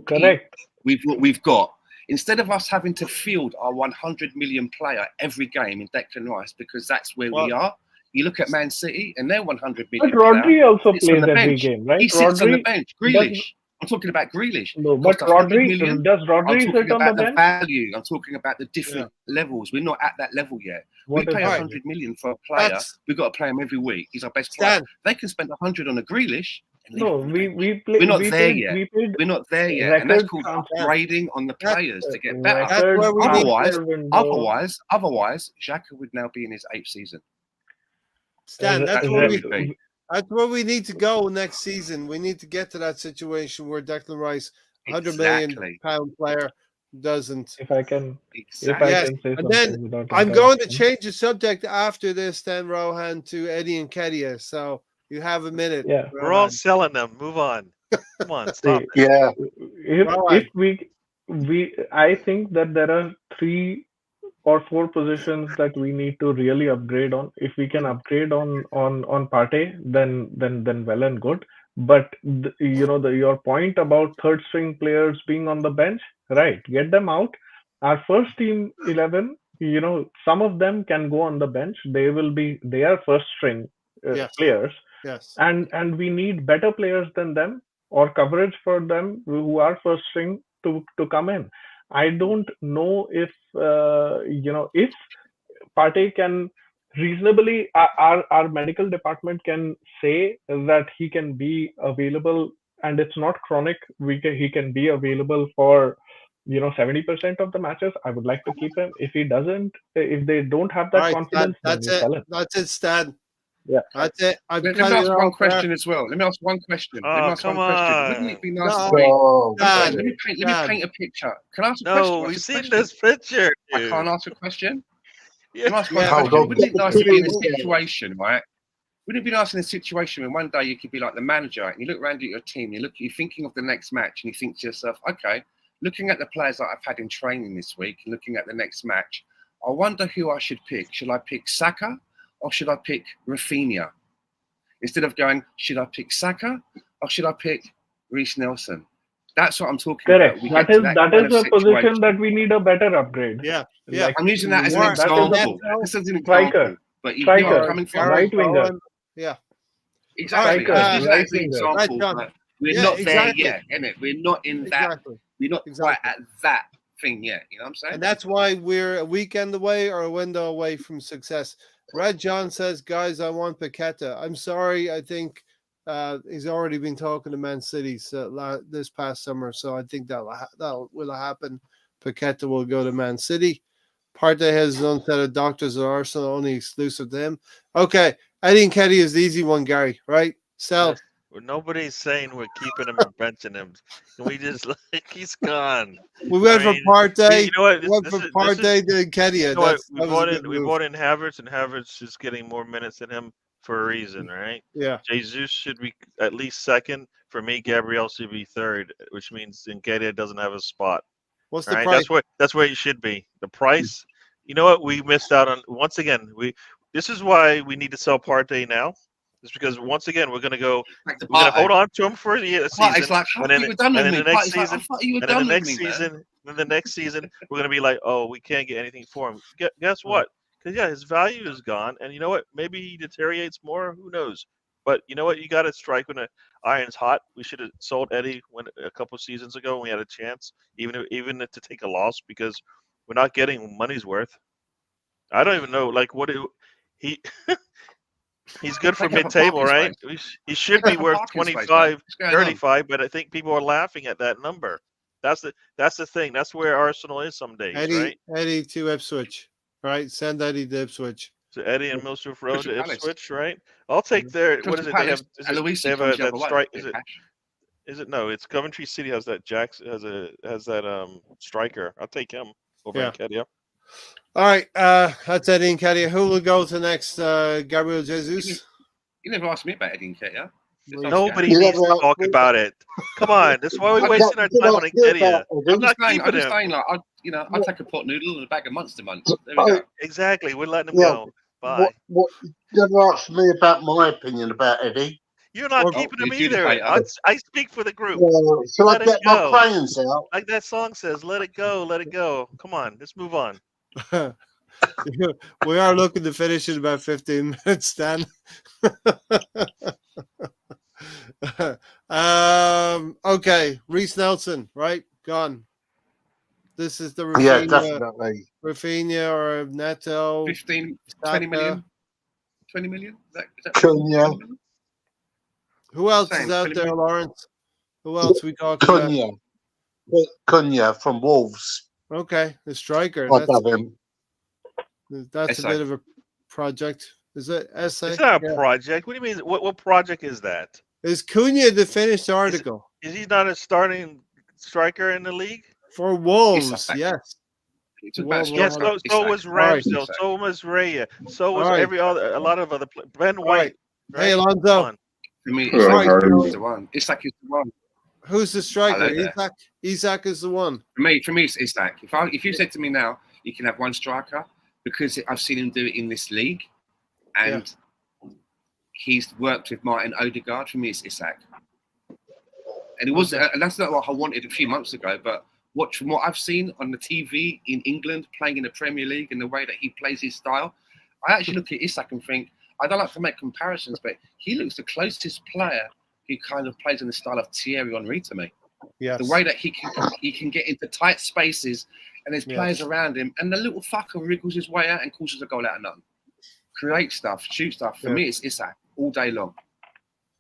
Speaker 6: Correct.
Speaker 3: We've got instead of us having to field our 100 million player every game in Declan Rice because that's where we are. You look at Man City and they're 100 million.
Speaker 6: But Rodri also plays every
Speaker 3: bench.
Speaker 6: game, right?
Speaker 3: He sits on the bench. Grealish. I'm talking about Grealish.
Speaker 6: No, but does Rodri sit on the bench?
Speaker 3: Value. I'm talking about the different levels. We're not at that level yet. We pay 100 million for a player. We've got to play him every week. He's our best player. They can spend 100 on a Grealish.
Speaker 6: No, we're
Speaker 3: not there yet. We're not there yet, and that's called upgrading on the players to get better. Otherwise, Xhaka would now be in his 8th season.
Speaker 1: Stan, that's where we need to go next season. We need to get to that situation where Declan Rice, £100 million player, doesn't.
Speaker 6: If I can say
Speaker 1: and then I'm going to change the subject after this, then Rohan, to Eddie and Kedia. So you have a minute.
Speaker 6: Yeah,
Speaker 1: Rohan.
Speaker 4: We're all selling them. Move on. Come on, stop.
Speaker 2: Yeah.
Speaker 6: I think that there are 3 or 4 positions that we need to really upgrade on. If we can upgrade on Partey, then well and good. But your point about third string players being on the bench, right? Get them out. Our first team 11, some of them can go on the bench. They are first string players.
Speaker 1: Yes.
Speaker 6: And we need better players than them or coverage for them who are first string to come in. I don't know if if Partey can reasonably, our medical department can say that he can be available and it's not chronic. He can be available for 70% of the matches. I would like to keep him. If he doesn't, if they don't have that confidence, then we sell him.
Speaker 1: That's it, Stan.
Speaker 6: Yeah,
Speaker 1: that's it.
Speaker 3: Let me ask one question as well. Let me ask one question. Wouldn't it be nice to let me paint a picture? Can I ask a question?
Speaker 4: No, we've seen this picture.
Speaker 3: I can't ask a question. Can I ask one
Speaker 1: Yeah.
Speaker 2: Hold
Speaker 3: question?
Speaker 2: on.
Speaker 3: Wouldn't it be nice to be in a
Speaker 2: Yeah.
Speaker 3: situation, right? Wouldn't it be nice in a situation when one day you could be like the manager and you look around at your team, you're thinking of the next match and you think to yourself, okay, looking at the players that I've had in training this week, looking at the next match, I wonder who I should pick. Should I pick Saka or should I pick Rafinha? Instead of going, should I pick Saka or should I pick Reece Nelson? That's what I'm talking
Speaker 6: Correct.
Speaker 3: about. We
Speaker 6: That
Speaker 3: get to
Speaker 6: is
Speaker 3: that
Speaker 6: that
Speaker 3: kind
Speaker 6: is
Speaker 3: of
Speaker 6: a position
Speaker 3: situation.
Speaker 6: that we need a better upgrade.
Speaker 1: Yeah. Yeah.
Speaker 6: Like,
Speaker 3: I'm using that as an
Speaker 1: Warren,
Speaker 6: that is a
Speaker 3: example.
Speaker 1: Neto,
Speaker 3: This is an
Speaker 6: striker.
Speaker 3: example. But you know
Speaker 6: Striker,
Speaker 3: where I'm coming from?
Speaker 6: right winger.
Speaker 1: Bowen. Yeah.
Speaker 3: Exactly.
Speaker 6: Striker,
Speaker 3: I'm just using that
Speaker 6: right
Speaker 3: as an
Speaker 6: winger.
Speaker 1: Right,
Speaker 3: example,
Speaker 1: John.
Speaker 3: but we're
Speaker 1: Yeah,
Speaker 3: not
Speaker 1: exactly.
Speaker 3: there yet, innit? We're not in that.
Speaker 1: Exactly.
Speaker 3: We're not quite at that thing yet. You know what I'm saying?
Speaker 1: And that's why we're a weekend away or a window away from success. Red John says, guys, I want Paqueta. I'm sorry. I think he's already been talking to Man City this past summer. So I think that will happen. Paqueta will go to Man City. Partey has his own set of doctors at Arsenal, only exclusive to him. Okay. Eddie Nketiah is the easy one, Gary, right? Sell.
Speaker 4: Yes. Well, nobody's saying we're keeping him or benching him. Can we just like he's gone?
Speaker 1: We went
Speaker 4: I
Speaker 1: for
Speaker 4: mean,
Speaker 1: Partey.
Speaker 4: you know what?
Speaker 1: We went from Partey to Nketiah.
Speaker 4: You know what?
Speaker 1: That was a good
Speaker 4: We
Speaker 1: move.
Speaker 4: brought in Havertz, and Havertz is getting more minutes than him for a reason, right?
Speaker 1: Yeah.
Speaker 4: Jesus should be at least second. For me, Gabriel should be third, which means Nketiah doesn't have a spot.
Speaker 1: What's the
Speaker 4: Right?
Speaker 1: price?
Speaker 4: That's where you should be. The price. You know what? We missed out on once again. This is why we need to sell Partey now. It's because once again we're gonna go.
Speaker 3: Like the
Speaker 4: We're gonna hold
Speaker 3: Partey.
Speaker 4: on to him for a
Speaker 3: It's
Speaker 4: season,
Speaker 3: like, how
Speaker 4: and then
Speaker 3: you were done with
Speaker 4: and
Speaker 3: me?
Speaker 4: then the next
Speaker 3: Partey's like, I
Speaker 4: season,
Speaker 3: thought you were
Speaker 4: and then
Speaker 3: done
Speaker 4: the
Speaker 3: with
Speaker 4: next
Speaker 3: me, man.
Speaker 4: season, then the next season we're gonna be like, oh, we can't get anything for him. Guess what? Because yeah, his value is gone, and you know what? Maybe he deteriorates more. Who knows? But you know what? You got to strike when the iron's hot. We should have sold Eddie a couple seasons ago when we had a chance, even to take a loss because we're not getting money's worth. I don't even know like he. He's good for
Speaker 3: Take up a
Speaker 4: mid-table,
Speaker 3: parking
Speaker 4: right?
Speaker 3: space.
Speaker 4: He should
Speaker 3: Take
Speaker 4: be
Speaker 3: up a
Speaker 4: worth
Speaker 3: parking space, mate.
Speaker 4: 25,
Speaker 3: What's going on?
Speaker 4: 35, but I think people are laughing at that number. That's the thing. That's where Arsenal is some days, right?
Speaker 1: Eddie to Ipswich, right? Send Eddie to Ipswich.
Speaker 4: So Eddie and Millsworth Road
Speaker 3: Crystal
Speaker 4: to
Speaker 3: Palace.
Speaker 4: Ipswich, right? I'll take their what is
Speaker 3: Crystal
Speaker 4: it? They have
Speaker 3: Palace, Aloisi
Speaker 4: they have
Speaker 3: comes the
Speaker 4: that
Speaker 3: other way.
Speaker 4: strike.
Speaker 3: Bit cash.
Speaker 4: Is it no? It's Coventry City has that has that striker. I'll take him over
Speaker 1: Yeah.
Speaker 4: Nketiah.
Speaker 1: All right, that's Eddie Nketiah. Who will go to next? Gabriel Jesus.
Speaker 3: You never asked me about Eddie Nketiah.
Speaker 4: Nobody
Speaker 2: You
Speaker 4: needs
Speaker 2: never
Speaker 4: to talk about it. Come on, that's why we're wasting our time on Nketiah. I'm not
Speaker 3: I'm
Speaker 4: keeping
Speaker 3: just
Speaker 4: him.
Speaker 3: saying, like, I'd take a pot noodle and a bag of Monster Munch. There we go.
Speaker 4: Exactly, we're letting him
Speaker 2: Yeah.
Speaker 4: go. Bye.
Speaker 2: What you never asked me about my opinion about Eddie.
Speaker 4: You're not
Speaker 1: Or-
Speaker 4: keeping him
Speaker 3: you
Speaker 4: either.
Speaker 3: adjudicate
Speaker 4: I speak for the group.
Speaker 2: Shall I
Speaker 4: Let it
Speaker 2: get my
Speaker 4: go.
Speaker 2: crayons out?
Speaker 4: Like that song says, let it go, let it go. Come on, let's move on.
Speaker 1: We are looking to finish in about 15 minutes, Dan. Okay, Reece Nelson, right? Gone. This is the
Speaker 2: Yeah,
Speaker 1: Rafinha,
Speaker 2: definitely.
Speaker 1: Rafinha or Neto.
Speaker 3: 15,
Speaker 1: Saka.
Speaker 3: 20 million. 20 million? Is that
Speaker 2: Cunha.
Speaker 3: 20 million?
Speaker 1: Who else
Speaker 3: Same,
Speaker 1: is out
Speaker 3: 20
Speaker 1: there,
Speaker 3: million.
Speaker 1: Lawrence? Who else we talking about?
Speaker 2: Cunha. Cunha from Wolves.
Speaker 1: Okay, the striker.
Speaker 2: I'd have him.
Speaker 1: That's a
Speaker 3: SA.
Speaker 1: bit of a project. Is it SA?
Speaker 4: It's not a
Speaker 1: Yeah.
Speaker 4: project. What do you mean? What project is that?
Speaker 1: Is Cunha the finished article?
Speaker 4: Is he not a starting striker in the league?
Speaker 1: For Wolves,
Speaker 3: Isak.
Speaker 1: yes.
Speaker 3: It's about
Speaker 1: Well,
Speaker 4: Yes,
Speaker 1: well,
Speaker 4: so was Ramsdale,
Speaker 3: Isak.
Speaker 4: so was Raya, so was
Speaker 1: All right.
Speaker 4: a lot of other players. Ben White.
Speaker 1: right. Hey,
Speaker 4: Right?
Speaker 1: Alonso.
Speaker 4: Come on.
Speaker 3: For me,
Speaker 1: Right.
Speaker 3: Isak is the one. Isak is the one.
Speaker 1: Who's the striker?
Speaker 3: Hello there.
Speaker 1: Isak. Isak is the one.
Speaker 3: For me, it's Isak. If you said to me now, you can have one striker, because I've seen him do it in this league, and he's worked with Martin Odegaard. For me, it's Isak. And it was, and that's not what I wanted a few months ago. But from what I've seen on the TV in England, playing in the Premier League, and the way that he plays his style, I actually look at Isak and think, I don't like to make comparisons, but he looks the closest player who kind of plays in the style of Thierry Henry to me.
Speaker 1: Yes.
Speaker 3: The way that he can get into tight spaces, and there's players around him, and the little fucker wriggles his way out and causes a goal out of nothing. Create stuff, shoot stuff. For me, it's Isak all day long.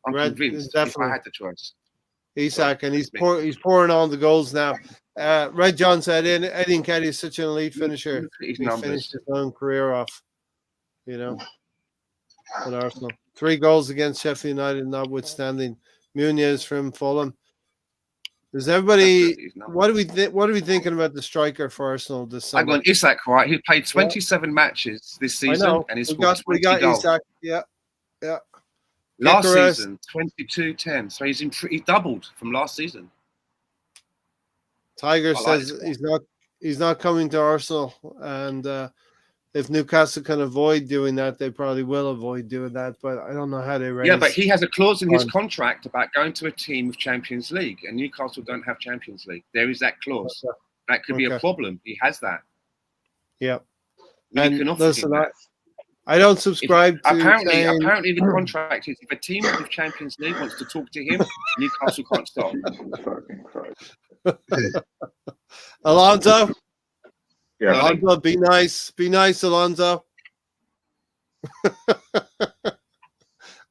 Speaker 3: I'm convinced if I had the choice.
Speaker 1: Isak, and he's pouring on the goals now. Red John said, Eddie Nketiah is such an elite finisher. He finished his own career off, at Arsenal. 3 goals against Sheffield United, notwithstanding. Muniz from Fulham. Does everybody?
Speaker 3: Absolutely not.
Speaker 1: What are we thinking about the striker for Arsenal this
Speaker 3: I'm
Speaker 1: summer?
Speaker 3: going Isak, right? He played 27 matches this
Speaker 1: I
Speaker 3: season
Speaker 1: know.
Speaker 3: and he's
Speaker 1: We
Speaker 3: scored
Speaker 1: got
Speaker 3: 20 goals.
Speaker 1: Isak. Yeah.
Speaker 3: Last
Speaker 1: Gyökeres.
Speaker 3: season, 22-10. So he doubled from last season.
Speaker 1: Tiger
Speaker 3: I like
Speaker 1: says
Speaker 3: this
Speaker 1: he's not coming to Arsenal, and if Newcastle can avoid doing that, they probably will avoid doing that. But I don't know how they raise.
Speaker 3: Yeah, but he has a clause in his
Speaker 1: funds.
Speaker 3: contract about going to a team of Champions League, and Newcastle don't have Champions League. There is that clause.
Speaker 1: Okay.
Speaker 3: That could be a
Speaker 1: Okay.
Speaker 3: problem. He has that.
Speaker 1: Yeah.
Speaker 3: We
Speaker 1: And
Speaker 3: can offer
Speaker 1: listen,
Speaker 3: him that.
Speaker 1: I don't subscribe to
Speaker 3: Apparently,
Speaker 1: saying,
Speaker 3: the contract is if a team with Champions League wants to talk to him, Newcastle can't stop.
Speaker 1: Alonso.
Speaker 7: Yeah.
Speaker 1: Alonso, be nice. Be nice, Alonso.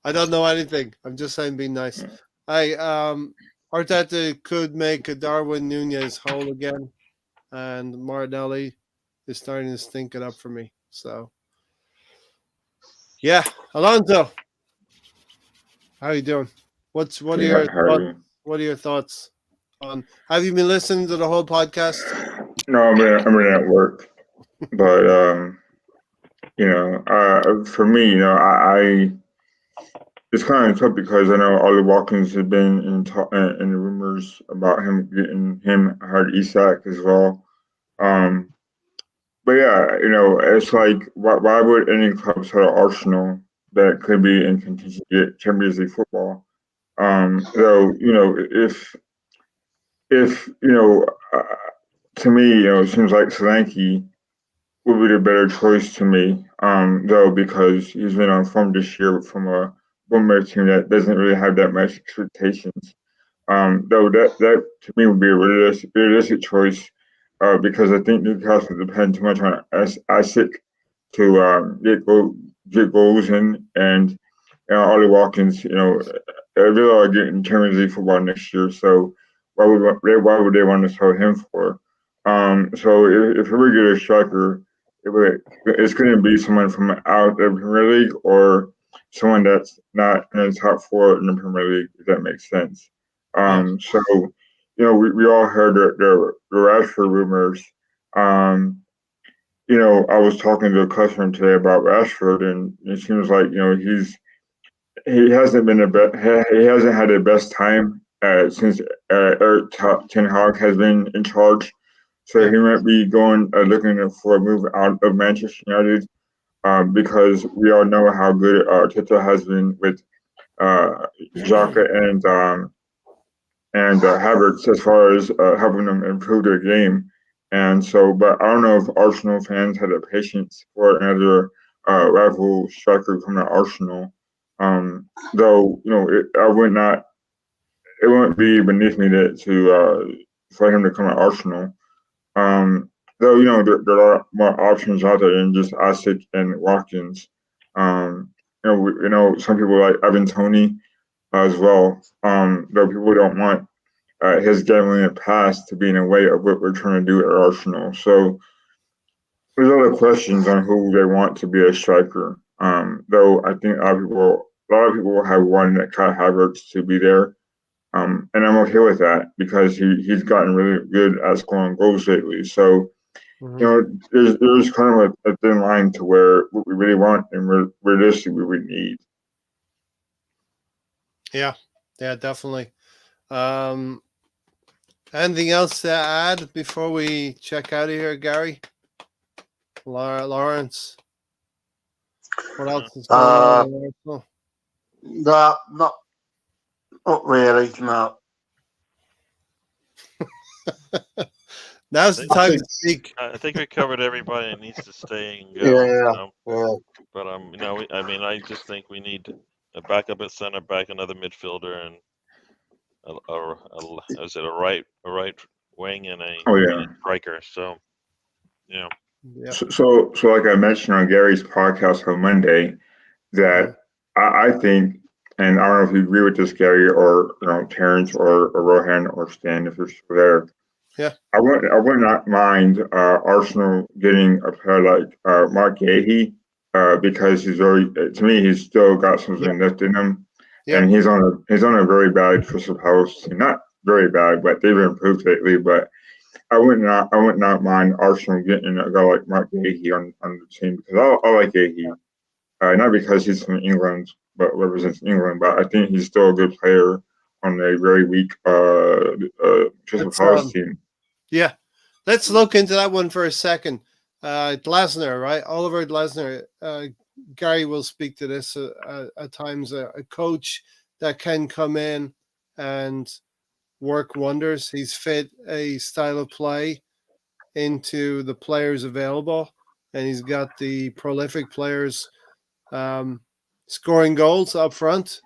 Speaker 1: I don't know anything. I'm just saying be nice. Arteta could make a Darwin Nunez whole again, and Martinelli is starting to stink it up for me. So, yeah, Alonso, how are you doing? What are your thoughts on? Have you been listening to the whole podcast?
Speaker 7: No, I'm in at work, but for me, I it's kind of tough because I know Ollie Watkins has been in the rumors about him getting him. I heard Isak as well. But yeah, it's like why would any club sort of Arsenal that could be in contention to get Champions League football? Though if to me, it seems like Solanke would be the better choice to me. Though because he's been on form this year from a Bournemouth team that doesn't really have that much expectations. Though that to me would be a realistic choice, because I think Newcastle depend too much on Isaac to get goals in, and Ollie Watkins, they really are getting Champions League football next year, so why would they want to sell him for? So if we get a striker, it's going to be someone from out of the Premier League or someone that's not in the top four in the Premier League, if that makes sense. So, we all heard the Rashford rumors. I was talking to a customer today about Rashford, and it seems like he hasn't had the best time since Eric Ten Hag has been in charge. So he might be looking for a move out of Manchester United, because we all know how good Arteta has been with Xhaka and Havertz as far as helping them improve their game. And so, but I don't know if Arsenal fans had the patience for another rival striker from the Arsenal. Though it wouldn't be beneath me for him to come to Arsenal. Though there are more options out there than just Isaac and Watkins. Some people like Evan Toney as well. Though people don't want his gambling in the past to be in the way of what we're trying to do at Arsenal. So there's other questions on who they want to be a striker. Though I think a lot of people have wanted Kai Havertz to be there. And I'm okay with that because he's gotten really good at scoring goals lately. So, there's kind of a thin line to where what we really want and realistically what we need.
Speaker 1: Yeah, definitely. Anything else to add before we check out of here, Gary? Lawrence? What else is going on in Arsenal?
Speaker 2: No, not really, no.
Speaker 1: Now's the time to speak.
Speaker 4: I think we covered everybody that needs to stay and go.
Speaker 2: Yeah.
Speaker 4: But I just think we need a backup at center back, another midfielder, and a right wing and a striker. So, yeah.
Speaker 7: So like I mentioned on Gary's podcast on Monday, that I think, and I don't know if you agree with this, Gary, or Terrence, or Rohan, or Stan, if you're still there.
Speaker 1: Yeah,
Speaker 7: I would not mind Arsenal getting a player like Mark Gahey, because to me he's still got something left in him, and he's on a very bad Crystal Palace team. Not very bad, but they've improved lately. But I would not mind Arsenal getting a guy like Mark Gahey on the team because I like Gahey, not because he's from England but represents England, but I think he's still a good player on a very weak Crystal Palace team.
Speaker 1: Yeah, let's look into that one for a second. Glasner, right? Oliver Glasner. Gary will speak to this at times. A coach that can come in and work wonders. He's fit a style of play into the players available, and he's got the prolific players scoring goals up front.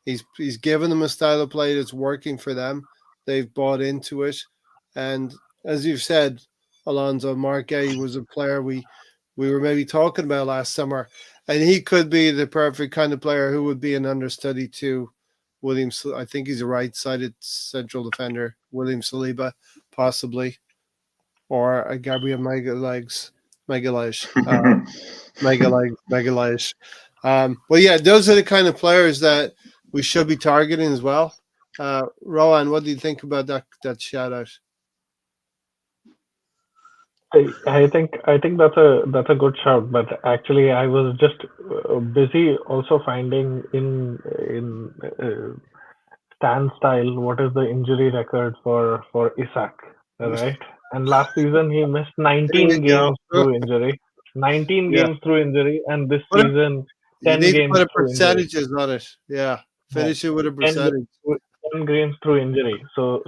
Speaker 1: He's given them a style of play that's working for them. They've bought into it, and as you've said, Alonso, Mark Gay was a player we were maybe talking about last summer, and he could be the perfect kind of player who would be an understudy to William. I think he's a right-sided central defender. William Saliba, possibly, or a Gabriel Magalhaes. Well, yeah, those are the kind of players that we should be targeting as well. Rowan, what do you think about that shout out?
Speaker 6: I think that's a good shout, but actually I was just busy also finding in Stan style what is the injury record for Isak, right? And last season he missed 19 games through injury. 19 games through injury, and this season 10
Speaker 1: you need
Speaker 6: games
Speaker 1: to put
Speaker 6: through
Speaker 1: percentages
Speaker 6: injury.
Speaker 1: on it. Yeah, finish it with a
Speaker 6: 10
Speaker 1: percentage.
Speaker 6: 10 games through injury. So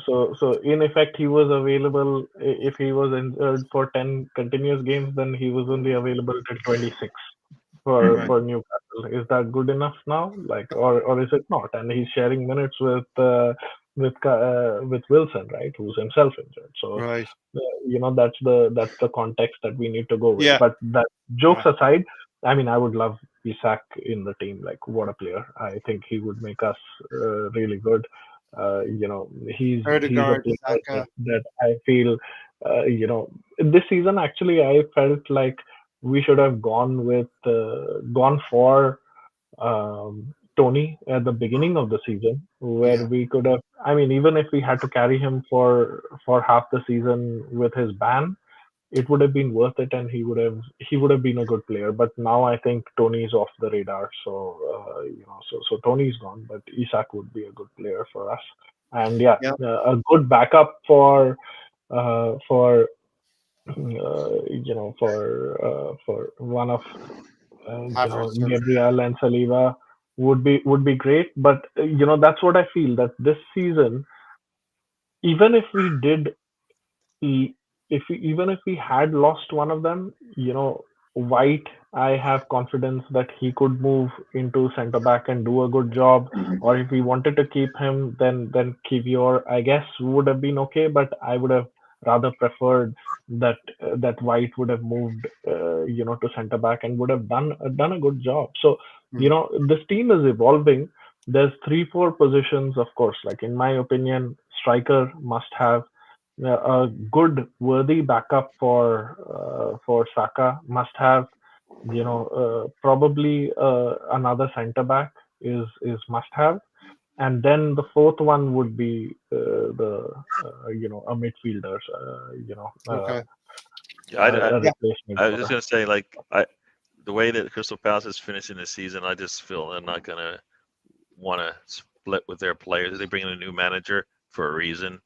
Speaker 6: in effect, he was available. If he was injured for 10 continuous games, then he was only available till 26 for Newcastle. Is that good enough now? Like, or is it not? And he's sharing minutes with Wilson, right? Who's himself injured. So that's the context that we need to go with.
Speaker 1: Yeah.
Speaker 6: But that jokes aside, I mean, I would love Isak in the team. Like, what a player! I think he would make us really good. He's a
Speaker 1: Odegaard,
Speaker 6: player that I feel, this season actually I felt like we should have gone for Tony at the beginning of the season, where we could have. I mean, even if we had to carry him for half the season with his ban, it would have been worth it, and he would have been a good player. But now I think Tony's off the radar, so so Tony's gone, but Isak would be a good player for us, and a good backup for one of Gabriel and Saliba would be great. But that's what I feel, that this season, even if we did even if we had lost one of them, White, I have confidence that he could move into centre back and do a good job. Or if we wanted to keep him, then Kivior, I guess, would have been okay. But I would have rather preferred that White would have moved, to centre back and would have done a good job. So this team is evolving. There's 3-4 positions, of course. Like, in my opinion, striker must have. A good worthy backup for Saka must have. Probably another centre back is must have, and then the fourth one would be a midfielder.
Speaker 4: I was just gonna say, like, the way that Crystal Palace is finishing this season, I just feel they're not gonna want to split with their players. They bring in a new manager for a reason.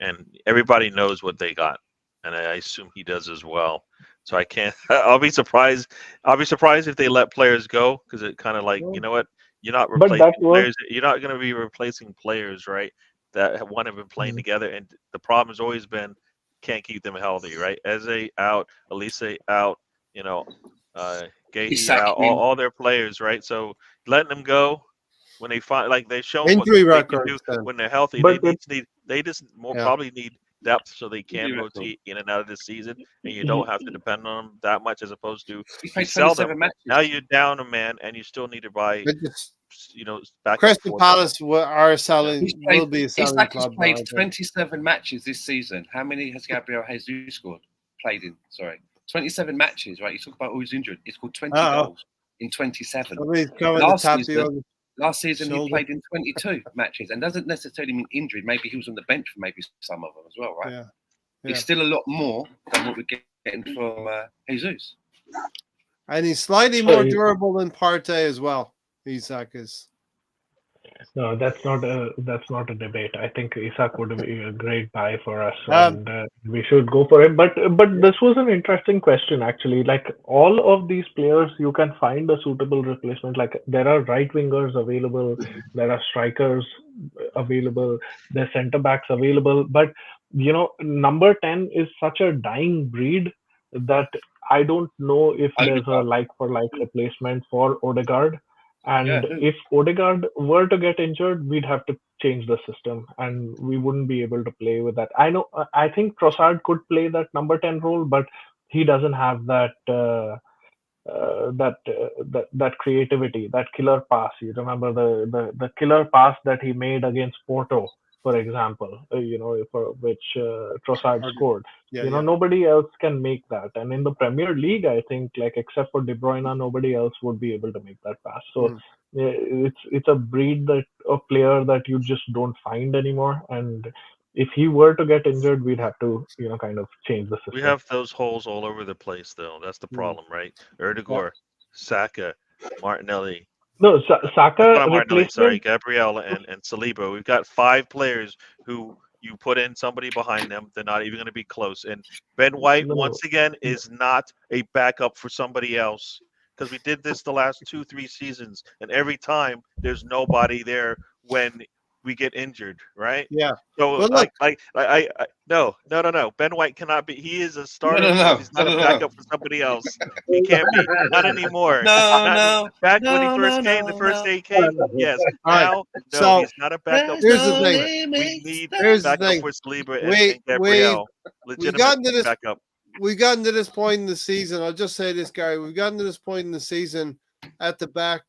Speaker 4: And everybody knows what they got, and I assume he does as well. So I can't. I'll be surprised. I'll be surprised if they let players go, because it kind of like, you know what? You're not replacing players. You're not going to be replacing players, right? That have been playing together, and the problem has always been can't keep them healthy, right? Eze out, Elise out, Gahey out, all their players, right? So letting them go. When they find, like, they've shown
Speaker 1: injury
Speaker 4: what they can
Speaker 1: records
Speaker 4: do when they're healthy, they just probably need depth so they can rotate in and out of the season, and you don't have to depend on them that much, as opposed to you sell them. Now you're down a man, and you still need to buy. Back
Speaker 1: Crystal Palace are selling. Will be a selling club.
Speaker 3: He's played 27 matches this season. How many has Gabriel Jesus scored? Played in? Sorry, 27 matches. Right, you talk about who's injured. He scored 20 goals in 27.
Speaker 1: Somebody's coming to tap you.
Speaker 3: Last season he
Speaker 1: Shoulder.
Speaker 3: played in 22 matches, and doesn't necessarily mean injury. Maybe he was on the bench for maybe some of them as well, right?
Speaker 1: Yeah.
Speaker 3: It's still a lot more than what we're getting from Jesus.
Speaker 1: And he's slightly
Speaker 6: So
Speaker 1: more
Speaker 6: he-
Speaker 1: durable than Partey as well. Isak is.
Speaker 6: No, that's not a debate. I think Isak would be a great buy for us,
Speaker 1: Um,
Speaker 6: and we should go for it. But this was an interesting question actually. Like all of these players, you can find a suitable replacement. Like there are right wingers available, there are strikers available, there are centre backs available. But number 10 is such a dying breed that I don't know if there's a
Speaker 3: Odegaard.
Speaker 6: like for like replacement for Odegaard. And
Speaker 3: Yeah, who?
Speaker 6: if Odegaard were to get injured, we'd have to change the system, and we wouldn't be able to play with that. I think Trossard could play that number 10 role, but he doesn't have that that creativity, that killer pass. You remember the killer pass that he made against Porto, for example, for which Trossard scored.
Speaker 1: Yeah, yeah.
Speaker 6: Nobody else can make that. And in the Premier League, I think, like except for De Bruyne, nobody else would be able to make that pass. So it's a breed of player that you just don't find anymore. And if he were to get injured, we'd have to kind of change the system.
Speaker 4: We have those holes all over the place, though. That's the problem, right? Erdegaard, Saka, Martinelli.
Speaker 6: No, Saka
Speaker 4: Not Martinelli, sorry,
Speaker 6: replacement.
Speaker 4: Gabriel and Saliba. We've got 5 players who you put in somebody behind them, they're not even going to be close. And Ben White,
Speaker 6: No.
Speaker 4: once again, is not a backup for somebody else. Because we did this the last 2-3 seasons, and every time there's nobody there when we get injured, right?
Speaker 1: Yeah.
Speaker 4: So
Speaker 1: Well, look.
Speaker 4: No. Ben White cannot be. He is a starter.
Speaker 3: No.
Speaker 4: Because he's not a backup for somebody else. He can't be. Not anymore. Back when he first came, the first day he came, yes.
Speaker 1: All right.
Speaker 4: Now, no,
Speaker 1: So,
Speaker 4: he's not a backup.
Speaker 1: here's the thing.
Speaker 4: We need
Speaker 1: Here's the
Speaker 4: backup
Speaker 1: thing.
Speaker 4: for Saliba
Speaker 1: We-
Speaker 4: and Gabriel.
Speaker 1: we got into
Speaker 4: Legitimate
Speaker 1: this-
Speaker 4: backup.
Speaker 1: We've gotten to this point in the season. I'll just say this, Gary. We've gotten to this point in the season at the back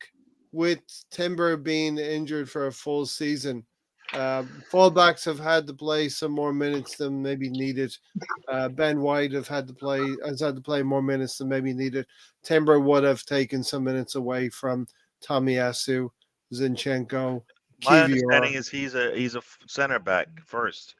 Speaker 1: with Timber being injured for a full season. Fullbacks have had to play some more minutes than maybe needed. Ben White has had to play more minutes than maybe needed. Timber would have taken some minutes away from Tomiyasu, Zinchenko.
Speaker 4: My
Speaker 1: Kivior.
Speaker 4: understanding is he's a center back first.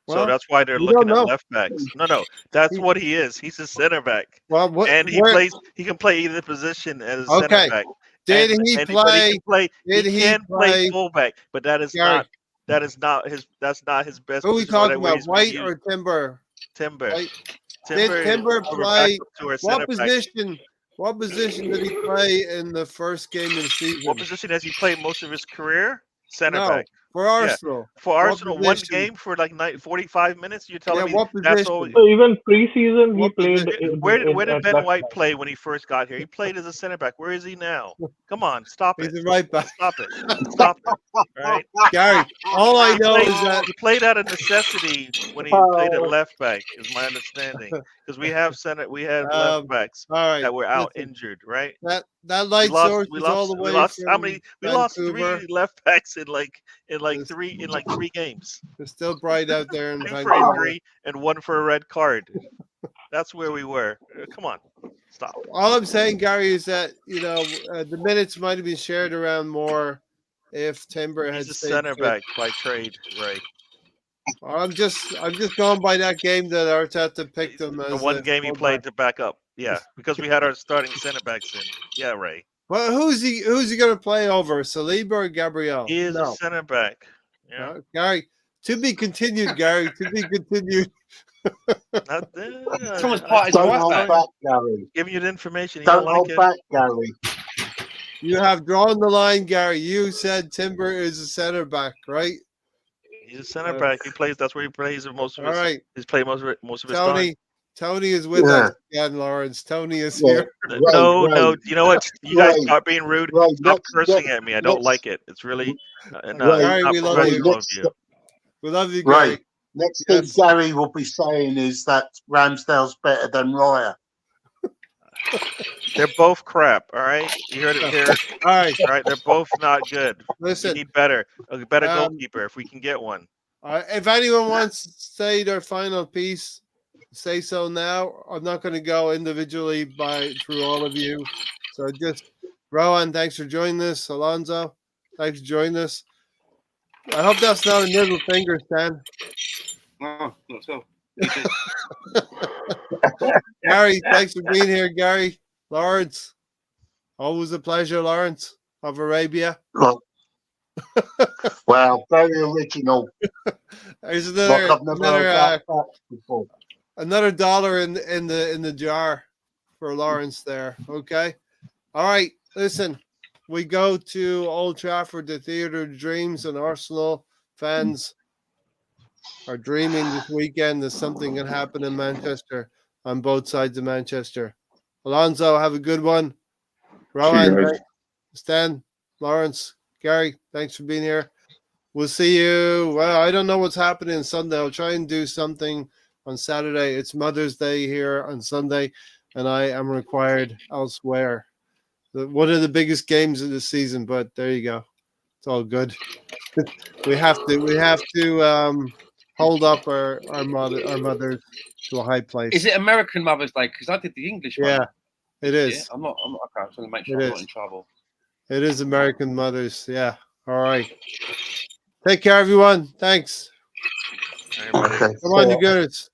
Speaker 1: Well,
Speaker 4: So that's why they're
Speaker 1: you
Speaker 4: looking
Speaker 1: don't
Speaker 4: at
Speaker 1: know.
Speaker 4: left backs. No, that's what he is. He's a center back,
Speaker 1: Well,
Speaker 4: and he can play either position as a
Speaker 1: Okay.
Speaker 4: center back.
Speaker 1: Did
Speaker 4: And-
Speaker 1: he
Speaker 4: and- but
Speaker 1: play?
Speaker 4: He can play
Speaker 1: play-
Speaker 4: fullback, but that is
Speaker 1: Gary,
Speaker 4: not his best.
Speaker 1: who are we
Speaker 4: position or
Speaker 1: talking
Speaker 4: where
Speaker 1: about?
Speaker 4: he's been
Speaker 1: White
Speaker 4: used.
Speaker 1: or Timber?
Speaker 4: Timber?
Speaker 1: White.
Speaker 4: Timber
Speaker 1: Did Timber
Speaker 4: is over
Speaker 1: play?
Speaker 4: backup to our
Speaker 1: What
Speaker 4: center back.
Speaker 1: position? What position did he play in the first game of the season?
Speaker 4: What position has he played most of his career? Center
Speaker 1: No,
Speaker 4: back.
Speaker 1: for Arsenal.
Speaker 4: For
Speaker 1: What
Speaker 4: Arsenal, one
Speaker 1: position?
Speaker 4: game for like 45 minutes. You're telling me
Speaker 1: what
Speaker 4: that's all?
Speaker 1: position?
Speaker 6: So even preseason, he
Speaker 1: What
Speaker 6: played.
Speaker 1: position?
Speaker 4: Where did
Speaker 6: at
Speaker 4: Ben
Speaker 6: left
Speaker 4: White
Speaker 6: back.
Speaker 4: play when he first got here? He played as a center back. Where is he now? Come on, stop it.
Speaker 1: He's a right back.
Speaker 4: Stop it. Stop it. All right.
Speaker 1: Gary, all I know is that
Speaker 4: He played out of necessity when he played at left back, is my understanding. Because we have left backs
Speaker 1: all right.
Speaker 4: that were out
Speaker 1: listen,
Speaker 4: injured, right?
Speaker 1: that light source is all the way from
Speaker 4: how many? We lost
Speaker 1: Vancouver.
Speaker 4: 3 left backs in
Speaker 1: This-
Speaker 4: 3 games.
Speaker 1: It's still bright out there in
Speaker 4: 2 for
Speaker 1: Vancouver.
Speaker 4: injury and 1 for a red card. That's where we were. Come on, stop.
Speaker 1: All I'm saying, Gary, is that the minutes might have been shared around more if Timber had
Speaker 4: He's a
Speaker 1: stayed
Speaker 4: center
Speaker 1: fit.
Speaker 4: back by trade, right?
Speaker 1: I'm just going by that game that Arteta picked him as
Speaker 4: The one
Speaker 1: a
Speaker 4: game he
Speaker 1: fullback.
Speaker 4: played to back up. Yeah, because we had our starting center backs in. Yeah, Ray.
Speaker 1: Well, who's he going to play over, Saliba or Gabriel?
Speaker 4: He is a
Speaker 1: No.
Speaker 4: center back. Yeah.
Speaker 1: Gary. To be continued, Gary. To be continued.
Speaker 3: Someone's party's
Speaker 2: Don't
Speaker 3: right
Speaker 2: hold
Speaker 3: back.
Speaker 2: back, Gary.
Speaker 4: Giving you the information. You
Speaker 2: Don't
Speaker 4: don't
Speaker 2: hold
Speaker 4: like it.
Speaker 2: back, Gary.
Speaker 1: You have drawn the line, Gary. You said Timber is a center back, right?
Speaker 4: He's a center back. He plays. That's where he plays most of
Speaker 1: All
Speaker 4: his.
Speaker 1: right,
Speaker 4: He's played most of his time.
Speaker 1: Tony is with us again, Lawrence. Tony is
Speaker 2: Yeah.
Speaker 1: here.
Speaker 4: No.
Speaker 2: Right.
Speaker 4: You know what? You guys
Speaker 2: Right.
Speaker 4: start being rude.
Speaker 2: Right,
Speaker 4: Stop
Speaker 2: let's-
Speaker 4: cursing at me. I don't
Speaker 2: let's-
Speaker 4: like it. It's really
Speaker 2: Right.
Speaker 1: Gary,
Speaker 4: not
Speaker 1: we love
Speaker 4: professional
Speaker 1: you.
Speaker 4: of you.
Speaker 1: We love you, Gary.
Speaker 2: Right. Next thing
Speaker 1: Yes.
Speaker 2: Gary will be saying is that Ramsdale's better than Raya.
Speaker 4: They're both crap. All right. You heard it here.
Speaker 1: All right,
Speaker 4: All right. They're both not good. We
Speaker 1: listen.
Speaker 4: need a better
Speaker 1: Um,
Speaker 4: goalkeeper if we can get one.
Speaker 1: If anyone wants to say their final piece, say so now. I'm not going to go individually through all of you. So just Rowan, thanks for joining us. Alonso, Thanks for joining us. I hope that's not a middle finger, Stan.
Speaker 3: No, not so.
Speaker 1: Gary, thanks for being here, Gary. Lawrence, always a pleasure, Lawrence of Arabia.
Speaker 2: Look, wow, very original.
Speaker 1: There's
Speaker 2: Like I've never heard that before.
Speaker 1: another dollar in the jar for Lawrence there. Okay. All right. Listen, we go to Old Trafford, the Theatre of Dreams, and Arsenal fans are dreaming this weekend that something can happen in Manchester on both sides of Manchester. Alonso, have a good one. Rowan,
Speaker 7: guys.
Speaker 1: Stan, Lawrence, Gary, thanks for being here. We'll see you. Well, I don't know what's happening Sunday. I'll try and do something on Saturday. It's Mother's Day here on Sunday, and I am required elsewhere. One of the biggest games of the season, but there you go. It's all good. we have to hold up our mothers to a high place.
Speaker 3: Is it American Mother's Day? Because I did the English one.
Speaker 1: Yeah, it is.
Speaker 3: Yeah, I'm not okay. I just want to make sure
Speaker 1: It
Speaker 3: I'm not
Speaker 1: is.
Speaker 3: in trouble.
Speaker 1: It is American Mothers. Yeah. All right. Take care, everyone. Thanks.
Speaker 4: Everybody.
Speaker 2: Okay.
Speaker 1: Come on, you Gooners.